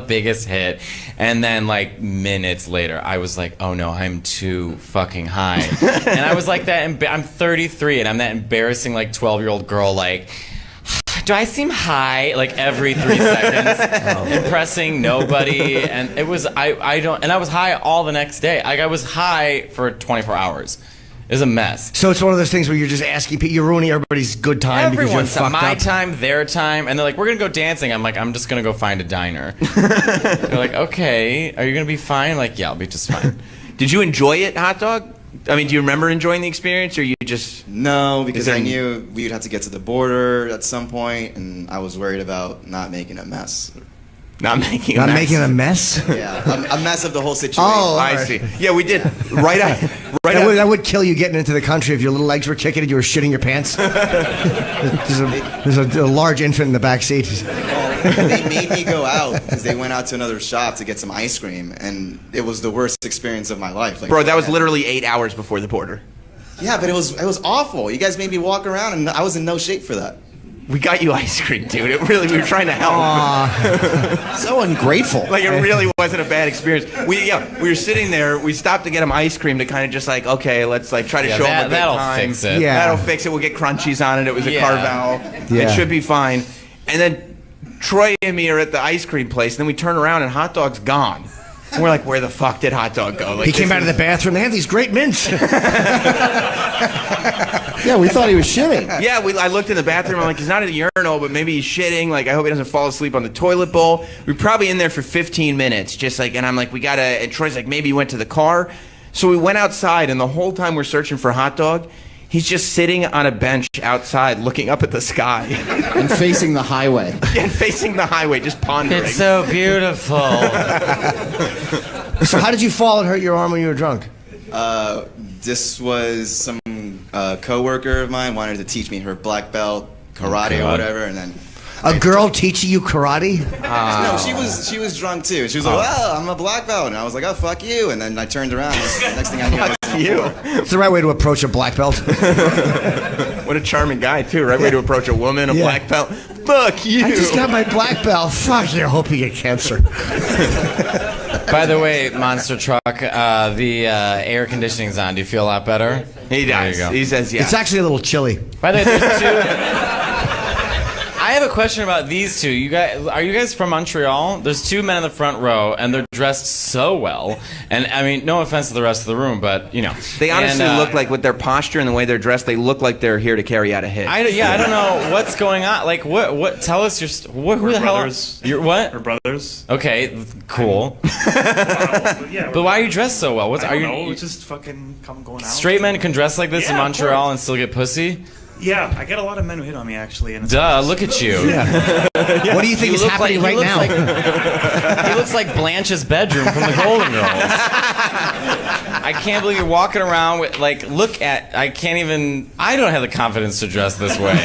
biggest hit, and then like minutes later I was like, oh no, I'm too fucking high. And I was like that, I'm 33 and I'm that embarrassing like 12-year-old girl, like, do I seem high like every 3 seconds? Impressing nobody. And it was I was high all the next day. Like I was high for 24 hours. It was a mess. So it's one of those things where you're just asking people, you're ruining everybody's good time because you're fucked my up. time, their time, and they're like, we're gonna go dancing. I'm like, I'm just gonna go find a diner. They're like, okay, are you gonna be fine? I'm like, yeah, I'll be just fine. Did you enjoy it, Hot Dog? I mean, do you remember enjoying the experience, or you just... No, because I knew we would have to get to the border at some point, and I was worried about not making a mess. Not making a mess? Yeah, a mess of the whole situation. Oh, I see. Yeah, we did. That would kill you getting into the country if your little legs were kicking and you were shitting your pants. There's a large infant in the back seat. They made me go out because they went out to another shop to get some ice cream, and it was the worst experience of my life. Like, bro, that was literally 8 hours before the border. Yeah, but it was awful. You guys made me walk around, and I was in no shape for that. We got you ice cream, dude. We were trying to help. So ungrateful. Like, it really wasn't a bad experience. We were sitting there. We stopped to get him ice cream to kind of just like, okay, let's like try to show him a good that'll time. fix it. Yeah. That'll fix it. We'll get crunchies on it. It was a Carvel. Yeah. It should be fine. And then Troy and me are at the ice cream place, and then we turn around and Hot Dog's gone. And we're like, where the fuck did Hot Dog go? Like, he came out of the bathroom. They have these great mints. Yeah, we thought he was shitting. Yeah, I looked in the bathroom. I'm like, he's not in the urinal, but maybe he's shitting. Like, I hope he doesn't fall asleep on the toilet bowl. We're probably in there for 15 minutes, just like, and I'm like, we gotta. And Troy's like, maybe he went to the car. So we went outside, and the whole time we're searching for Hot Dog, he's just sitting on a bench outside, looking up at the sky and facing the highway. Yeah, and facing the highway, just pondering. It's so beautiful. So how did you fall and hurt your arm when you were drunk? This was some coworker of mine wanted to teach me her black belt karate or whatever, and then a girl teaching you karate? No, she was drunk too. She was like, "Well, I'm a black belt," and I was like, "Oh, fuck you!" And then I turned around. And the next thing I knew, I was you. It's the right way to approach a black belt. What a charming guy too. Right way to approach a woman, a black belt. Fuck you. I just got my black belt. Fuck you. I hope you get cancer. By the way, Monster Truck, the air conditioning's on. Do you feel a lot better? He does. He says, yeah. It's actually a little chilly. By the way, there's two. I have a question about these two. You guys, are you guys from Montreal? There's two men in the front row, and they're dressed so well. And I mean, no offense to the rest of the room, but you know, they honestly look like, with their posture and the way they're dressed, they look like they're here to carry out a hit. I don't know what's going on. Like, what? Tell us your. Who the hell? Brothers. You're what? We're brothers. Okay, cool. Yeah, but why are you dressed so well? I don't know. It's just fucking going out. Straight men can dress like this in Yeah, Montreal and still get pussy? Yeah, I get a lot of men who hit on me actually. And it's Duh, look at you. Yeah. What do you think is happening right now? He looks like Blanche's bedroom from the Golden Girls. I can't believe you're walking around with, like, I don't have the confidence to dress this way.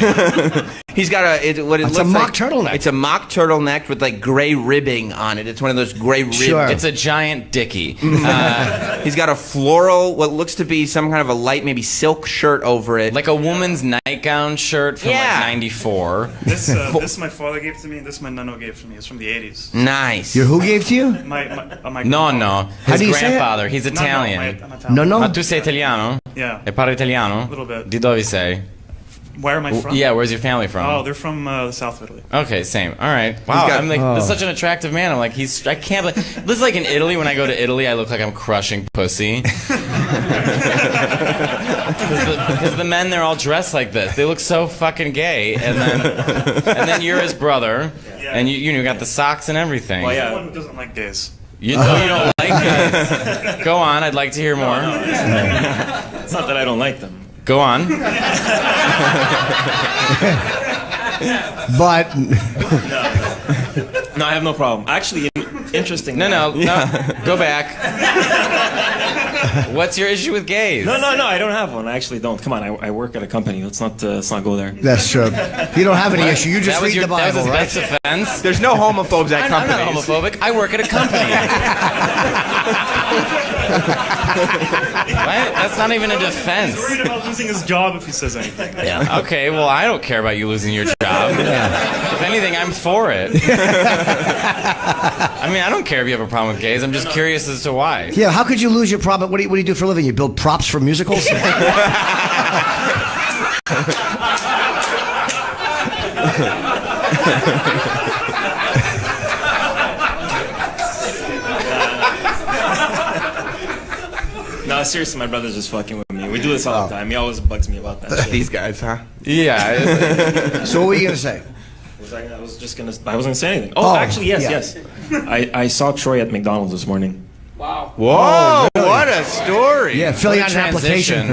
He's got it's a mock turtleneck. It's a mock turtleneck with like gray ribbing on it. It's one of those gray ribbing. Sure. It's a giant dickie. He's got a floral, what looks to be some kind of a light, maybe silk shirt over it. Like a woman's nightgown shirt from like 94. This my father gave to me, and this my nonno gave to me. It's from the 80s. Nice. Who gave to you? My No. How His do you say it? grandfather. He's Italian. I'm Italian. No. Ma tu sei italiano? Yeah. E parli italiano? A little bit. Di dove sei? Where am I from? Yeah, where's your family from? Oh, they're from the south of Italy. Okay, same. All right. Wow, I'm like, this is such an attractive man. I'm like, I can't believe. This is like in Italy. When I go to Italy, I look like I'm crushing pussy. Because the men, they're all dressed like this. They look so fucking gay. And then you're his brother, and you got the socks and everything. Well, yeah. Someone who doesn't like gays. You don't like gays. Go on. I'd like to hear more. No, it's not that I don't like them. Go on. But No, I have no problem. Actually, interesting. No, go back. What's your issue with gays? No, I don't have one. I actually don't. Come on, I work at a company. Let's not go there. That's true. You don't have any issue. You just read the Bible, that was right? his best offense. There's no homophobes at companies. I'm not homophobic. I work at a company. What? That's not even a defense. He's worried about losing his job if he says anything. Yeah. Okay, well, I don't care about you losing your job. If anything, I'm for it. I mean, I don't care if you have a problem with gays. I'm just curious as to why. Yeah, how could you lose your problem? What do you do for a living? You build props for musicals? No, seriously, my brother's just fucking with me. We do this all the time. He always bugs me about that shit. These guys, huh? Yeah. So what were you going to say? I wasn't gonna say anything. Oh, actually, yes. I saw Troy at McDonald's this morning. Wow. Whoa, really? What a story. Yeah, filling out an application.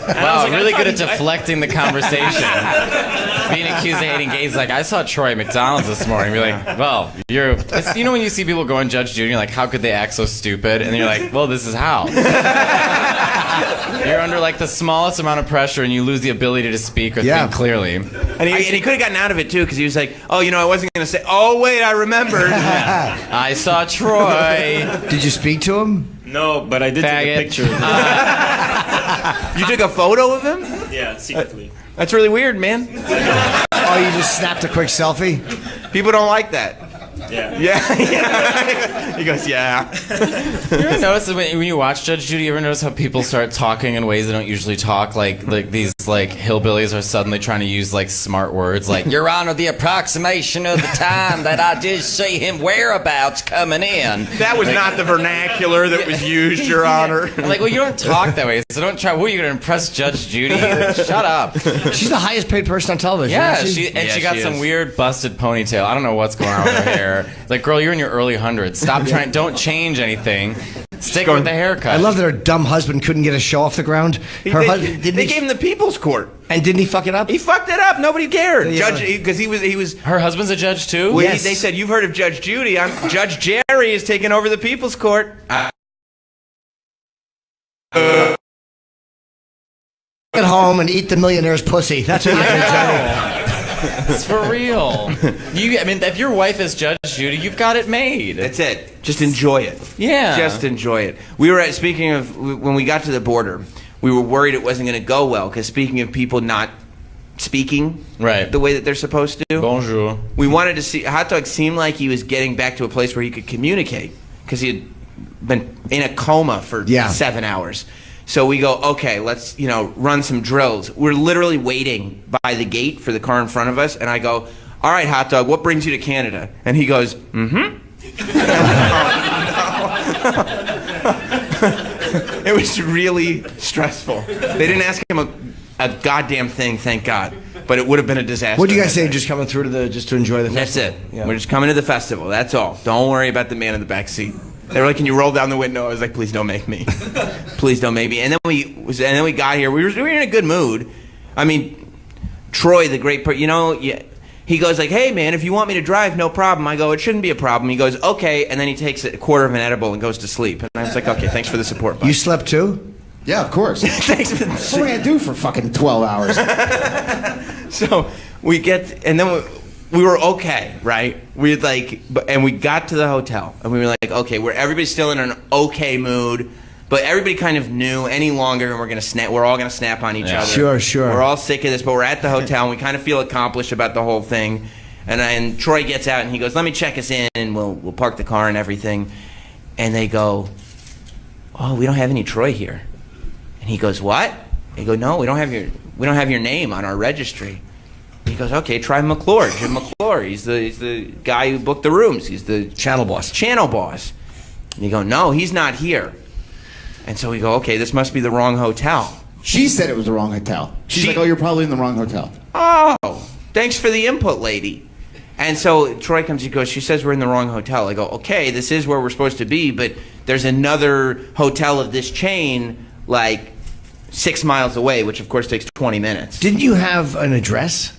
Wow, really good at deflecting the conversation. Being accused of hating gays, like, I saw Troy at McDonald's this morning. You're like, well, it's, you know when you see people go on Judge Judy, you're like, how could they act so stupid? And then you're like, well, this is how. You're under like the smallest amount of pressure and you lose the ability to speak or think clearly. And he could have gotten out of it too because he was like, oh, I wasn't going to say, oh, wait, I remembered. I saw Troy. Did you speak to him? No, but I did take a picture. You took a photo of him? Yeah, secretly. That's really weird, man. Oh, you just snapped a quick selfie? People don't like that. Yeah. Yeah. He goes, yeah. You ever notice that when you watch Judge Judy, you ever notice how people start talking in ways they don't usually talk? Like these hillbillies are suddenly trying to use like smart words like, Your Honor, the approximation of the time that I did see him whereabouts coming in. That was not the vernacular that was used, Your Honor. I'm like, well, you don't talk that way, so don't try. What, are you going to impress Judge Judy? Shut up. She's the highest paid person on television. Yeah, she got some weird busted ponytail. I don't know what's going on with her hair. Like, girl, you're in your early hundreds. Stop trying. Don't change anything. Stick with the haircut. I love that her dumb husband couldn't get a show off the ground. They gave him the People's Court. And didn't he fuck it up? He fucked it up. Nobody cared. Judge, because he was. Her husband's a judge too. Well, they said you've heard of Judge Judy. Judge Jerry is taking over the People's Court. At home and eat the millionaire's pussy. That's what you do, Johnny. It's for real. I mean, if your wife is Judge Judy, you've got it made. That's it. Just enjoy it. Yeah. Just enjoy it. We were speaking of, when we got to the border, we were worried it wasn't going to go well, because speaking of people not speaking the way that they're supposed to. Bonjour. We wanted to see, Hot Dog seemed like he was getting back to a place where he could communicate, because he had been in a coma for 7 hours. So we go, okay, let's, run some drills. We're literally waiting by the gate for the car in front of us, and I go, all right, Hot Dog, what brings you to Canada? And he goes, It was really stressful. They didn't ask him a goddamn thing, thank God. But it would have been a disaster. What do you guys say, just coming through just to enjoy the festival? That's it. Yeah. We're just coming to the festival, that's all. Don't worry about the man in the back seat. They were like, can you roll down the window? I was like, please don't make me. Please don't make me. And then we got here. We were in a good mood. I mean, Troy, the great he goes like, hey, man, if you want me to drive, no problem. I go, it shouldn't be a problem. He goes, okay. And then he takes a quarter of an edible and goes to sleep. And I was like, okay, thanks for the support, bud. You slept too? Yeah, of course. Thanks for the What do I do for fucking 12 hours? So we get, and then we were okay, right? We got to the hotel, and we were like, okay, everybody's still in an okay mood, but everybody kind of knew any longer, and we're all gonna snap on each other. Sure. We're all sick of this, but we're at the hotel, and we kind of feel accomplished about the whole thing. And Troy gets out, and he goes, let me check us in, and we'll park the car and everything. And they go, oh, we don't have any Troy here. And he goes, what? They go, no, we don't have your name on our registry. He goes, okay, try McClure, Jim McClure. He's the guy who booked the rooms. He's the channel boss. And you go, no, he's not here. And so we go, okay, this must be the wrong hotel. She said it was the wrong hotel. She's like, oh, you're probably in the wrong hotel. Oh, thanks for the input, lady. And so Troy comes, he goes, she says we're in the wrong hotel. I go, okay, this is where we're supposed to be, but there's another hotel of this chain, like 6 miles away, which of course takes 20 minutes. Didn't you have an address?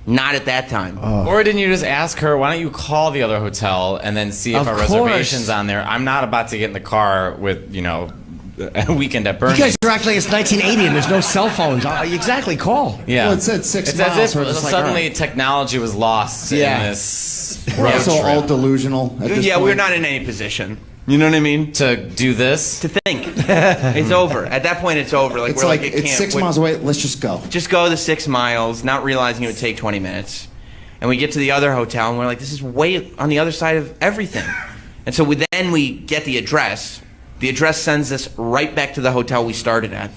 Not at that time. Or didn't you just ask her, why don't you call the other hotel and then see if Of our course. reservation's on there? I'm not about to get in the car with, a weekend at Bernie's. You guys are acting like it's 1980 and there's no cell phones. Exactly, call. Yeah. Well, it said 6 it's miles, as so if it's like, suddenly all right. technology was lost Yeah. in this We're road also trip. all delusional at this Yeah, point. we're not in any position. You know what I mean? To do this? To think. It's over. At that point, it's over. Like, It's we're like, it it's can't- 6 miles away. Let's just go. Just go the 6 miles, not realizing it would take 20 minutes. And we get to the other hotel, and we're like, this is way on the other side of everything. And so then we get the address. The address sends us right back to the hotel we started at.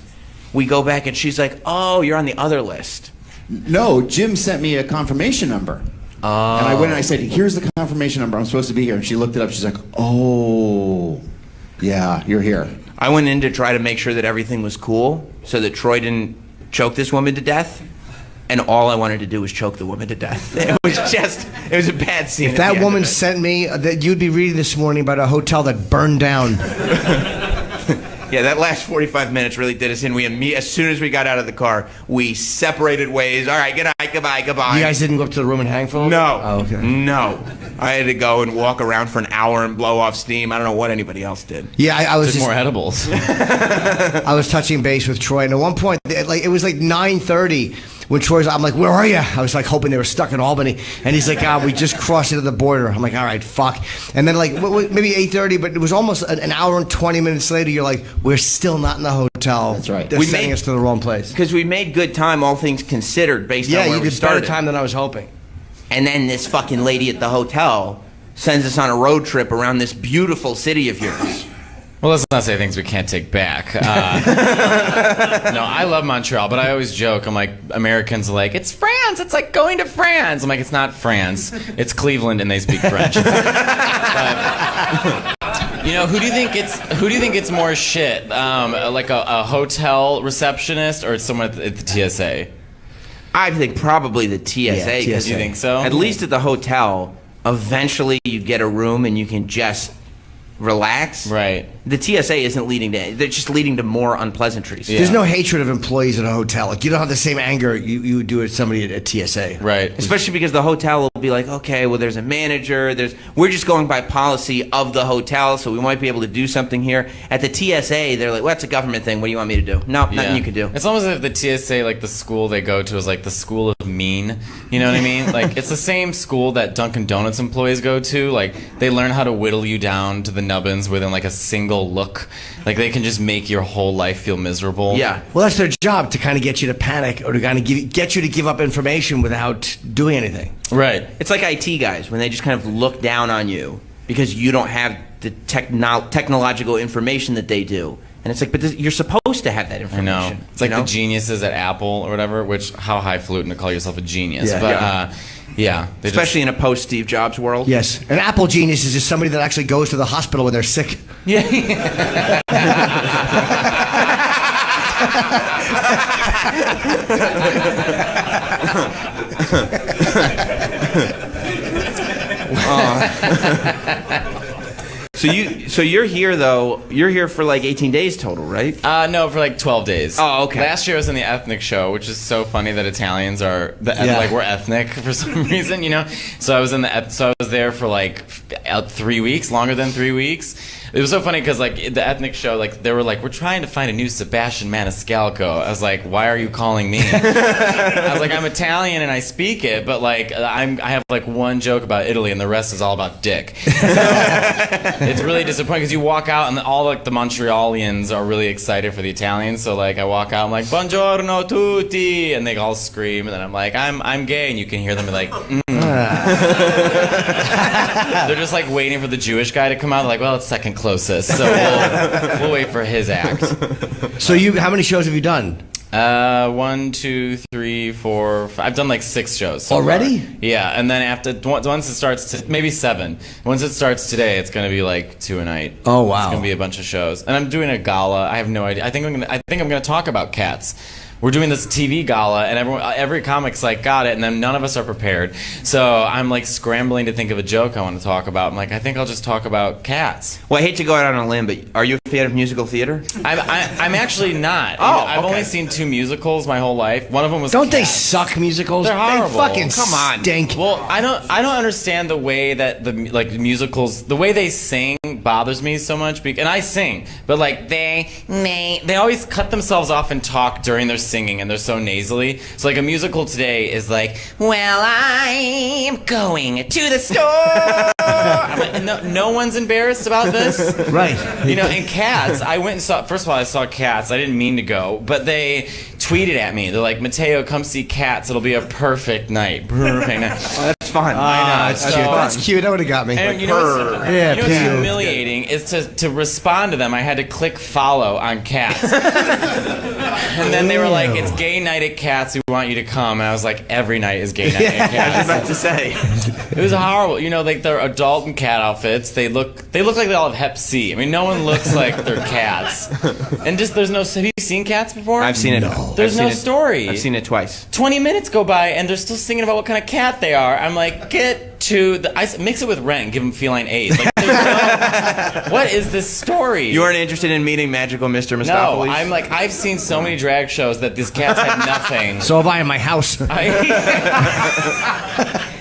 We go back, and she's like, oh, you're on the other list. No, Jim sent me a confirmation number. Oh. And I went and I said, here's the confirmation number. I'm supposed to be here. And she looked it up. She's like, oh, yeah, you're here. I went in to try to make sure that everything was cool so that Troy didn't choke this woman to death. And all I wanted to do was choke the woman to death. It was a bad scene. If that woman sent me, that you'd be reading this morning about a hotel that burned down. Yeah, that last 45 minutes really did us in. As soon as we got out of the car, we separated ways. All right, good night, goodbye, goodbye. You guys didn't go up to the room and hang for a little No. bit? Oh, okay. No. I had to go and walk around for an hour and blow off steam. I don't know what anybody else did. Yeah, I was Took just more edibles. I was touching base with Troy, and at one point, it was like 9:30 when Troy's. I'm like, "Where are you?" I was like hoping they were stuck in Albany, and he's like, "Ah, we just crossed into the border." I'm like, "All right, fuck." And then like maybe 8:30, but it was almost an hour and 20 minutes later. You're like, "We're still not in the hotel." That's right. They're sending us to the wrong place. Because we made good time, all things considered, based Yeah, on where you we did better started. time than I was hoping. And then this fucking lady at the hotel sends us on a road trip around this beautiful city of yours. Well, let's not say things we can't take back. No, I love Montreal, but I always joke. I'm like, Americans are like, it's France. It's like going to France. I'm like, it's not France. It's Cleveland, and they speak French. But, who do you think it's more shit? Like a hotel receptionist or someone at the TSA? I think probably the TSA. Yeah, TSA. You think so? At least at the hotel, eventually you get a room and you can just relax. Right. The TSA isn't leading to. They're just leading to more unpleasantries. There's no hatred of employees at a hotel. Like you don't have the same anger you would do at somebody at TSA. Right. Especially because the hotel will be like, okay, well, there's a manager. We're just going by policy of the hotel, so we might be able to do something here. At the TSA, they're like, well, that's a government thing. What do you want me to do? No, nothing you can do. It's almost as if the TSA, like the school they go to, is like the school of mean. You know what I mean? Like it's the same school that Dunkin' Donuts employees go to. Like they learn how to whittle you down to the nubbins within like a single look. Like they can just make your whole life feel miserable. Yeah. Well, that's their job, to kind of get you to panic or to kind of get you to give up information without doing anything. Right. It's like IT guys when they just kind of look down on you because you don't have the technological information that they do. And it's like, but you're supposed to have that I information. know. It's like the geniuses at Apple or whatever, which, how highfalutin to call yourself a genius. Yeah. But, yeah. Especially in a post-Steve Jobs world. Yes. An Apple genius is just somebody that actually goes to the hospital when they're sick. Yeah. So you're here though. You're here for like 18 days total, right? No, for like 12 days. Oh, okay. Last year I was in the ethnic show, which is so funny that Italians are like we're ethnic for some reason, So I was there for like 3 weeks, longer than 3 weeks. It was so funny because like the ethnic show, like they were like, we're trying to find a new Sebastian Maniscalco. I was like, why are you calling me? I was like, I'm Italian and I speak it, but like I have like one joke about Italy and the rest is all about dick. So it's really disappointing because you walk out and all like the Montrealians are really excited for the Italians. So like I walk out, I'm like, buongiorno tutti, and they all scream, and then I'm like, I'm gay, and you can hear them like, They're just like waiting for the Jewish guy to come out. They're like, well, it's second closest, so we'll wait for his act. So how many shows have you done? 1, 2, 3, 4, 5. I've done like 6 shows so already. Far. Yeah, and then once it starts, maybe 7. Once it starts today, it's gonna be like 2 a night. Oh wow! It's gonna be a bunch of shows, and I'm doing a gala. I have no idea. I think I'm gonna talk about cats. we're doing this TV gala, and every comic's like, got it, and then none of us are prepared. So I'm like scrambling to think of a joke I want to talk about. I'm like, I think I'll just talk about cats. Well, I hate to go out on a limb, but are you a fan of musical theater? I'm actually not. Oh, I've only seen 2 musicals my whole life. One of them was Don't they Cats. suck, musicals? They're horrible. They fucking stink. Well, I don't understand the way that the musicals, the way they sing bothers me so much. And I sing, but like they always cut themselves off and talk during their singing, and they're so nasally. So like a musical today is like, well, I'm going to the store. I'm like, no one's embarrassed about this, right? You know, and Cats, I went and saw. First of all, I saw Cats. I didn't mean to go, but they tweeted at me. They're like, Mateo, come see Cats. It'll be a perfect night. Perfect night. Oh, that's fun. I know. It's cute. That's cute. That would have got me. And you know what's humiliating is to respond to them. I had to click follow on Cats. And then they were like, it's gay night at Cats. We want you to come. And I was like, every night is gay night at Cats. I was about to say. It was horrible. You know, like their adult and cat outfits. They look like they all have Hep C. I mean, no one looks like they're cats. And just there's no. Have you seen Cats before? I've seen it. No. There's no story. I've seen it twice. 20 minutes go by and they're still singing about what kind of cat they are. I'm like, get to the. I mix it with Rent and give them feline AIDS. Like, there's no, what is this story? You aren't interested in meeting magical Mr. Mistopheles? No, I'm like, I've seen so many drag shows that these cats had nothing. So have I in my house.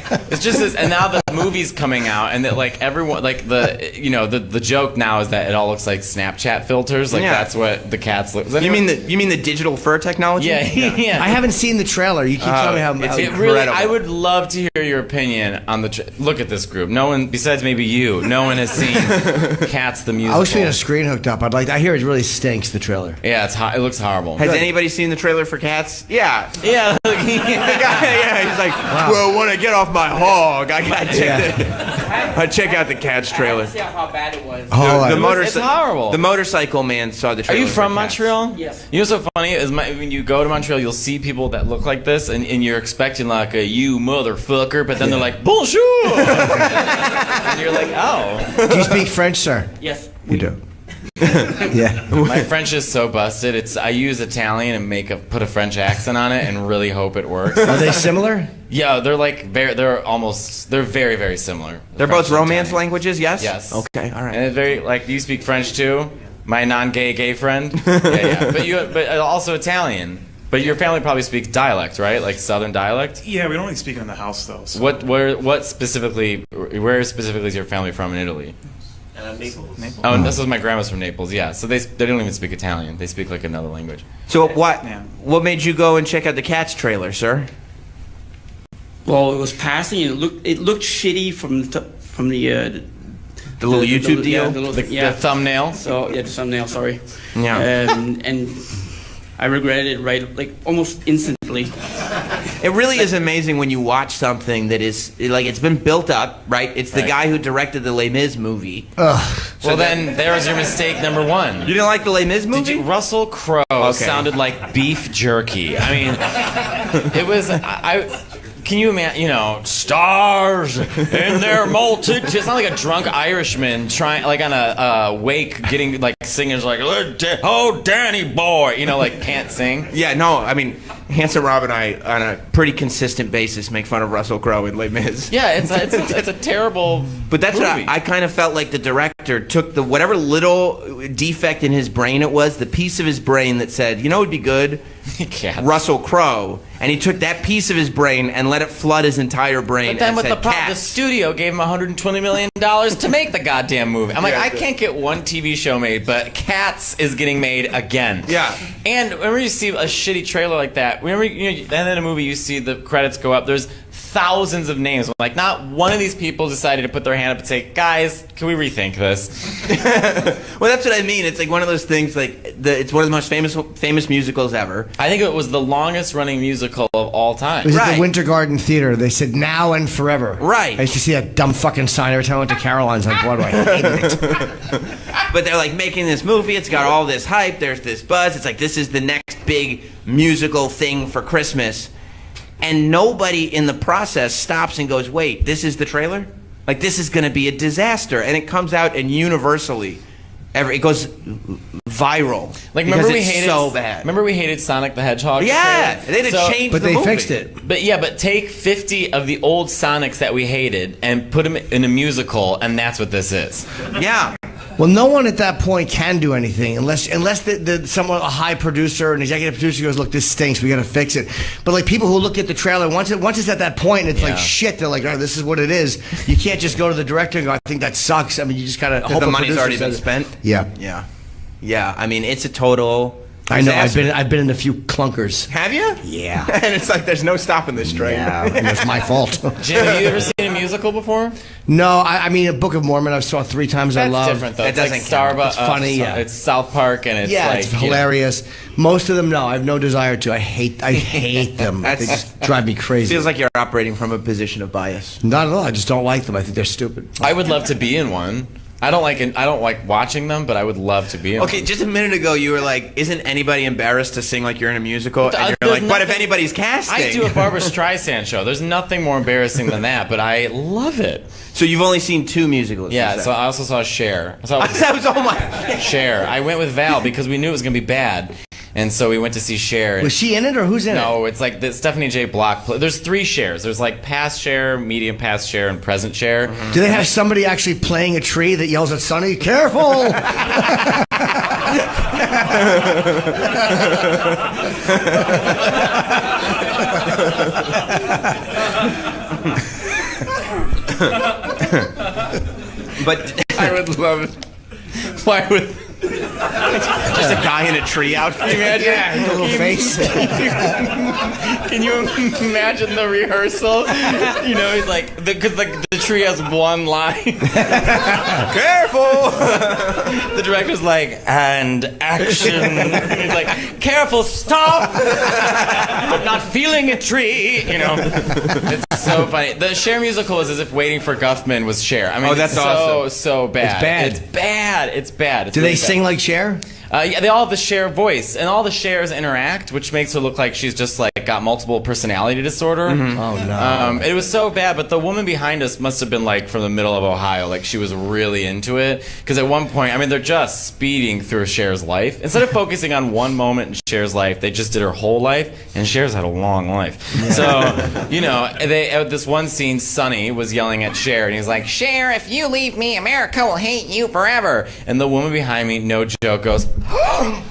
It's just this, and now the movie's coming out, and that like everyone, like the joke now is that it all looks like Snapchat filters. Like that's what the cats look. You mean the digital fur technology? Yeah. I haven't seen the trailer. You keep telling me how it's incredible. really. I would love to hear your opinion on the. Look at this group. No one besides maybe you. No one has seen Cats the musical. I wish we had a screen hooked up. I hear it really stinks. The trailer. Yeah, it looks horrible. Has anybody seen the trailer for Cats? Yeah. Yeah. The guy, he's like, well, when I get off my hog, I gotta check out the Cats trailer. I see how bad it was. It's horrible. The motorcycle man saw the trailer. Are you from for Cats. Montreal? Yes. You know what's so funny is when you go to Montreal, you'll see people that look like this, and you're expecting like a you motherfucker, but then they're like bonjour, and you're like, oh. Do you speak French, sir? Yes. You do. Yeah. My French is so busted. I use Italian and put a French accent on it and really hope it works. Are they similar? Yeah, they're very, very similar. They're both romance languages, yes? Yes. Okay, all right. And it's very, like, do you speak French too? My non-gay gay friend? Yeah. But also Italian. But your family probably speaks dialect, right? Like Southern dialect? Yeah, we don't really speak it in the house though. So. Where specifically is your family from in Italy? Naples. Oh, and this was my grandma's from Naples. Yeah, so they don't even speak Italian. They speak like another language. So what made you go and check out the Cats trailer, sir? Well, it was passing. It looked shitty from the little YouTube deal, the thumbnail. So the thumbnail. Sorry. Yeah. And I regretted it almost instantly. It really is amazing when you watch something that is like it's been built up, right? It's the guy who directed the Les Mis movie. Ugh. Well, then there's your mistake number one. You didn't like the Les Mis movie? Russell Crowe sounded like beef jerky. I mean, it was. Can you imagine, stars in their multitude? It's not like a drunk Irishman trying, like on a wake, getting like singing like, oh, Danny boy, like can't sing. Yeah, no, I mean, Hanson Rob and I, on a pretty consistent basis, make fun of Russell Crowe in Les Mis. Yeah, it's a terrible. But that's movie. what I kind of felt like the director took whatever little defect in his brain it was, the piece of his brain that said, it would be good. Russell Crowe, and he took that piece of his brain and let it flood his entire brain. But then and with said, the studio gave him $120 million to make the goddamn movie. I'm like, I can't get one TV show made, but Cats is getting made again. Yeah. And whenever you see a shitty trailer like that, whenever and in a movie you see the credits go up, there's thousands of names. I'm like, not one of these people decided to put their hand up and say, guys, can we rethink this? Well, that's what I mean. It's like one of those things, like it's one of the most famous musicals ever. I think it was the longest running musical of all time. It was at the Winter Garden Theater. They said now and forever. Right. I used to see that dumb fucking sign every time I went to Caroline's on Broadway. I hated it. But they're like making this movie. It's got all this hype. There's this buzz. It's like this is the next big musical thing for Christmas. And nobody in the process stops and goes, wait, this is the trailer? Like, this is going to be a disaster. And it comes out and universally, it goes viral. Like, because remember we it's hated so bad. Remember we hated Sonic the Hedgehog? Yeah, they had to change but the they movie. fixed it. But yeah, but take 50 of the old Sonics that we hated and put them in a musical, and that's what this is. Yeah. Well, no one at that point can do anything unless someone, a high producer, an executive producer goes, look, this stinks, we got to fix it. But like people who look at the trailer, once it's at that point and it's like shit, they're like, oh, this is what it is. You can't just go to the director and go, I think that sucks. I mean, you just gotta hope the a money's producer already been says it. spent. Yeah. Yeah. I mean, it's a total. I know. disaster. I've been in a few clunkers. Have you? Yeah. And it's like there's no stopping this train. Yeah, and it's my fault. Jim, have you ever seen a musical before? No, I mean, a Book of Mormon I saw 3 times. I That's love. different, though. It It's like doesn't count. Starbucks. It's funny. Yeah. It's South Park, and it's like It's hilarious. Most of them, no, I have no desire to. I hate them. They just drive me crazy. Feels like you're operating from a position of bias. Not at all. I just don't like them. I think they're stupid. I would love to be in one. I don't like watching them, but I would love to be in Okay, one. just a minute ago you were like, isn't anybody embarrassed to sing like you're in a musical? And you're like, but if anybody's casting. I do a Barbara Streisand show. There's nothing more embarrassing than that, but I love it. So you've only seen 2 musicals? Yeah, so I also saw Cher. That was all my... Cher. I went with Val because we knew it was going to be bad. And so we went to see Cher. Was she in it or who's in it? No, it's like the Stephanie J. Block. There's 3 Chers. There's like past Cher, medium past Cher, and present Cher. Do they have somebody actually playing a tree that yells at Sonny, careful? But I would love it. Why would... Just a guy in a tree outfit. Can you imagine? Yeah, with a little face. Can you imagine the rehearsal? You know, he's like, because the tree has one line. Careful! The director's like, and action. And he's like, careful, stop! I'm not feeling a tree. You know, it's so funny. The Cher musical is as if Waiting for Guffman was Cher. I mean, that's it's awesome. so bad. It's bad. It's bad. It's bad. It's Do really they bad. sing like Cher? Yeah, they all have the Cher voice, and all the Chers interact, which makes her look like she's just like got multiple personality disorder. Mm-hmm. Oh no! It was so bad, but the woman behind us must have been like from the middle of Ohio, like she was really into it. Because at one point, I mean, they're just speeding through Cher's life. Instead of focusing on one moment in Cher's life, they just did her whole life, and Cher's had a long life. Yeah. So, you know, at this one scene, Sonny was yelling at Cher, and he's like, "Cher, if you leave me, America will hate you forever." And the woman behind me, no joke, goes, I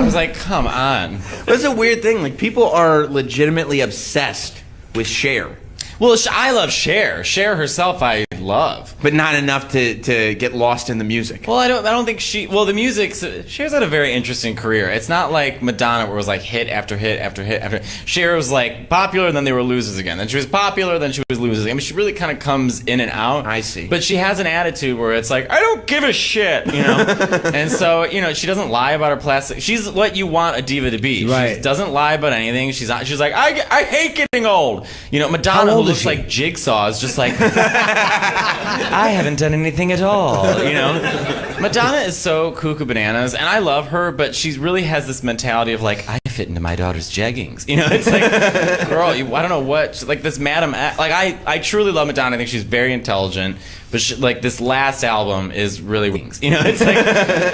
was like, come on. But it's a weird thing. Like, people are legitimately obsessed with Cher. Well, I love Cher. Cher herself, I love, but not enough to get lost in the music. Well, I don't think she. Well, the music. Cher's had a very interesting career. It's not like Madonna, where it was like hit after hit after hit after. Cher was like popular, then they were losers again. Then she was popular, then she was losers again. I mean, she really kind of comes in and out. I see. But she has an attitude where it's like, I don't give a shit, you know. And so, you know, she doesn't lie about her plastic. She's what you want a diva to be. Right. She doesn't lie about anything. She's not. She's like, I hate getting old. You know, Madonna, who looks like Jigsaw, is just like, I haven't done anything at all, you know? Madonna is so cuckoo bananas, and I love her, but she really has this mentality of like, I fit into my daughter's jeggings. You know, it's like, girl, I don't know what, like this Madam, like I truly love Madonna. I think she's very intelligent, but like this last album is really wings. You know, it's like,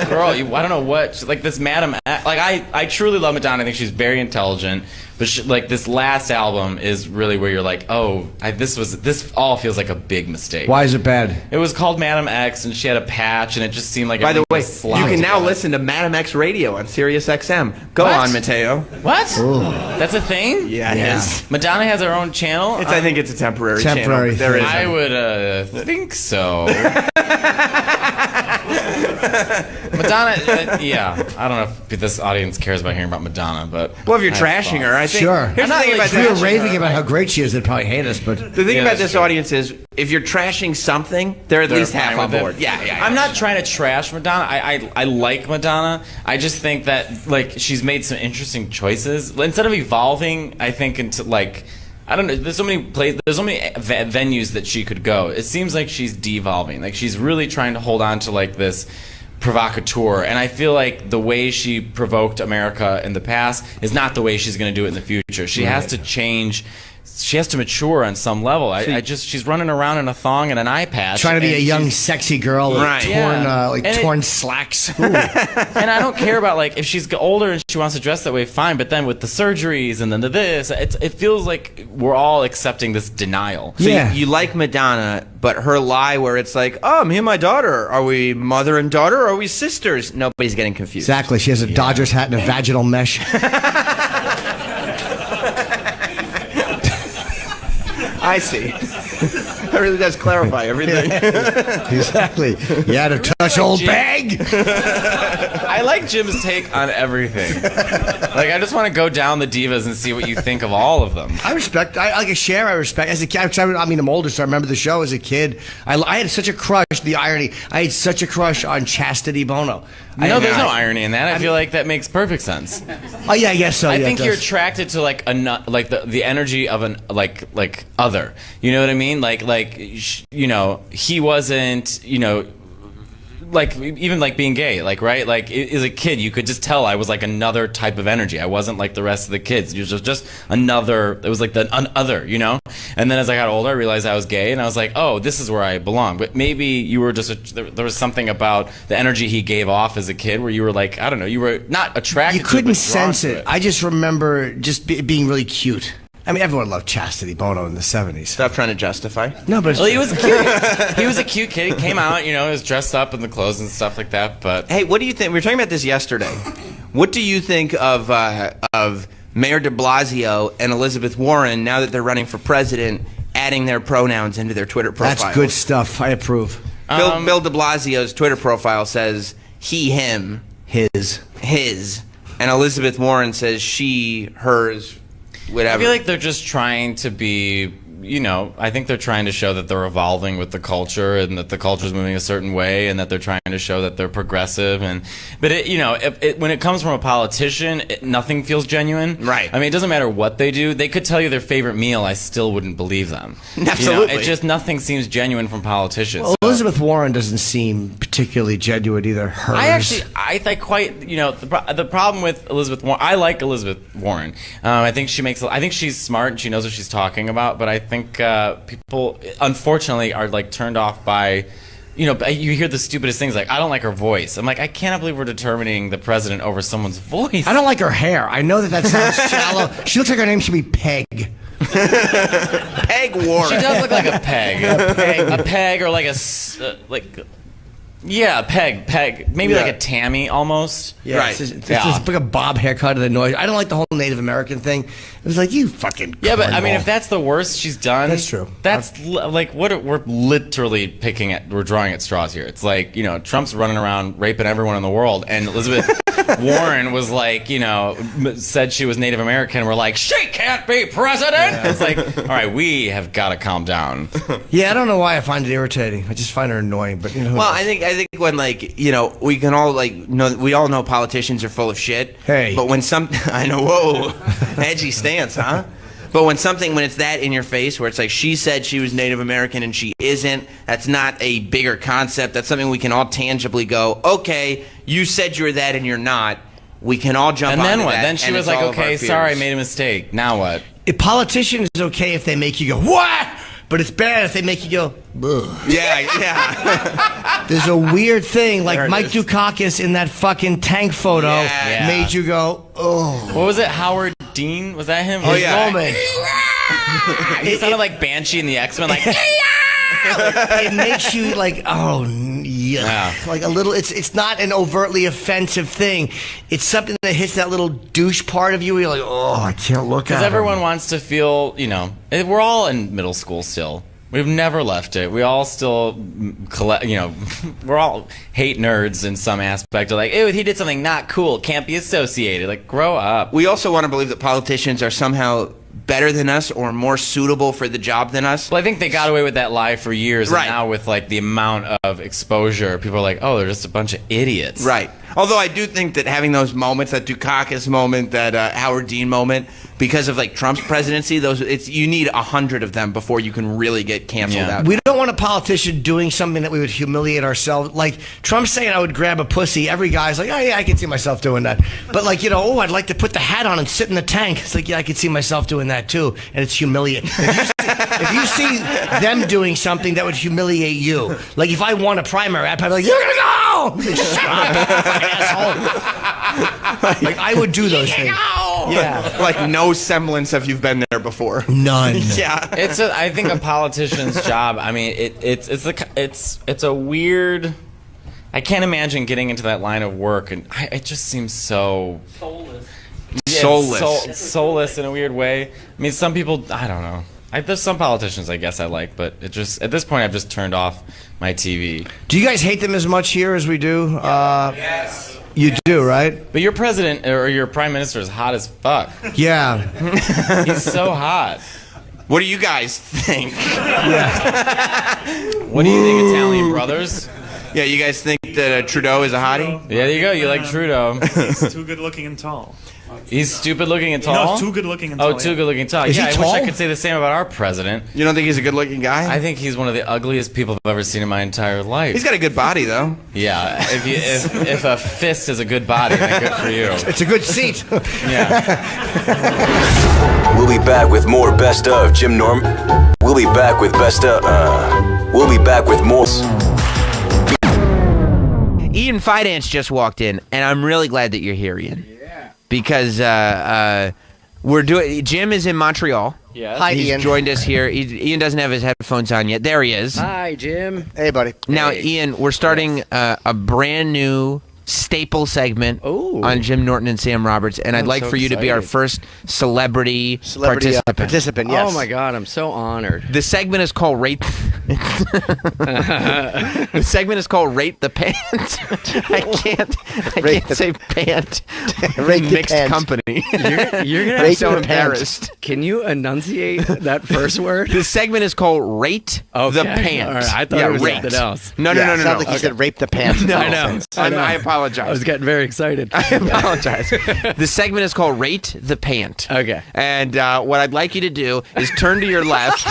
girl, I don't know what, like this Madam, like I truly love Madonna. I think she's very intelligent, but like this last album is really where you're like, oh, this all feels like a big mistake. Why is it bad? It was called Madam X, and she had a patch, and it just seemed like. By the way, was sloppy you can now together. listen to Madam X Radio on Sirius XM. Go What? on, Mateo. What? Ooh. That's a thing? Yeah, it is. Madonna has her own channel? I think it's a temporary Temporary channel. There is. I would think so. Madonna, yeah. I don't know if this audience cares about hearing about Madonna, but. Well, if you're I have trashing her, I thoughts. think. Sure. Here's the I'm thing not about If we were trashing raving her. about how great she is, they'd probably hate us. But The thing Yeah, about that's this true. audience is, if you're trashing something, they're at least half fine on with it. board. Yeah. I'm not trying to trash Madonna. I like Madonna. I just think that like she's made some interesting choices. Instead of evolving, I think into like I don't know. There's so many venues that she could go. It seems like she's devolving. Like she's really trying to hold on to like this provocateur, and I feel like the way she provoked America in the past is not the way she's going to do it in the future. She has to change she has to mature on some level. She's running around in a thong and an eye patch, trying to be a young, sexy girl with torn slacks. And I don't care about like if she's older and she wants to dress that way, fine. But then with the surgeries and then the this, it feels like we're all accepting this denial. So you like Madonna, but her lie where it's like, oh, me and my daughter, are we mother and daughter, or are we sisters? Nobody's getting confused. Exactly. She has a Dodgers hat and a vaginal mesh. I see. That really does clarify everything. Exactly. You had to touch old bag. I like Jim's take on everything. Like, I just want to go down the divas and see what you think of all of them. I respect. I like a share. I respect. As a kid, I mean, I'm older, so I remember the show as a kid. I had such a crush. The irony. I had such a crush on Chastity Bono. No, there's no irony in that. I feel like that makes perfect sense. Oh yeah, I guess so. I think you're attracted to like the energy of an like other. You know what I mean? You know, he wasn't. You know. Like even like being gay, like right, like as a kid, you could just tell I was like another type of energy. I wasn't like the rest of the kids. It was just another. It was like the other, you know. And then as I got older, I realized I was gay, and I was like, oh, this is where I belong. But maybe you were just there was something about the energy he gave off as a kid where you were like, I don't know, you were not attracted. You couldn't to sense it. I just remember just being really cute. I mean, everyone loved Chastity Bono in the 70s. Stop trying to justify. No, but he was cute. He was a cute kid. He came out, you know, he was dressed up in the clothes and stuff like that. But hey, what do you think? We were talking about this yesterday. What do you think of Mayor de Blasio and Elizabeth Warren now that they're running for president, adding their pronouns into their Twitter profiles? That's good stuff. I approve. Bill de Blasio's Twitter profile says he, him, his, and Elizabeth Warren says she, hers. Whatever. I feel like they're just trying to be, you know, I think they're trying to show that they're evolving with the culture and that the culture is moving a certain way and that they're trying to show that they're progressive. But it, you know, when it comes from a politician, nothing feels genuine. Right. I mean, it doesn't matter what they do. They could tell you their favorite meal. I still wouldn't believe them. Absolutely. You know, it just nothing seems genuine from politicians. Well, Elizabeth Warren doesn't seem particularly genuine either. Hers. I think quite, you know, the problem with Elizabeth Warren, I like Elizabeth Warren. I think she's smart and she knows what she's talking about, but I think people, unfortunately, are like turned off by, you know, you hear the stupidest things like, I don't like her voice. I'm like, I cannot believe we're determining the president over someone's voice. I don't like her hair. I know that sounds shallow. She looks like her name should be Peg. Peg Warren. She does look like a peg. A peg or like a yeah, peg. Maybe like a Tammy almost. Yeah, right. It's like a bob haircut of the noise. I don't like the whole Native American thing. It was like, you fucking yeah, but I mean, if that's the worst she's done, that's true. That's like we're literally we're drawing at straws here. It's like, you know, Trump's running around raping everyone in the world, and Elizabeth Warren was like, you know, said she was Native American. We're like, she can't be president. Yeah. It's like, all right, we have got to calm down. Yeah, I don't know why I find it irritating. I just find her annoying. But you know, well, I think when like, you know, we can all like know, we all know politicians are full of shit. Hey, but when I know, whoa, edgy stance, huh? But when it's that in your face, where it's like she said she was Native American and she isn't, that's not a bigger concept. That's something we can all tangibly go, okay, you said you were that and you're not. We can all jump on that. And then what? Then she was like, okay, sorry, I made a mistake. Now what? A politician is okay if they make you go, what? But it's bad if they make you go, ugh. Yeah. There's a weird thing, like Mike Dukakis in that fucking tank photo made you go, oh. What was it? Howard Dean? Was that him? Oh, yeah. He sounded like Banshee in the X-Men, like, it makes you like, oh, yeah. Like a little, it's not an overtly offensive thing. It's something that hits that little douche part of you where you're like, oh, I can't look at it. Because everyone wants to feel, you know, we're all in middle school still. We've never left it. We all still you know, we're all hate nerds in some aspect of like, ew, he did something not cool, can't be associated. Like, grow up. We also want to believe that politicians are somehow better than us or more suitable for the job than us. Well, I think they got away with that lie for years, right. And now with like the amount of exposure, people are like, oh, they're just a bunch of idiots. Right. Although I do think that having those moments, that Dukakis moment, that Howard Dean moment, because of like Trump's presidency, you need 100 of them before you can really get canceled out. We don't want a politician doing something that we would humiliate ourselves. Like Trump saying I would grab a pussy. Every guy's like, oh yeah, I can see myself doing that. But like, oh, I'd like to put the hat on and sit in the tank. It's like, yeah, I can see myself doing that too. And it's humiliating. If you see them doing something that would humiliate you, like if I won a primary, I'd probably be like, you're gonna go! Like, shut up, asshole. Like I would do those things. Yeah, like no semblance of you've been there before. None. Yeah, I think a politician's job. I mean, it's a weird. I can't imagine getting into that line of work, and it just seems so soulless. Yeah, soulless in a weird way. I mean, some people, I don't know. There's some politicians I guess I like, but it just at this point I've just turned off my TV. Do you guys hate them as much here as we do? Yes. You do, right? But your president or your prime minister is hot as fuck. Yeah. He's so hot. What do you guys think? What do you think, Italian brothers? Yeah, you guys think that Trudeau is a hottie? Yeah, there you go. You like Trudeau. He's too good looking and tall. He's stupid looking and tall? No, too good looking and tall. Oh, too good looking and tall. Is yeah, he I tall? wish I could say the same about our president. You don't think he's a good looking guy? I think he's one of the ugliest people I've ever seen in my entire life. He's got a good body, though. Yeah, if a fist is a good body, then good for you. It's a good seat. Yeah. We'll be back with more Best of Jim Norm. We'll be back with We'll be back with more. Ian Fidance just walked in, and I'm really glad that you're here, Ian. Yeah. Because Jim is in Montreal. Yes. Hi, He's Ian. joined us here. Ian doesn't have his headphones on yet. There he is. Hi, Jim. Hey, buddy. Now, Hey. Ian, we're starting a brand new staple segment on Jim Norton and Sam Roberts, and I'd like so for you to be our excited. first celebrity participant. Participant, yes. Oh, my God. I'm so honored. The segment is called Rate. The segment is called Rate the Pant. I can't say pant. Rate the mixed pant. company. You're gonna I'm have so to embarrassed. Can you enunciate that first word? The segment is called Rate the Pant. All right. I thought it was something else. No. Sounds like you said rape the pant. No, I know. I apologize. I was getting very excited. I apologize. The segment is called Rate the Pant. Okay. And what I'd like you to do is turn to your left.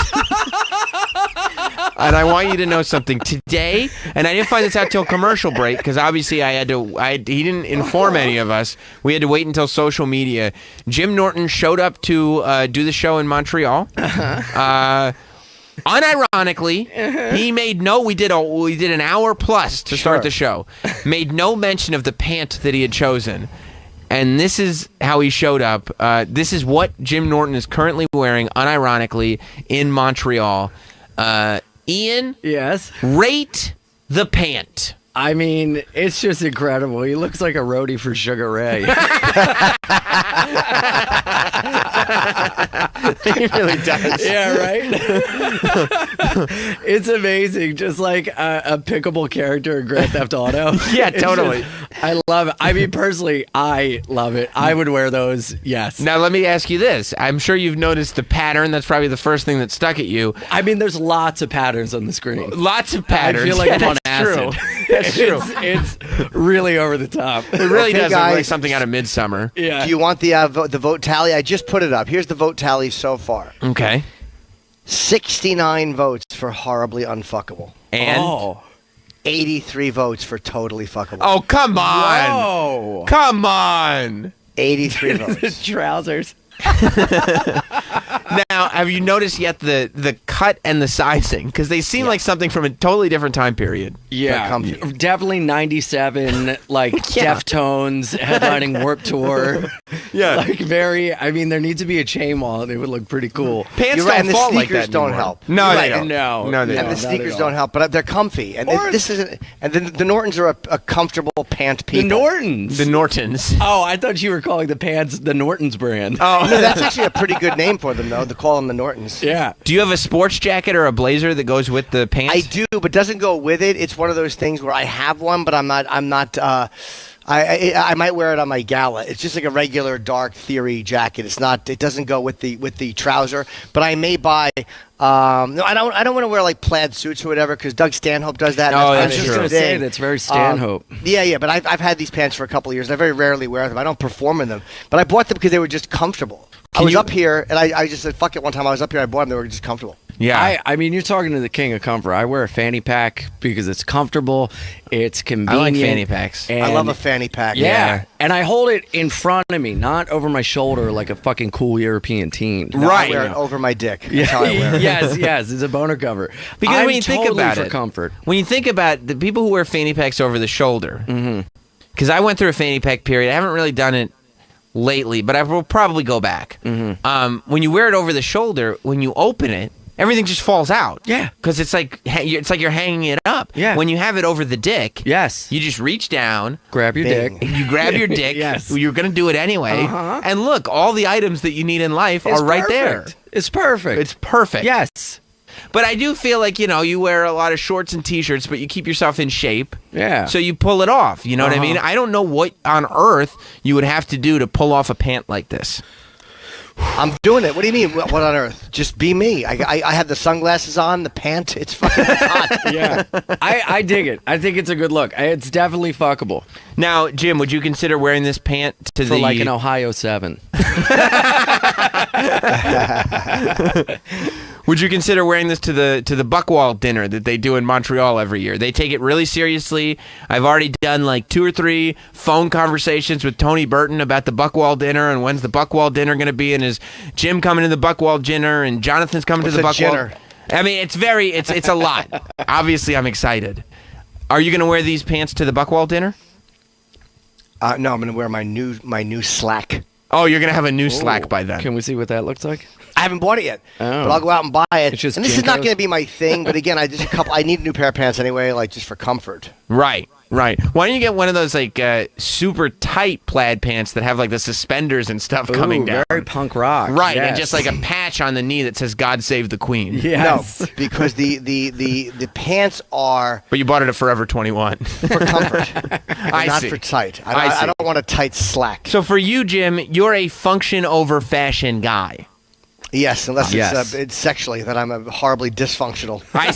And I want you to know something today. And I didn't find this out till commercial break because obviously he didn't inform any of us. We had to wait until social media. Jim Norton showed up to do the show in Montreal. Unironically, he made we did an hour plus to start the show. Made no mention of the pant that he had chosen. And this is how he showed up. This is what Jim Norton is currently wearing, unironically, in Montreal. Ian? Yes? Rate the pant. I mean, it's just incredible. He looks like a roadie for Sugar Ray. He really does. Yeah, right? It's amazing. Just like a pickable character in Grand Theft Auto. Yeah, It's totally. I love it. I mean, personally, I love it. I would wear those, yes. Now, let me ask you this. I'm sure you've noticed the pattern. That's probably the first thing that stuck at you. I mean, there's lots of patterns on the screen. Lots of patterns. I feel like I'm on that's acid. true. That's true. It's really over the top. It really does look guys. like something out of Midsummer. Yeah. Do you want the vote tally? I just put it up. Here's the vote tally so far. Okay. 69 votes for horribly unfuckable. And? 83 votes for totally fuckable. Oh, come on. Whoa. Come on. 83 votes. Trousers. Now, have you noticed yet the cut and the sizing? Because they seem like something from a totally different time period. Yeah, definitely 97, like Deftones, headlining Warped Tour. Yeah. Like I mean, there needs to be a chain wallet. It would look pretty cool. Pants You're don't and the fall sneakers like that don't anymore. help. No, You're they right, don't. No, No, they and don't. the Not sneakers at all. don't help, but they're comfy. And this isn't. And the Nortons are a comfortable pant people. The Nortons. The Nortons. Oh, I thought you were calling the pants the Nortons brand. Oh, no, that's actually a pretty good name for them, though. To call them the Nortons. Yeah. Do you have a sports jacket or a blazer that goes with the pants? I do, but doesn't go with it. It's one of those things where I have one, but I'm not I might wear it on my gala. It's just like a regular dark theory jacket. It's not. It doesn't go with the trouser. But I may buy. No, I don't want to wear like plaid suits or whatever because Doug Stanhope does that. Oh, I was just going to say that's very Stanhope. Yeah. But I've had these pants for a couple of years. And I very rarely wear them. I don't perform in them. But I bought them because they were just comfortable. I was up here and I just said fuck it. One time I was up here, I bought them. They were just comfortable. Yeah, I mean, you're talking to the king of comfort. I wear a fanny pack because it's comfortable, it's convenient. I like fanny packs. I love a fanny pack. Yeah, and I hold it in front of me, not over my shoulder like a fucking cool European teen. No, I wear it over my dick. That's how I wear it. yes, it's a boner cover. Because when you think totally about for it, comfort. when you think about the people who wear fanny packs over the shoulder, because I went through a fanny pack period. I haven't really done it lately, but I will probably go back. When you wear it over the shoulder, when you open it, everything just falls out. Yeah, because it's like you're hanging it up. Yeah. When you have it over the dick, yes, you just reach down, grab your dick. You grab your dick. Yes, you're gonna do it anyway. And look, all the items that you need in life are right there. It's perfect. It's perfect. Yes. But I do feel like, you wear a lot of shorts and T-shirts, but you keep yourself in shape. Yeah. So you pull it off. You know what I mean? I don't know what on earth you would have to do to pull off a pant like this. I'm doing it. What do you mean? What on earth? Just be me. I have the sunglasses on, the pant. It's fucking hot. Yeah. I dig it. I think it's a good look. It's definitely fuckable. Now, Jim, would you consider wearing this pant to for like an Ohio 7? Would you consider wearing this to the Buckwall dinner that they do in Montreal every year? They take it really seriously. I've already done like 2 or 3 phone conversations with Tony Burton about the Buckwall dinner and when's the Buckwall dinner going to be, and is Jim coming to the Buckwall dinner and Jonathan's coming to the Buckwall dinner? I mean, it's a lot. Obviously, I'm excited. Are you going to wear these pants to the Buckwall dinner? No, I'm going to wear my new slack. Oh, you're going to have a new slack by then. Can we see what that looks like? I haven't bought it yet, but I'll go out and buy it. And this is not going to be my thing, but again, I need a new pair of pants anyway, like just for comfort. Right. Why don't you get one of those like super tight plaid pants that have like the suspenders and stuff coming down? Very punk rock. Right, yes. and just like a patch on the knee that says "God Save the Queen." Yes. No, because the pants are. But you bought it at Forever 21 for comfort. Not for tight. I don't want a tight slack. So for you, Jim, you're a function over fashion guy. Yes, unless it's sexually that I'm horribly dysfunctional. I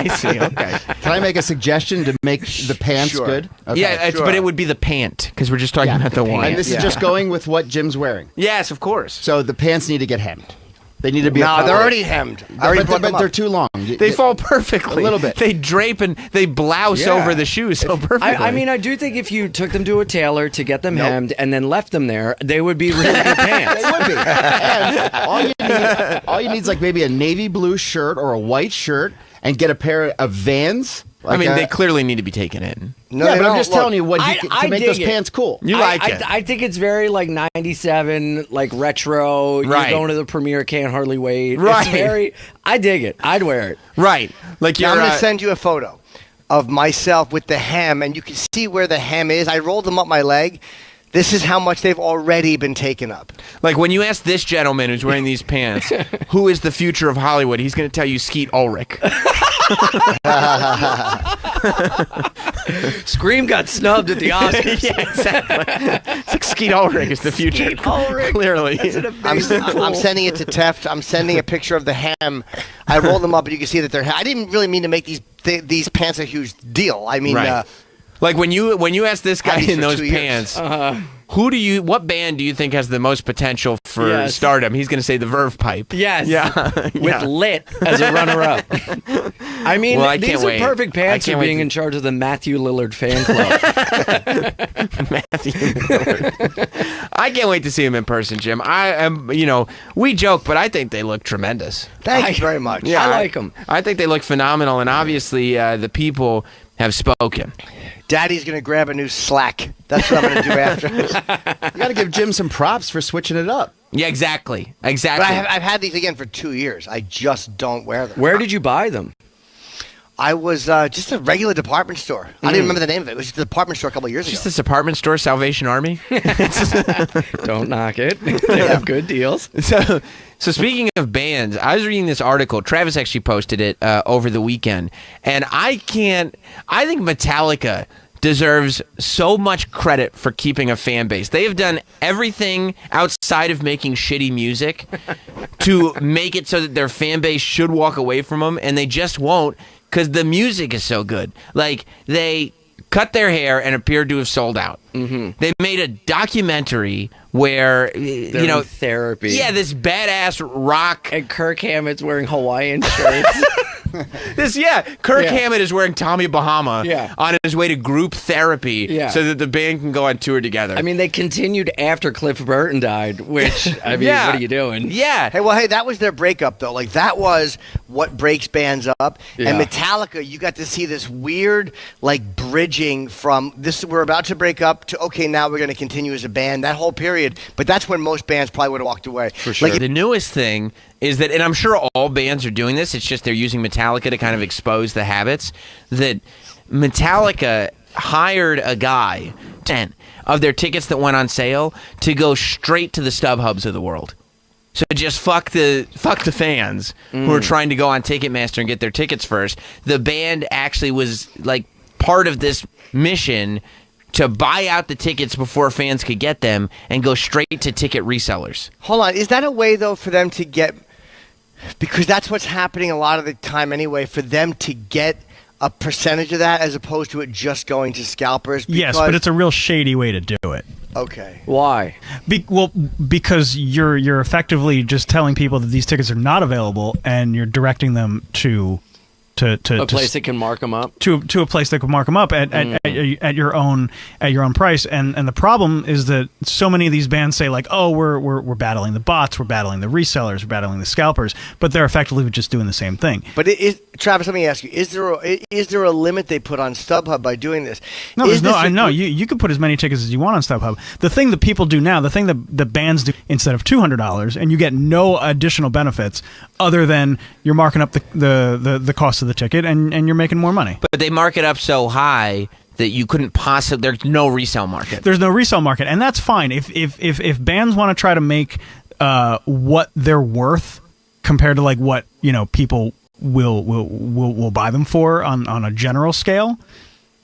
see. Okay. Can I make a suggestion to make the pants good? Okay. Yeah, but it would be the pant because we're just talking about the one. And this is just going with what Jim's wearing. Yes, of course. So the pants need to get hemmed. They need to be. No, they're already hemmed. But they're too long. They fall perfectly. A little bit. They drape and they blouse over the shoes so perfectly. I mean, I do think if you took them to a tailor to get them hemmed and then left them there, they would be really good pants. They would be. And all you need is like maybe a navy blue shirt or a white shirt, and get a pair of Vans. Like they clearly need to be taken in. No, but I'm just telling you to make those pants cool. You like it. I think it's very like 97, like retro. Right. You're going to the premiere, can't hardly wait. Right. It's very, I dig it. I'd wear it. Right. Like I'm going to send you a photo of myself with the hem, and you can see where the hem is. I rolled them up my leg. This is how much they've already been taken up. Like when you ask this gentleman who's wearing these pants, who is the future of Hollywood, he's going to tell you Skeet Ulrich. Scream got snubbed at the Oscars. Yeah, exactly. It's like Skeet Ulrich is the future. Skeet Ulrich. Clearly. I'm sending it to Teft. I'm sending a picture of the hem. I rolled them up, and you can see that they're. I didn't really mean to make these pants a huge deal. I mean, like when you ask this guy in those pants, what band do you think has the most potential for stardom? He's going to say the Verve Pipe. Yes. Yeah. With Lit as a runner-up. I mean, these are perfect pants for being in charge of the Matthew Lillard fan club. Matthew Lillard. I can't wait to see him in person, Jim. We joke, but I think they look tremendous. Thank you very much. Yeah, I like them. I think they look phenomenal, and obviously the people have spoken. Daddy's going to grab a new slack. That's what I'm going to do after. You got to give Jim some props for switching it up. Yeah, exactly. But I've had these again for 2 years. I just don't wear them. Where did you buy them? I was just a regular department store. I don't even remember the name of it. It was just a department store a couple of years ago. Just this department store, Salvation Army? Don't knock it. They have good deals. So speaking of bands, I was reading this article. Travis actually posted it over the weekend. And I think Metallica deserves so much credit for keeping a fan base. They have done everything outside of making shitty music to make it so that their fan base should walk away from them, and they just won't because the music is so good. Like, they cut their hair and appeared to have sold out. Mm-hmm. They made a documentary where, They're in therapy. Yeah, this badass rock. And Kirk Hammett's wearing Hawaiian shirts. Kirk Hammett is wearing Tommy Bahama Yeah. on his way to group therapy so that the band can go on tour together. I mean, they continued after Cliff Burton died, which, I mean, what are you doing? Yeah. Hey, that was their breakup, though. Like, that was what breaks bands up. Yeah. And Metallica, you got to see this weird, like, bridging from this, we're about to break up, to, okay, now we're going to continue as a band. That whole period. But that's when most bands probably would have walked away. For sure. Like, the newest thing is that, and I'm sure all bands are doing this, it's just they're using Metallica to kind of expose the habits, that Metallica hired a guy, 10 of their tickets that went on sale, to go straight to the StubHubs of the world. So just fuck the fans who are trying to go on Ticketmaster and get their tickets first. The band actually was like part of this mission to buy out the tickets before fans could get them and go straight to ticket resellers. Hold on. Is that a way, though, for them to get... Because that's what's happening a lot of the time anyway, for them to get a percentage of that as opposed to it just going to scalpers? Yes, but it's a real shady way to do it. Okay. Why? Because you're effectively just telling people that these tickets are not available, and you're directing them to a place that can mark them up. To a place that can mark them up at your own price. And the problem is that so many of these bands say, like, oh, we're battling the bots, we're battling the resellers, we're battling the scalpers, but they're effectively just doing the same thing. But Travis, let me ask you: is there a limit they put on StubHub by doing this? No, there's no. I know you can put as many tickets as you want on StubHub. The thing that people do now, the thing that the bands do, instead of $200, and you get no additional benefits other than you're marking up the cost of the ticket and you're making more money. But they mark it up so high that you couldn't possibly. There's no resale market. There's no resale market, and that's fine. If bands want to try to make what they're worth compared to like what people will buy them for on a general scale,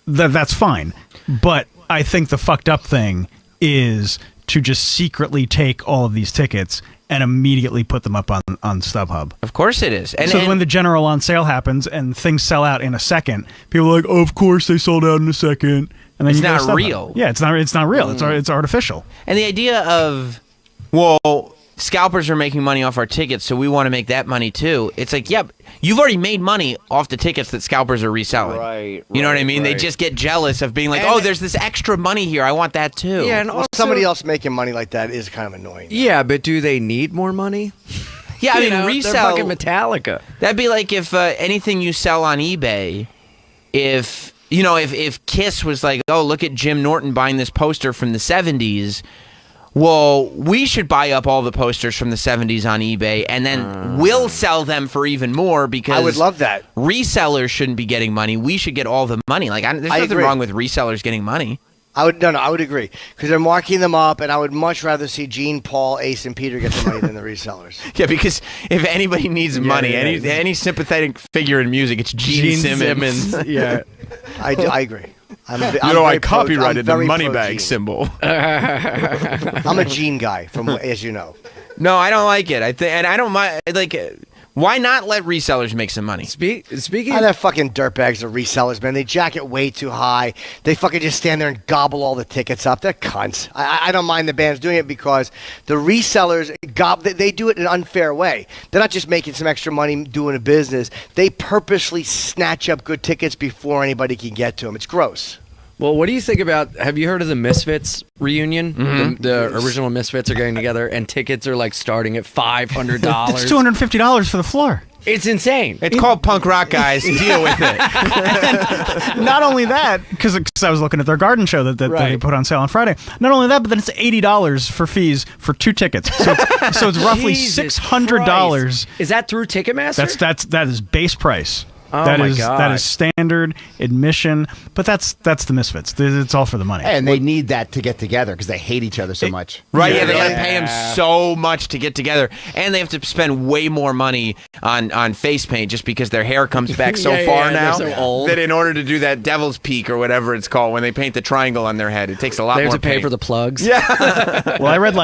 that's fine. But I think the fucked up thing is to just secretly take all of these tickets and immediately put them up on StubHub. Of course it is. And when the general on sale happens and things sell out in a second, people are like, oh, of course they sold out in a second. And then it's you not real. Yeah, it's not real. It's artificial. And the idea of, well, scalpers are making money off our tickets, so we want to make that money too. It's like, yeah, you've already made money off the tickets that scalpers are reselling. Right. You know what I mean? They just get jealous of being like, oh, there's this extra money here. I want that too. Yeah, and also, somebody else making money like that is kind of annoying. Yeah, but do they need more money? Yeah, I mean, resell. They're fucking Metallica. That'd be like if anything you sell on eBay, if Kiss was like, oh, look at Jim Norton buying this poster from the 70s. Well, we should buy up all the posters from the 70s on eBay, and then we'll sell them for even more because I would love that. Resellers shouldn't be getting money. We should get all the money. Like, there's nothing wrong with resellers getting money. I would agree because they're marking them up, and I would much rather see Gene, Paul, Ace, and Peter get the money than the resellers. Yeah, because if anybody needs money, any sympathetic figure in music, it's Gene Simmons. Yeah, I agree. I copyrighted the money bag symbol. I'm a Gene guy, as you know. No, I don't like it. I don't mind. Like, why not let resellers make some money? Speaking of that, fucking dirtbags are resellers, man. They jack it way too high. They fucking just stand there and gobble all the tickets up. They're cunts. I don't mind the bands doing it because the resellers they do it in an unfair way. They're not just making some extra money doing a business. They purposely snatch up good tickets before anybody can get to them. It's gross. Well, what do you think about, have you heard of the Misfits reunion? Mm-hmm. The original Misfits are getting together, and tickets are like starting at $500. It's $250 for the floor. It's insane. It's called punk rock, guys. Deal with it. Not only that, because I was looking at their garden show that they put on sale on Friday. Not only that, but then it's $80 for fees for 2 tickets. So it's roughly $600. Is that through Ticketmaster? That is base price. Oh That my is God. that is standard admission, but that's the Misfits. It's all for the money. And they need that to get together because they hate each other so much. Right, yeah, they got to pay him so much to get together, and they have to spend way more money on face paint just because their hair comes back so far now they're so old. that in order to do that Devil's Peak or whatever it's called when they paint the triangle on their head, it takes a lot They have more to pay paint. for the plugs. Yeah. Well, I read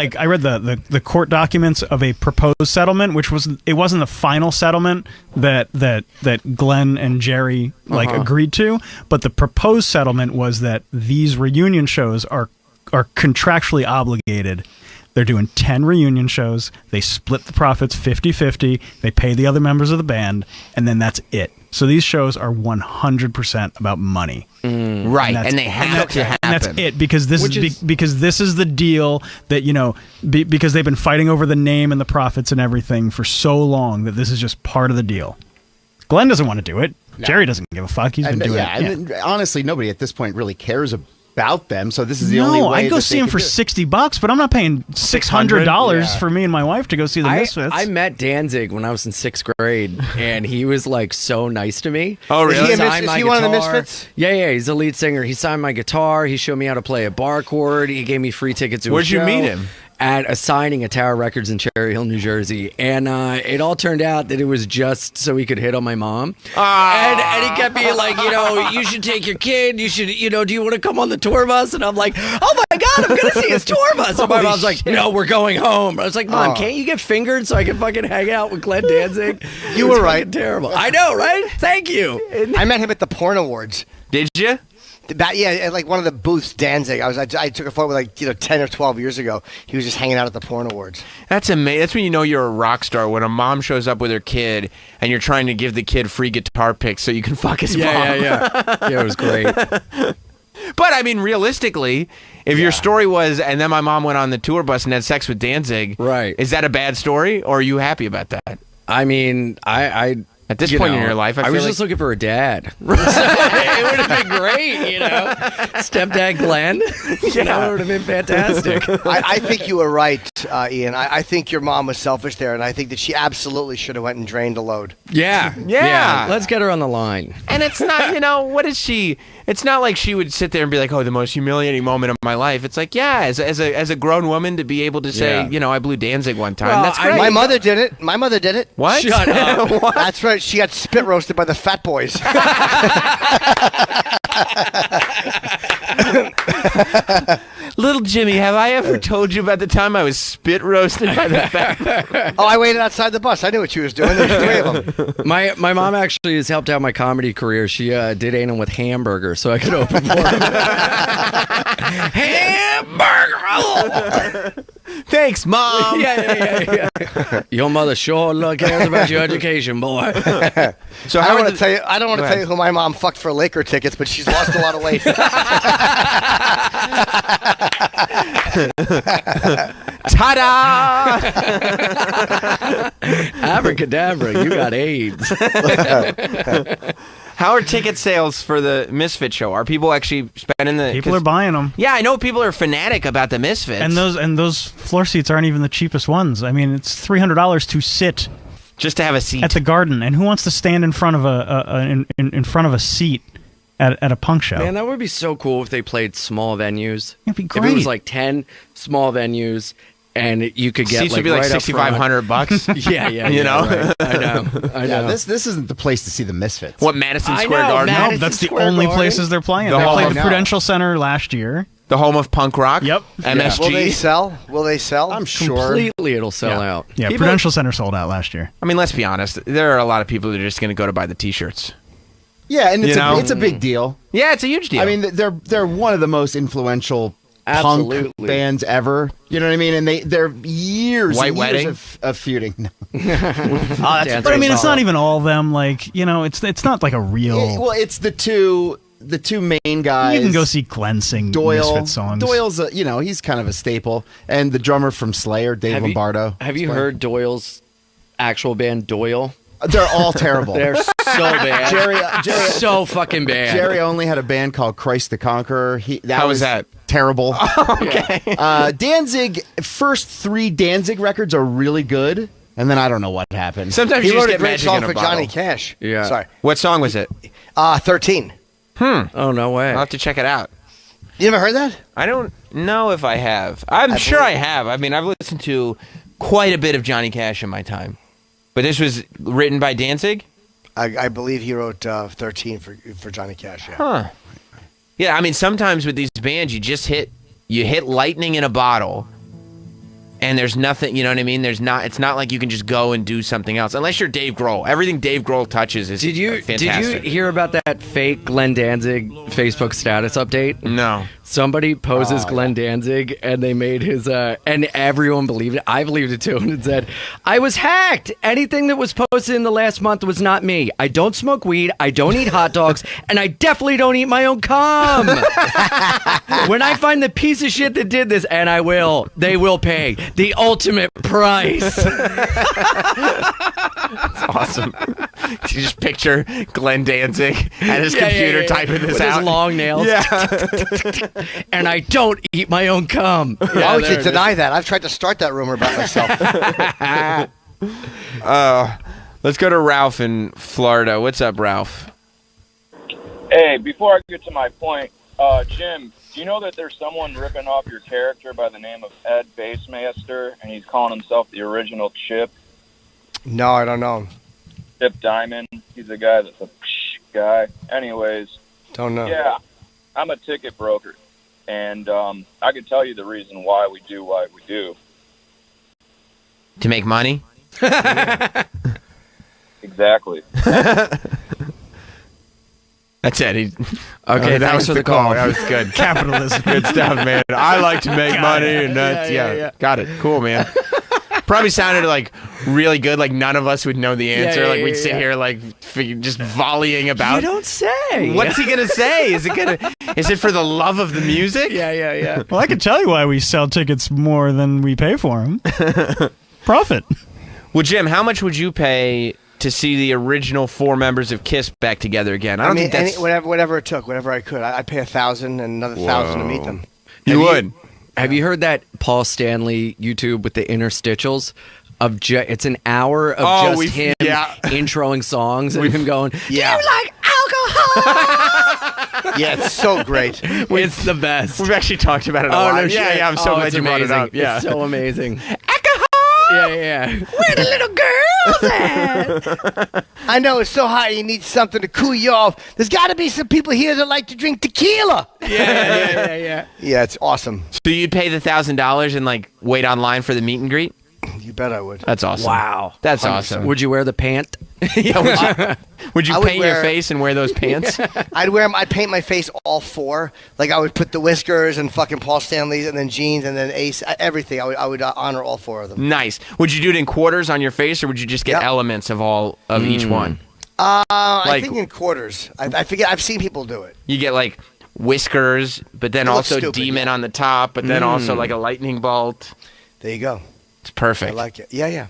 the court documents of a proposed settlement, which wasn't the final settlement that Glenn and Jerry agreed to, but the proposed settlement was that these reunion shows are contractually obligated. They're doing 10 reunion shows. They split the profits 50-50. They pay the other members of the band, and then that's it. So these shows are 100% about money. Right, and they have to happen. And that's it, because this because this is the deal that, because they've been fighting over the name and the profits and everything for so long that this is just part of the deal. Glenn doesn't want to do it. No. Jerry doesn't give a fuck. He's been doing it. And honestly, nobody at this point really cares about them. So this is the only way. I'd go that see they him can for do it. $60, but I'm not paying $600 for me and my wife to go see the Misfits. I met Danzig when I was in 6th grade, and he was like so nice to me. Oh, really? Is he one of the Misfits? Yeah, he's the lead singer. He signed my guitar. He showed me how to play a bar chord. He gave me free tickets to a Where'd you show meet him? At a signing at Tower Records in Cherry Hill, New Jersey. And it all turned out that it was just so he could hit on my mom. And he kept being like, you should take your kid. You should, do you want to come on the tour bus? And I'm like, oh my God, I'm going to see his tour bus. And my mom's like, no, we're going home. I was like, Mom, can't you get fingered so I can fucking hang out with Glenn Danzig? You were right. Terrible. I know, right? Thank you. I met him at the Porn Awards. Did you? At like one of the booths, Danzig. I took a photo with 10 or 12 years ago. He was just hanging out at the Porn Awards. That's amazing. That's when you know you're a rock star, when a mom shows up with her kid and you're trying to give the kid free guitar picks so you can fuck his mom. Yeah, it was great. But I mean, realistically, if your story was, and then my mom went on the tour bus and had sex with Danzig, right? Is that a bad story, or are you happy about that? I mean, at this point in your life, I was feel just looking for a dad. It would have been great, Stepdad Glenn. It would have been fantastic. I think you were right, Ian. I think your mom was selfish there, and I think that she absolutely should have went and drained a load. Yeah. Let's get her on the line. And it's not, what is she? It's not like she would sit there and be like, oh, the most humiliating moment of my life. It's like, yeah, as a grown woman to be able to say, I blew Danzig one time. Well, that's great. My mother did it. What? Shut up. What? That's right. She got spit roasted by the Fat Boys. Little Jimmy, have I ever told you about the time I was spit roasted by the Fat? Oh, I waited outside the bus. I knew what she was doing. There's 3 of them. My mom actually has helped out my comedy career. She did anal with hamburger, so I could open for her. Hamburger! Thanks, Mom. Yeah. Your mother sure cares about your education, boy. So I don't want to tell you. I don't want to tell you who my mom fucked for Laker tickets, but she's lost a lot of weight. Ta-da! Abracadabra, you got AIDS. How are ticket sales for the Misfit show? Are people actually spending the? People are buying them. Yeah, I know people are fanatic about the Misfits, and those floor seats aren't even the cheapest ones. I mean, it's $300 to sit, just to have a seat at the Garden. And who wants to stand in front of in front of a seat at a punk show? Man, that would be so cool if they played small venues. It'd be If great. it was like 10 small venues. And you could get seats would be like right $6,500. Yeah, you know. Right. I know. Yeah, this isn't the place to see the Misfits. What, Madison I Square know, Garden? Madison No, that's the Square only Garden. places they're playing. The They home played of- the Prudential Center last year. The home of punk rock. Yep. MSG. Will they sell? Will they sell? I'm sure. Completely, it'll sell Yeah. out. Yeah, People- Prudential Center sold out last year. I mean, let's be honest. There are a lot of people that are just going to go to buy the T-shirts. Yeah, and You know? it's a big deal. Yeah, it's a huge deal. I mean, they're one of the most influential punk Absolutely. bands ever. You know what I mean? And they're years White and Wedding? years of feuding. No. But I mean, it's not even all of them. Like, it's not like a real. Well, it's the two main guys. You can go see Glenn sing Doyle. Misfit songs. Doyle's he's kind of a staple, and the drummer from Slayer, Dave Lombardo. Have you heard Doyle's actual band, Doyle? They're all terrible. They're so bad. Jerry, so fucking bad. Jerry only had a band called Christ the Conqueror. How was that? Terrible. Okay. Danzig, first 3 Danzig records are really good, And then I don't know what happened. Sometimes He you just wrote a get great magic song in a for bottle. Johnny Cash. Yeah. Sorry. What song was it? 13. Oh, no way. I'll have to check it out. You ever heard that? I don't know if I have. I'm sure I have. I mean, I've listened to quite a bit of Johnny Cash in my time. But this was written by Danzig? I believe he wrote 13 for Johnny Cash. Yeah. Huh. Yeah, I mean, sometimes with these bands, you hit lightning in a bottle, and there's nothing, you know what I mean? It's not like you can just go and do something else, unless you're Dave Grohl. Everything Dave Grohl touches is fantastic. Did you hear about that fake Glenn Danzig Facebook status update? No. Somebody poses Glenn Danzig, and they made his, and everyone believed it. I believed it too, and it said, "I was hacked. Anything that was posted in the last month was not me. I don't smoke weed, I don't eat hot dogs, and I definitely don't eat my own cum. When I find the piece of shit that did this, and I will, they will pay the ultimate price." That's awesome. You just picture Glenn Danzig at his computer typing this with out. his long nails. Yeah. And I don't eat my own cum. Why would you deny that? I've tried to start that rumor about myself. Let's go to Ralph in Florida. What's up, Ralph? Hey, before I get to my point, Jim, do you know that there's someone ripping off your character by the name of Ed Basemaster, and he's calling himself the original Chip? No, I don't know. Chip Diamond. He's a guy that's a guy. Anyways. Don't know. Yeah, I'm a ticket broker, and I can tell you the reason why we do what we do. To make money? Exactly. That's it. Okay, that thanks was for the the call. call. That was good. Capitalism. Good stuff, man. I like to make Got money, it. and that's Yeah. Got it. Cool, man. Probably sounded like really good. Like none of us would know the answer. Yeah, like we'd sit yeah. here like just volleying about. You don't say. What's he gonna say? Is it for the love of the music? Yeah. Well, I can tell you why we sell tickets more than we pay for them. Profit. Well, Jim, how much would you pay to see the original 4 members of Kiss back together again? I don't think that's whatever it took, whatever I could. I'd pay $1,000 and another $1,000 to meet them. You would. Have you heard that Paul Stanley YouTube with the interstitials? It's an hour of just him introing songs and him going, Yeah. "Do you like alcohol?" Yeah, it's so great. It's the best. We've actually talked about it a lot. No Yeah, shit. yeah. I'm so glad it's you brought it amazing. up. Yeah, It's so amazing. Yeah. Where the little girls at? I know it's so hot. You need something to cool you off. There's got to be some people here that like to drink tequila. Yeah. Yeah, it's awesome. So you'd pay the $1,000 and like wait online for the meet and greet? You bet I would. That's awesome. Wow. That's 100%. awesome. Would you wear the pant? Would you I would paint your wear- face and wear those pants? I'd paint my face all 4. Like I would put the whiskers and fucking Paul Stanley's and then jeans and then Ace, everything. I would honor all 4 of them. Nice. Would you do it in quarters on your face, or would you just get elements of all of each one? I Like- think in quarters. I forget. I've seen people do it. You get like whiskers, but then It looks also stupid, demon on the top, but then also Mm. like a lightning bolt. There you go. It's perfect. I like it. Yeah.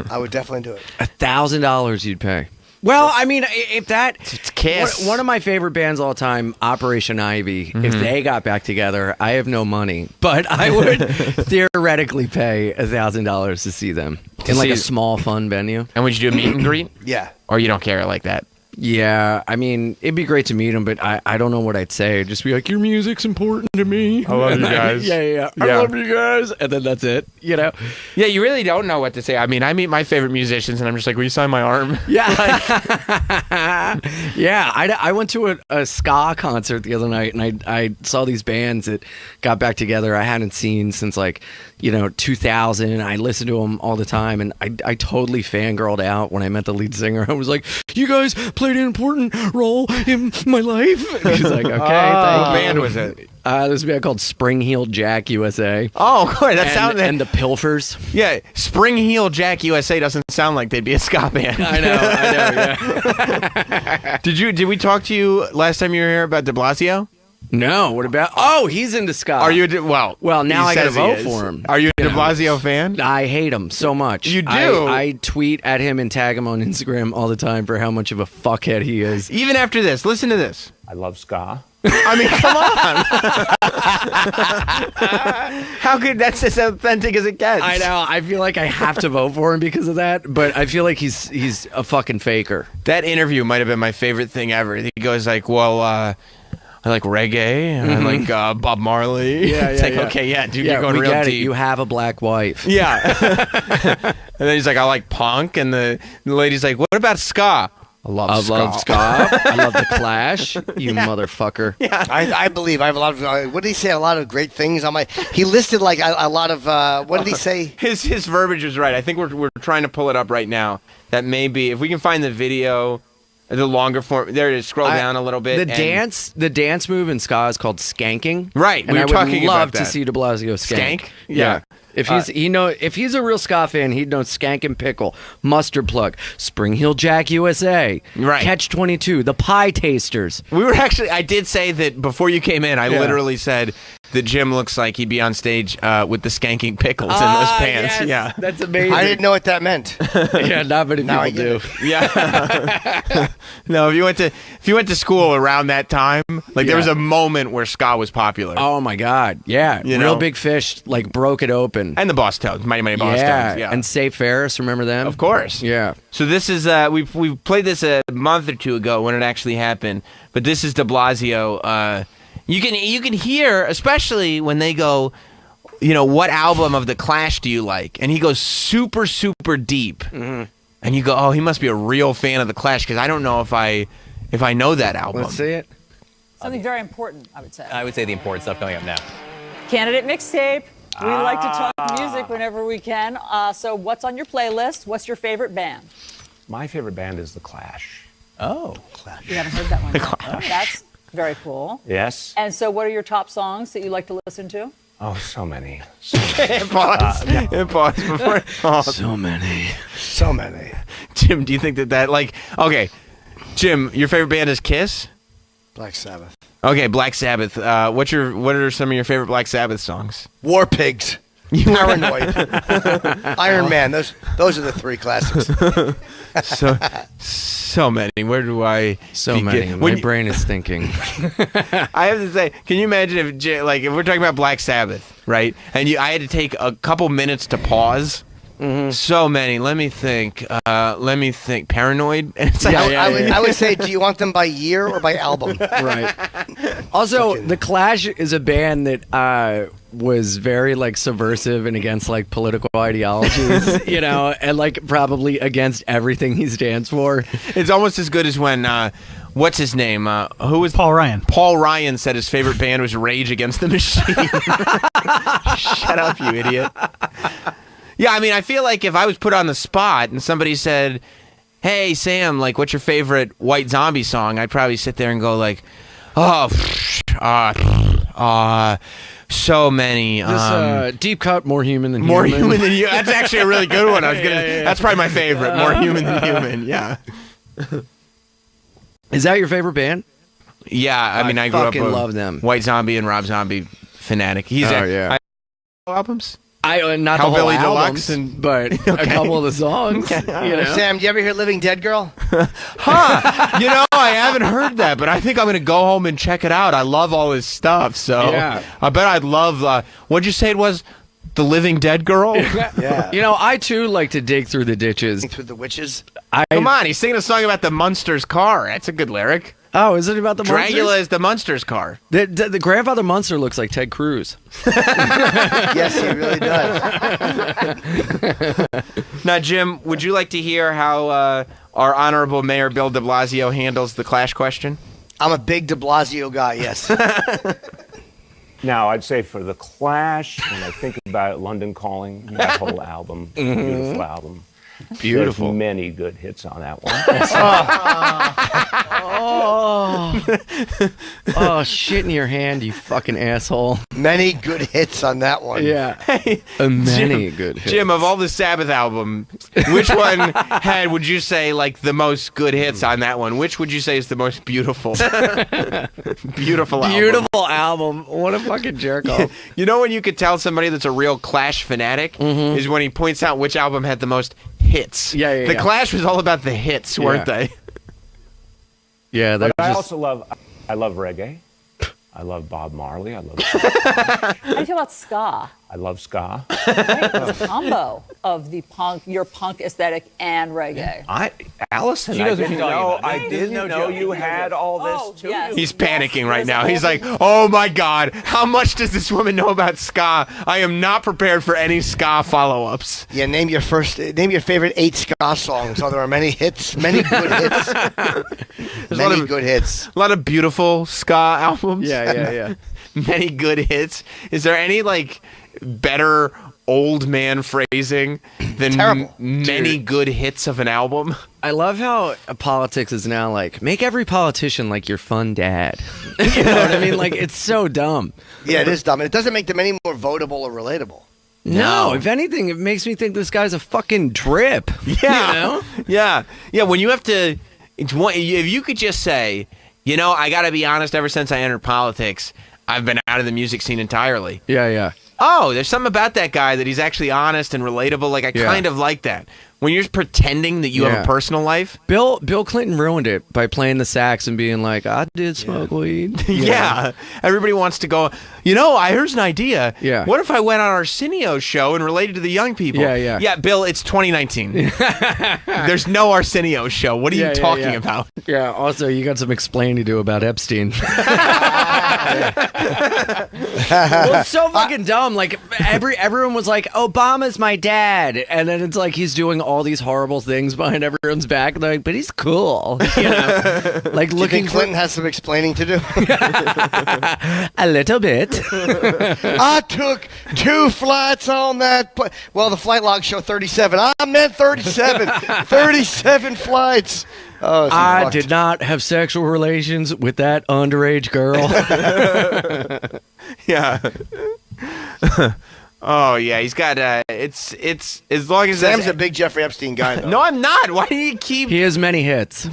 I would definitely do it. $1,000 you'd pay. Well, I mean, if that it's Kiss. One of my favorite bands all time, Operation Ivy. If they got back together, I have no money, but I would theoretically pay $1,000 to see them in like see- a small, fun venue. And would you do a meet and greet? Yeah. Or you don't care like that? Yeah, I mean, it'd be great to meet them, but I don't know what I'd say. I'd just be like, your music's important to me. I love you guys. Yeah. I love you guys. And then that's it, you know? Yeah, you really don't know what to say. I mean, I meet my favorite musicians, and I'm just like, will you sign my arm? Yeah. Yeah, I went to a ska concert the other night, and I saw these bands that got back together I hadn't seen since, 2000. I listened to them all the time, and I totally fangirled out when I met the lead singer. I was like, you guys played an important role in my life. And he's like, okay, thank What you. band was it? This band called Spring Heel Jack USA. Oh, good. That and, sounds. and the Pilfers. Yeah, Spring Heel Jack USA doesn't sound like they'd be a ska band. I know. Yeah. Did we talk to you last time you were here about De Blasio? No. What about? Oh, he's into ska. Are you? Well, now he I gotta says he vote is. for him. Are you a You De know. Blasio fan? I hate him so much. You do? I tweet at him and tag him on Instagram all the time for how much of a fuckhead he is. Even after this, listen to this. I love ska. I mean, come on. How could that's as authentic as it gets? I know. I feel like I have to vote for him because of that, but I feel like he's a fucking faker. That interview might have been my favorite thing ever. He goes like, "Well, I like reggae, and I like Bob Marley." Yeah, it's like, okay, yeah, dude, you're going we real get it. deep. You have a black wife. Yeah. And then he's like, "I like punk," and the lady's like, "What about ska?" I love ska. I love the Clash. You motherfucker. Yeah. I believe I have a lot of. What did he say? A lot of great things on my. He listed like a lot of. What did he say? His verbiage was right. I think we're trying to pull it up right now. That maybe if we can find the video, the longer form. There it is. Scroll down a little bit. The dance move in ska is called skanking. Right. And We I were would talking love about to that. see De Blasio skank. Skank? Yeah. If he's a real ska fan, he'd know Skank and Pickle, Mustard Plug, Spring Heel Jack USA, Right. Catch 22, the Pie Tasters. We were actually. I did say that before you came in. I Yeah. literally said that Jim looks like he'd be on stage with the skanking pickles in those pants. Yes, Yeah. that's amazing. I didn't know what that meant. Yeah, not many Now I people get do. Yeah. No, if you went to school around that time, like there was a moment where ska was popular. Oh my God, yeah, You Real know? Big Fish like broke it open, And the Boss Tones, Mighty Mighty Boss yeah, Tones. Yeah. and Safe Ferris, remember them? Of course. Yeah. So this is we played this a month or two ago when it actually happened, but this is De Blasio. You can hear, especially when they go, you know, what album of the Clash do you like? And he goes super deep, and you go, oh, he must be a real fan of the Clash because I don't know if I know that album. Let's see it. Something very important, I would say. I would say the important stuff coming up now. Candidate mixtape. We like to talk music whenever we can. So what's on your playlist? What's your favorite band? My favorite band is The Clash. Oh. You haven't heard that one yet. Oh, that's very cool. Yes. And so what are your top songs that you like to listen to? Oh, so many. Pause. Pause before. Oh. So many. So many. Jim, do you think that like okay, Jim, your favorite band is Kiss? Black Sabbath. Okay, Black Sabbath. What are some of your favorite Black Sabbath songs? War Pigs. Paranoid. Iron Man. Those are the three classics. So many. Where do I? So many. My brain is thinking. I have to say, can you imagine if if we're talking about Black Sabbath, right? And I had to take a couple minutes to pause. So many. Let me think. Paranoid. And it's like, I would say, do you want them by year or by album? Right. Also, The Clash is a band that was very like subversive and against like political ideologies, you know, and like probably against everything he stands for. It's almost as good as when what's his name? Who was Paul Ryan? Paul Ryan said his favorite band was Rage Against the Machine. Shut up, you idiot. Yeah, I mean, I feel like if I was put on the spot and somebody said, "Hey, Sam, like, what's your favorite White Zombie song?" I'd probably sit there and go like, so many. Deep Cut, More Human Than More Human. Human Than You. That's actually a really good one. I was gonna. That's probably my favorite. More Human Than Human. Yeah. Is that your favorite band? Yeah, I mean, I grew up fucking love them. White Zombie and Rob Zombie fanatic. He's albums. Not the whole Hellbilly albums, Deluxe and but a couple of the songs. You know? Sam, do you ever hear Living Dead Girl? Huh? You know, I haven't heard that, but I think I'm gonna go home and check it out. I love all his stuff, so Yeah. I bet I'd love. What'd you say it was? The Living Dead Girl? Yeah. You know, I too like to dig through the ditches. Through the witches. Come on, he's singing a song about the Munsters car. That's a good lyric. Oh, is it about the Dracula Munsters? is the Munsters car. The grandfather Munster looks like Ted Cruz. Yes, he really does. Now, Jim, would you like to hear how our honorable Mayor Bill de Blasio handles the Clash question? I'm a big de Blasio guy, yes. Now, I'd say for The Clash, when I think about London Calling, that whole album, beautiful album. Beautiful. There's many good hits on that one. Oh, shit in your hand, you fucking asshole. Many good hits on that one. Yeah. Hey, Many good hits. Jim, of all the Sabbath albums, which one would you say, like, the most good hits on that one? Which would you say is the most beautiful? Beautiful album. Beautiful album. What a fucking jerk off. You know when you could tell somebody that's a real Clash fanatic is when he points out which album had the most hits. Yeah. The Clash was all about the hits, weren't they? Yeah, But I love reggae. I love Bob Marley. I love. How do you feel about ska? I love ska. Right, it's a combo of your punk aesthetic and reggae. Allison, She knows I what didn't she's talking know. about. I didn't know you had all this too. Yes. He's panicking right now. He's like, oh my God, how much does this woman know about ska? I am not prepared for any ska follow-ups. Yeah, name your favorite 8 ska songs. Oh, there are many hits, many good hits. Many good hits. A lot of beautiful ska albums. Yeah. Many good hits. Is there any like better old man phrasing than many good hits of an album? I love how politics is now like, make every politician like your fun dad. You know what I mean? Like, it's so dumb. Yeah, it is dumb. And it doesn't make them any more votable or relatable. No, if anything, it makes me think this guy's a fucking drip. Yeah. You know? Yeah, when you have to, if you could just say, I got to be honest, ever since I entered politics, I've been out of the music scene entirely. Yeah. Oh, there's something about that guy that he's actually honest and relatable. Like, I kind of like that. When you're just pretending that you have a personal life. Bill Clinton ruined it by playing the sax and being like, I did smoke weed. Yeah. Everybody wants to go, here's an idea. Yeah. What if I went on Arsenio's show and related to the young people? Yeah. Yeah, Bill, it's 2019. There's no Arsenio show. What are you talking about? Yeah, also, you got some explaining to do about Epstein. Well, it's so fucking dumb. Like, everyone was like, Obama's my dad. And then it's like he's doing all these horrible things behind everyone's back. They're like, but he's cool. Like, Do you think Clinton has some explaining to do? A little bit. I took 2 flights on that. Well, the flight logs show 37. I meant 37. 37 flights. Oh, I did not have sexual relations with that underage girl. Yeah. Oh yeah, he's got it's as long as Sam's a big Jeffrey Epstein guy though. No, I'm not. Why do you keep? He has many hits. A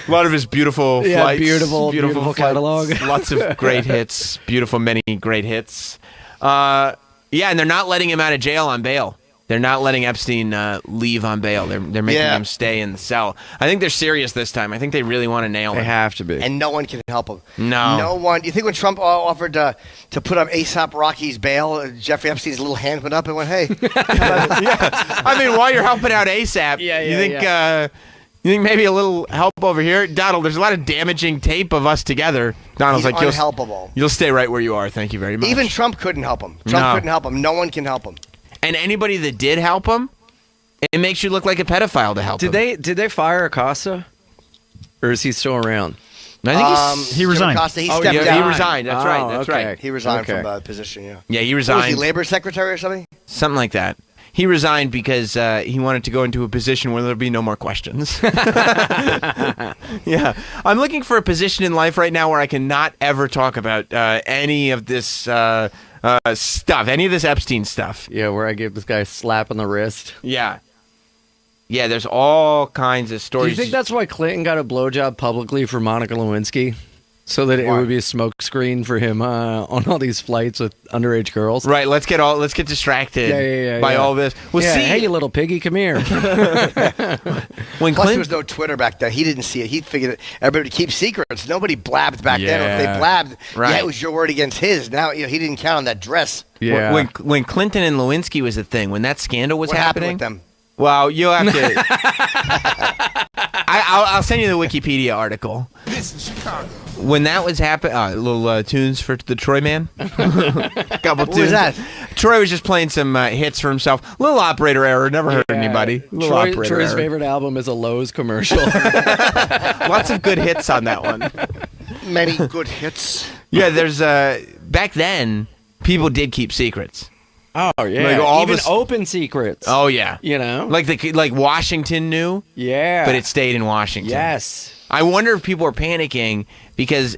lot of his beautiful flights, beautiful flights, catalog. Lots of great hits, many great hits. And they're not letting him out of jail on bail. They're not letting Epstein leave on bail. They're making him stay in the cell. I think they're serious this time. I think they really want to nail him. They have to be. And no one can help him. No one. You think when Trump offered to put up A$AP Rocky's bail, Jeffrey Epstein's little hand went up and went, "Hey." I mean, while you're helping out ASAP, you think maybe a little help over here, Donald? There's a lot of damaging tape of us together. Donald's He's like, unhelpable. You'll stay right where you are. Thank you very much. Even Trump couldn't help him. Trump couldn't help him. No one can help him. And anybody that did help him, it makes you look like a pedophile to help him. Did they fire Acosta? Or is he still around? I think he resigned. Acosta, he stepped down. He resigned. That's right. That's right. He resigned from the position, Yeah, he resigned. Was he labor secretary or something? Something like that. He resigned because he wanted to go into a position where there'd be no more questions. Yeah. I'm looking for a position in life right now where I can not ever talk about any of this stuff, any of this Epstein stuff. Yeah, where I gave this guy a slap on the wrist. Yeah. Yeah, there's all kinds of stories. Do you think that's why Clinton got a blowjob publicly for Monica Lewinsky? So that it would be a smoke screen for him on all these flights with underage girls. Right, let's get distracted by all this. Well, see, hey, you little piggy, come here. Plus, there was no Twitter back then. He didn't see it. He figured everybody would keep secrets. Nobody blabbed back then. Or if they blabbed, it was your word against his. Now he didn't count on that dress. Yeah. When Clinton and Lewinsky was a thing, when that scandal was happening, with them? Well, you'll have to. I'll send you the Wikipedia article. This is Chicago. When that was happening, little tunes for the Troy Man. Couple tunes. What was that? Troy was just playing some hits for himself. Little operator error. Never hurt anybody. Troy's favorite album is a Lowe's commercial. Lots of good hits on that one. Many good hits. Yeah, there's back then people did keep secrets. Oh yeah, like even open secrets. Oh yeah, you know, like Washington knew. Yeah, but it stayed in Washington. Yes. I wonder if people are panicking because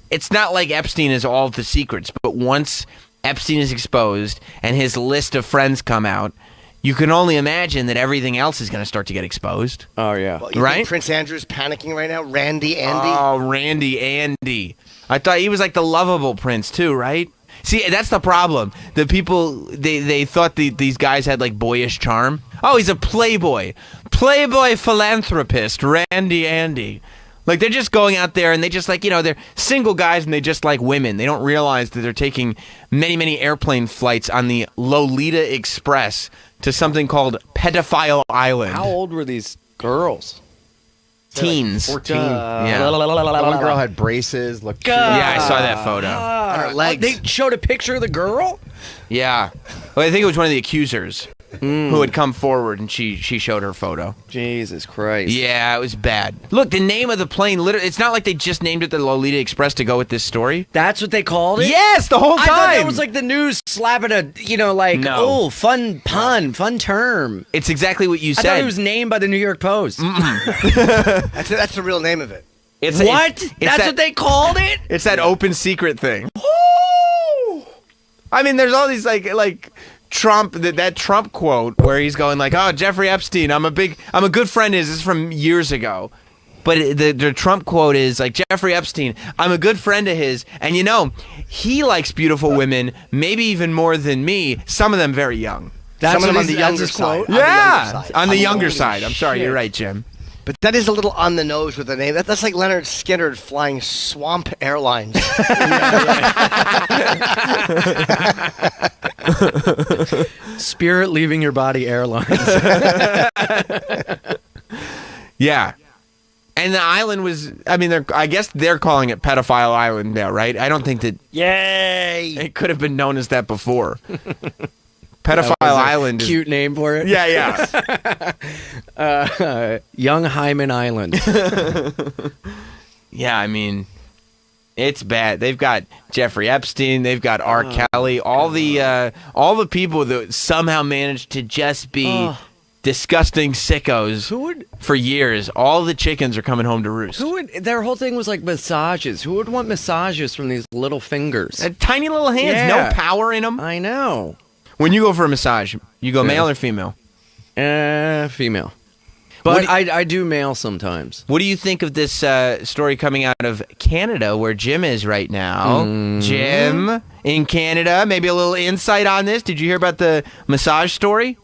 it's not like Epstein is all of the secrets, but once Epstein is exposed and his list of friends come out, you can only imagine that everything else is going to start to get exposed. Oh yeah, well, you think Prince Andrew's panicking right now. Randy Andy. Oh, Randy Andy. I thought he was like the lovable prince too, right? See, that's the problem. The people, they thought these guys had like boyish charm. Oh, he's a playboy philanthropist, Randy Andy. Like, they're just going out there and they just like, they're single guys and they just like women. They don't realize that they're taking many, many airplane flights on the Lolita Express to something called Pedophile Island. How old were these girls? Teens. 14. Yeah. The one girl had braces. Looked cute. Yeah, I saw that photo. Her legs. They showed a picture of the girl? Yeah. Well, I think it was one of the accusers who had come forward, and she showed her photo. Jesus Christ. Yeah, it was bad. Look, the name of the plane, literally, it's not like they just named it the Lolita Express to go with this story. That's what they called it? Yes, the whole time. I thought that was like the news slapping fun pun, fun term. It's exactly what you said. I thought it was named by the New York Post. That's the real name of it. It's That's what they called it? It's that open secret thing. I mean, there's all these like Trump, that Trump quote where he's going like, "Oh, Jeffrey Epstein, I'm a good friend of his." This is from years ago. But the Trump quote is like, "Jeffrey Epstein, I'm a good friend of his, and he likes beautiful women, maybe even more than me, some of them very young." Some of them on the younger side. Yeah, on the younger side. I'm sorry, you're right, Jim. But that is a little on the nose with the name. That's like Leonard Skinner flying Swamp Airlines. Spirit Leaving Your Body Airlines. Yeah. And the island was, I guess they're calling it Pedophile Island now, right? I don't think that... Yay! It could have been known as that before. Pedophile Island. Cute name for it. Yeah. Young Hyman Island. Yeah, it's bad. They've got Jeffrey Epstein. They've got R. Kelly. All the people that somehow managed to just be disgusting sickos for years. All the chickens are coming home to roost. Their whole thing was like massages. Who would want massages from these little fingers? Tiny little hands, no power in them. I know. When you go for a massage, you go male or female? Female. But I do male sometimes. What do you think of this story coming out of Canada, where Jim is right now? Jim, in Canada, maybe a little insight on this. Did you hear about the massage story?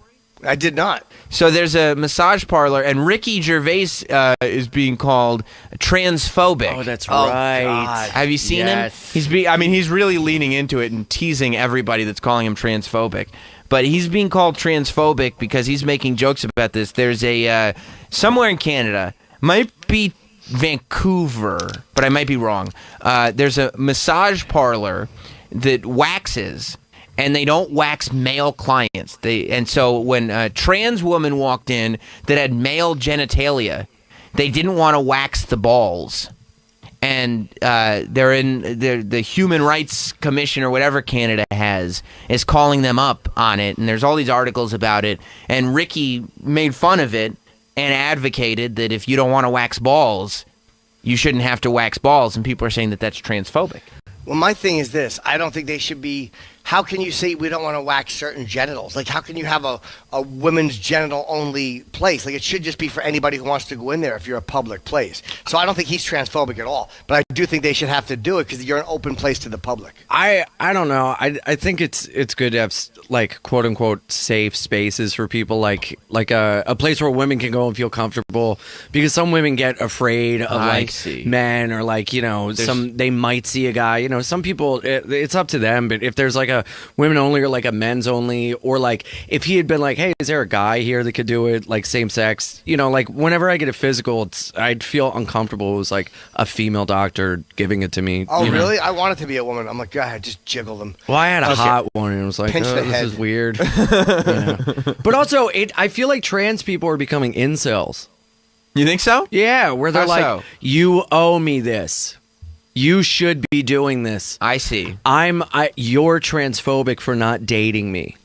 I did not. So there's a massage parlor, and Ricky Gervais is being called transphobic. Oh, that's right. God. Have you seen him? He's really leaning into it and teasing everybody that's calling him transphobic. But he's being called transphobic because he's making jokes about this. There's a somewhere in Canada, might be Vancouver, but I might be wrong. There's a massage parlor that waxes. And they don't wax male clients. So when a trans woman walked in that had male genitalia, they didn't want to wax the balls. And the Human Rights Commission or whatever Canada has is calling them up on it. And there's all these articles about it. And Ricky made fun of it and advocated that if you don't want to wax balls, you shouldn't have to wax balls. And people are saying that that's transphobic. Well, my thing is this. I don't think they should be... How can you say we don't want to wax certain genitals? Like, how can you have a women's genital-only place? Like, it should just be for anybody who wants to go in there if you're a public place. So I don't think he's transphobic at all. But I do think they should have to do it because you're an open place to the public. I don't know. I think it's good to have, like, quote-unquote safe spaces for people, like a place where women can go and feel comfortable. Because some women get afraid of, men or, they might see a guy. Some people, it's up to them. But if there's, like, a women only or like a men's only, or like if he had been like, hey, is there a guy here that could do it, like same sex, like whenever I get a physical, I'd feel uncomfortable. It was like a female doctor giving it to me. Oh, really? I want it to be a woman. I'm like, go ahead, just jiggle them. Well, I had a hot one and it was like, pinch the head. This is weird. But also, I feel like trans people are becoming incels. You think so? Yeah, where they're How like, so? you owe me this. You should be doing this. I see. You're transphobic for not dating me.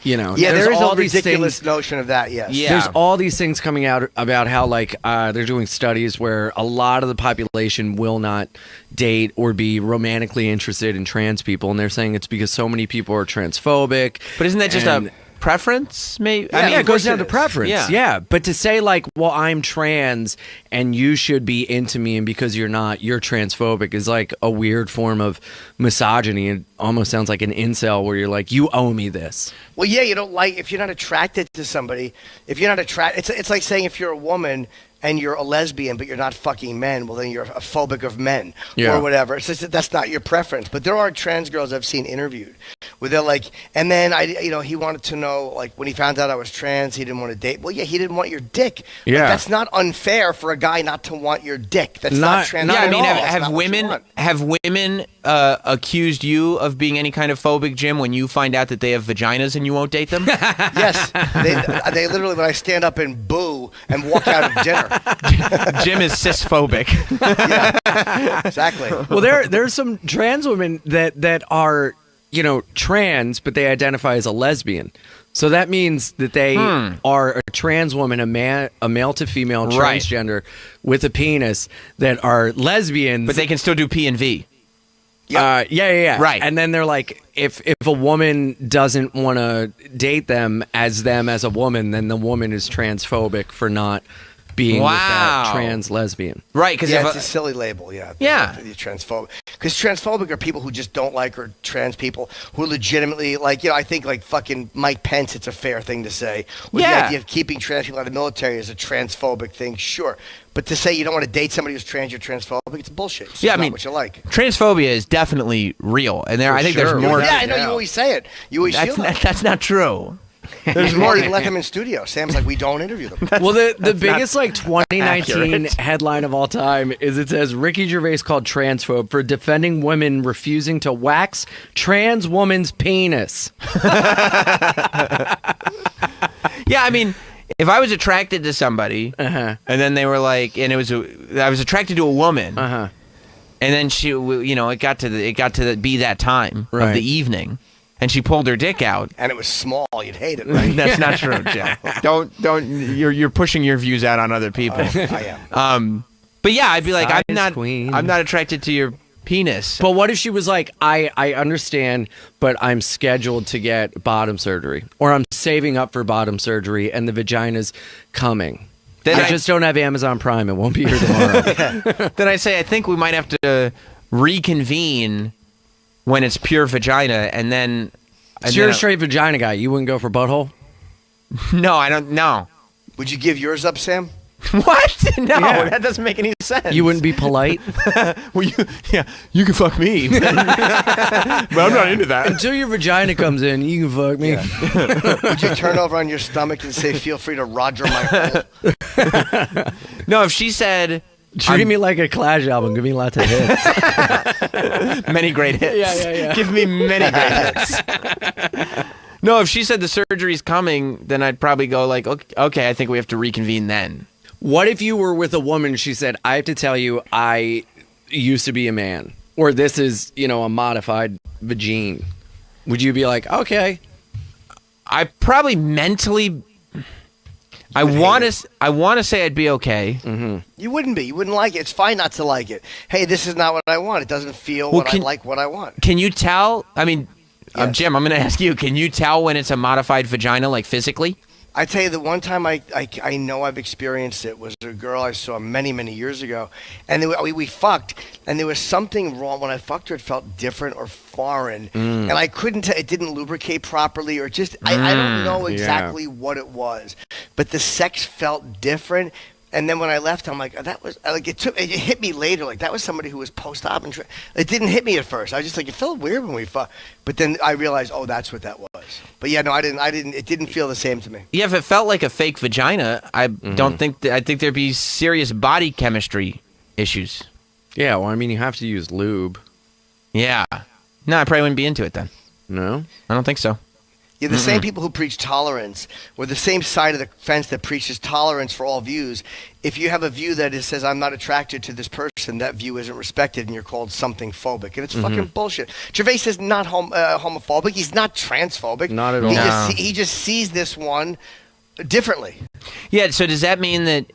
Yeah, there is a ridiculous notion of that, yes. Yeah. There's all these things coming out about how, they're doing studies where a lot of the population will not date or be romantically interested in trans people, and they're saying it's because so many people are transphobic. But isn't that just a preference? Maybe. Yeah, it goes down to preference. Yeah. Yeah, but to say well, I'm trans and you should be into me, and because you're not, you're transphobic, is like a weird form of misogyny. It almost sounds like an incel where you're like, you owe me this. Well, yeah, you don't if you're not attracted to somebody, if you're not attracted, it's like saying if you're a woman and you're a lesbian, but you're not fucking men, well, then you're a phobic of men Yeah. or whatever. It's just that that's not your preference. But there are trans girls I've seen interviewed where they're like, and then he wanted to know, like, when he found out I was trans, he didn't want to date. Well, yeah, he didn't want your dick. Like, Yeah. that's not unfair for a guy not to want your dick. That's not trans. Yeah, I mean, at all. It's have not what you women want. accused you of being any kind of phobic, Jim, when you find out that they have vaginas and you won't date them? Yes, they literally, when I stand up and boo and walk out of dinner. Jim is cisphobic. Exactly. Well, there's some trans women that are, trans, but they identify as a lesbian. So that means that they are a trans woman, a male to female Right. transgender with a penis that are lesbians, But they can still do P and V. Yeah. Right. And then they're like, if a woman doesn't want to date them as a woman, then the woman is transphobic for not being with that Wow. trans lesbian. Right, because it's a silly label, yeah. Yeah. You're transphobic. Because transphobic are people who just don't like or trans people who legitimately, like, I think, like, fucking Mike Pence, it's a fair thing to say. With Yeah. the idea of keeping trans people out of the military is a transphobic thing, sure. But to say you don't want to date somebody who's trans, you're transphobic, it's bullshit. It's Yeah, I not mean, what you like. transphobia is definitely real, and I think Sure. there's more. Yeah, I know you always say it. You always feel that. That's not true. There's more. Even let them in studio. Sam's like, we don't interview them. Well, the That's biggest not 2019 accurate. headline of all time is it says Ricky Gervais called transphobe for defending women refusing to wax trans woman's penis. Yeah, I mean, if I was attracted to somebody, Uh-huh. and then they were like, and I was attracted to a woman, Uh-huh. and then she, it got to be that time of Right. the evening, and she pulled her dick out. And it was small. You'd hate it, right? That's not true, Jeff. Don't. You're pushing your views out on other people. I am. But yeah, I'd be like, Size I'm queen. not attracted to your penis. But what if she was like, I understand, but I'm scheduled to get bottom surgery, or I'm saving up for bottom surgery, and the vagina's coming. Then I just don't have Amazon Prime. It won't be here tomorrow. Then I say, I think we might have to reconvene when it's pure vagina, and then. So you're a straight vagina guy. You wouldn't go for butthole? No, I don't. No. Would you give yours up, Sam? What? No, Yeah. that doesn't make any sense. You wouldn't be polite? Well, you can fuck me, but I'm not into that. Until your vagina comes in, you can fuck me. Would you turn over on your stomach and say, feel free to Roger my hole? No, if she said, Treat me like a Clash album. Give me lots of hits. many great hits. Yeah. Give me many great hits. No, if she said the surgery's coming, then I'd probably go like, okay, I think we have to reconvene then. What if you were with a woman, she said, I have to tell you, I used to be a man, or this is, a modified vagine. Would you be like, okay? I probably mentally, I want to say I'd be okay. Mm-hmm. You wouldn't be. You wouldn't like it. It's fine not to like it. Hey, this is not what I want. It doesn't feel Well, I like what I want. Can you tell? I mean, Yes. Jim, I'm going to ask you, can you tell when it's a modified vagina, like physically? I tell you, the one time I know I've experienced it was a girl I saw many, many years ago. And we fucked, and there was something wrong. When I fucked her, it felt different or foreign. And I couldn't tell. It didn't lubricate properly, or just, I don't know exactly what it was. But the sex felt different. And then when I left, I'm like, that was like it hit me later. Like that was somebody who was post-op, and it didn't hit me at first. I was just like, it felt weird when we fucked. But then I realized, oh, that's what that was. But yeah, no, I didn't. It didn't feel the same to me. Yeah, if it felt like a fake vagina, I don't think I think there'd be serious body chemistry issues. Yeah, well, I mean, you have to use lube. Yeah. No, I probably wouldn't be into it then. No? I don't think so. Yeah, the same people who preach tolerance, or the same side of the fence that preaches tolerance for all views. If you have a view that says, I'm not attracted to this person, that view isn't respected, and you're called something phobic. And it's fucking bullshit. Gervais is not homophobic. He's not transphobic. Not at all. He just sees this one differently. Yeah, so does that mean that,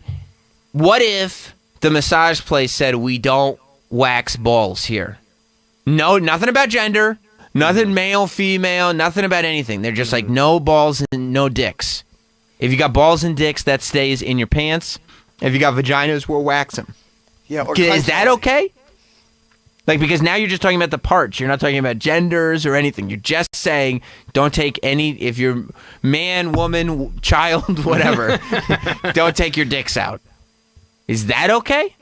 what if the massage place said, we don't wax balls here? No, nothing about gender. Nothing male, female, nothing about anything. They're just like, no balls and no dicks. If you got balls and dicks, that stays in your pants. If you got vaginas, we'll wax them. Yeah, or Is that okay? Like, because now you're just talking about the parts. You're not talking about genders or anything. You're just saying, don't take any, if you're man, woman, child, whatever, don't take your dicks out. Is that okay?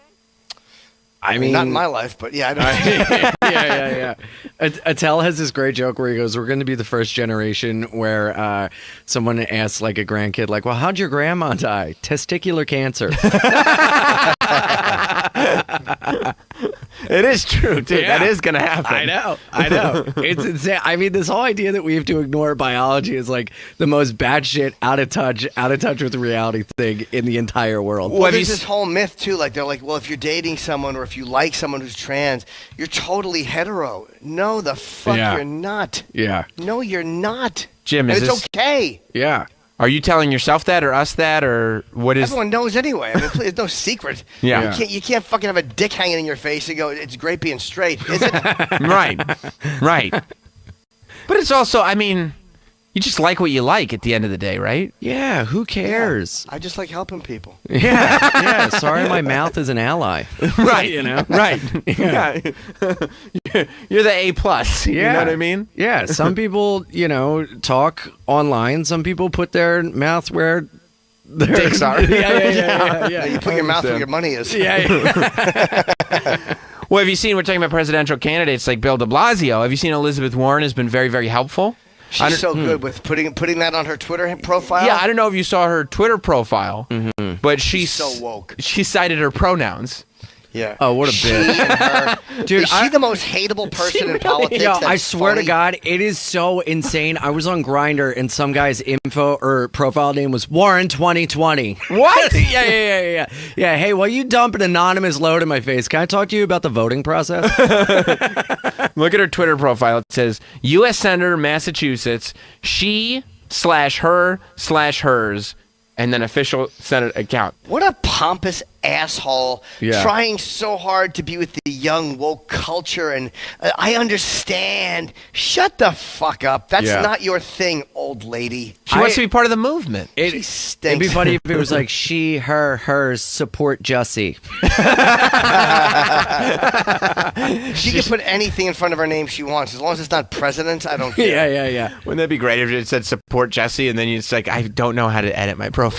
I mean, not in my life, but yeah, I don't. yeah. Attell has this great joke where he goes, "We're going to be the first generation where someone asks like a grandkid, like, well, how'd your grandma die? Testicular cancer." It is true, dude. Yeah. That is going to happen. I know. It's insane. I mean, this whole idea that we have to ignore biology is like the most batshit, out of touch with reality thing in the entire world. Well, there's this whole myth too. Like they're like, well, if you're dating someone or if you like someone who's trans, you're totally hetero. No, the fuck you're not. Yeah. No, you're not. Jim, and it's okay. Yeah. Are you telling yourself that or us that or what is... Everyone knows anyway. I mean, it's no secret. Yeah. You can't fucking have a dick hanging in your face and go, it's great being straight, is it? Right. But it's also, I mean, you just what you like at the end of the day, right? Yeah, who cares? Yeah, I just like helping people. Yeah. Sorry, my mouth is an ally. Right. Right. Yeah. You're the A+. You know what I mean? Yeah. Some people, talk online. Some people put their mouth where their dicks are. Yeah. You put your mouth where your money is. Yeah. Well, have you seen, we're talking about presidential candidates like Bill de Blasio. Have you seen Elizabeth Warren has been very, very helpful? She's so good with putting that on her Twitter profile. Yeah, I don't know if you saw her Twitter profile, but she's so woke. She cited her pronouns. Yeah. Oh, what a bitch. Dude, is she the most hateable person in politics? Yo, I swear to God, it is so insane. I was on Grindr and some guy's info or profile name was Warren 2020. What? Yeah. Hey, while you dump an anonymous load in my face, can I talk to you about the voting process? Look at her Twitter profile. It says, U.S. Senator, Massachusetts, she/her/hers, and then official Senate account. What a pompous asshole, Yeah. trying so hard to be with the young woke culture, and I understand. Shut the fuck up. That's not your thing, old lady. She wants to be part of the movement. She stinks. It'd be funny if it was like she, her, hers, support Jussie. She can put anything in front of her name she wants, as long as it's not president. I don't care. Yeah. Wouldn't that be great if it said support Jesse and then it's like, I don't know how to edit my profile.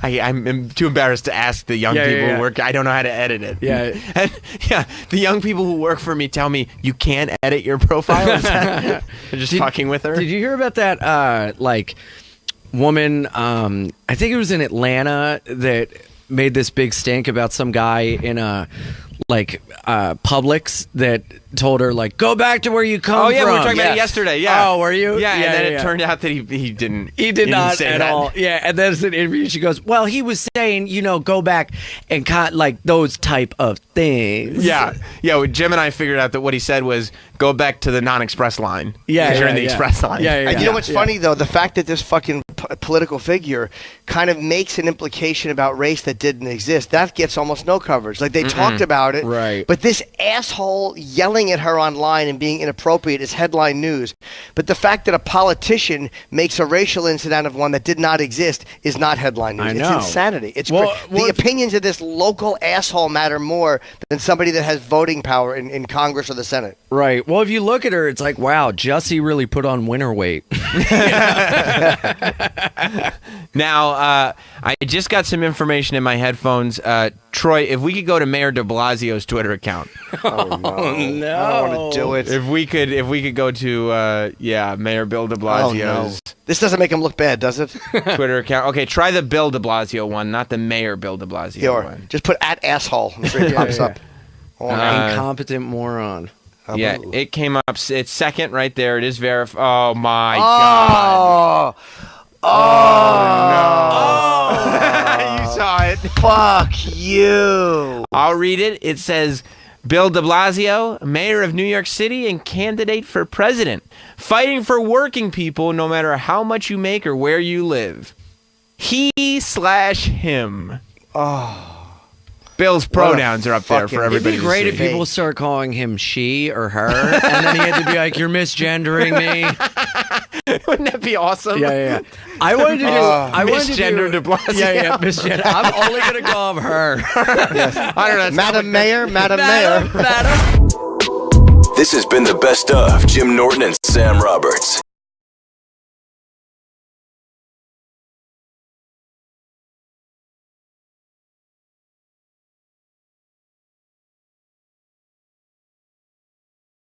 I'm too embarrassed to ask the young people who work. I don't know how to edit it. Yeah. And the young people who work for me tell me you can't edit your profile. Is that, they're just fucking with her. Did you hear about that woman, I think it was in Atlanta, that made this big stink about some guy in a Publix that told her go back to where you come from. Oh yeah, we were talking about it yesterday. Yeah. Oh, were you? Yeah, and then it turned out that he didn't. He did not say at that. all. Yeah, and then in an interview she goes, "Well, he was saying, go back and those type of things." Yeah. Jim and I figured out that what he said was go back to the non-express line. Yeah, because you're in the express line. And you know what's funny though? The fact that this fucking political figure kind of makes an implication about race that didn't exist. That gets almost no coverage. Like they talked about it, right? But this asshole yelling at her online and being inappropriate is headline news. But the fact that a politician makes a racial incident out of one that did not exist is not headline news. I know. It's insanity. It's the opinions of this local asshole matter more than somebody that has voting power in Congress or the Senate. Right. Well, if you look at her, it's like, wow, Jussie really put on winter weight. Now, I just got some information in my headphones. Troy, if we could go to Mayor de Blasio's Twitter account. Oh no! I don't want to do it. If we could go to Mayor Bill de Blasio's. This doesn't make him look bad, does it? Twitter account. Okay, try the Bill de Blasio one, not the Mayor Bill de Blasio one. Just put @asshole. I'm sure it pops up. Incompetent moron. Yeah, it came up. It's second right there. It is verified. Oh my God. Oh no! You saw it. Fuck you. I'll read it. It says, Bill de Blasio, mayor of New York City and candidate for president, fighting for working people no matter how much you make or where you live. He/him. Oh. Bill's pronouns are up there for everybody It'd be great to if see. people start calling him she or her, and then he had to be like, "You're misgendering me." Wouldn't that be awesome? Yeah. I wanted to do. Misgender de Blasio. Yeah, misgender. I'm only gonna call him her. Yes. I don't know. Madam Mayor. This has been the best of Jim Norton and Sam Roberts.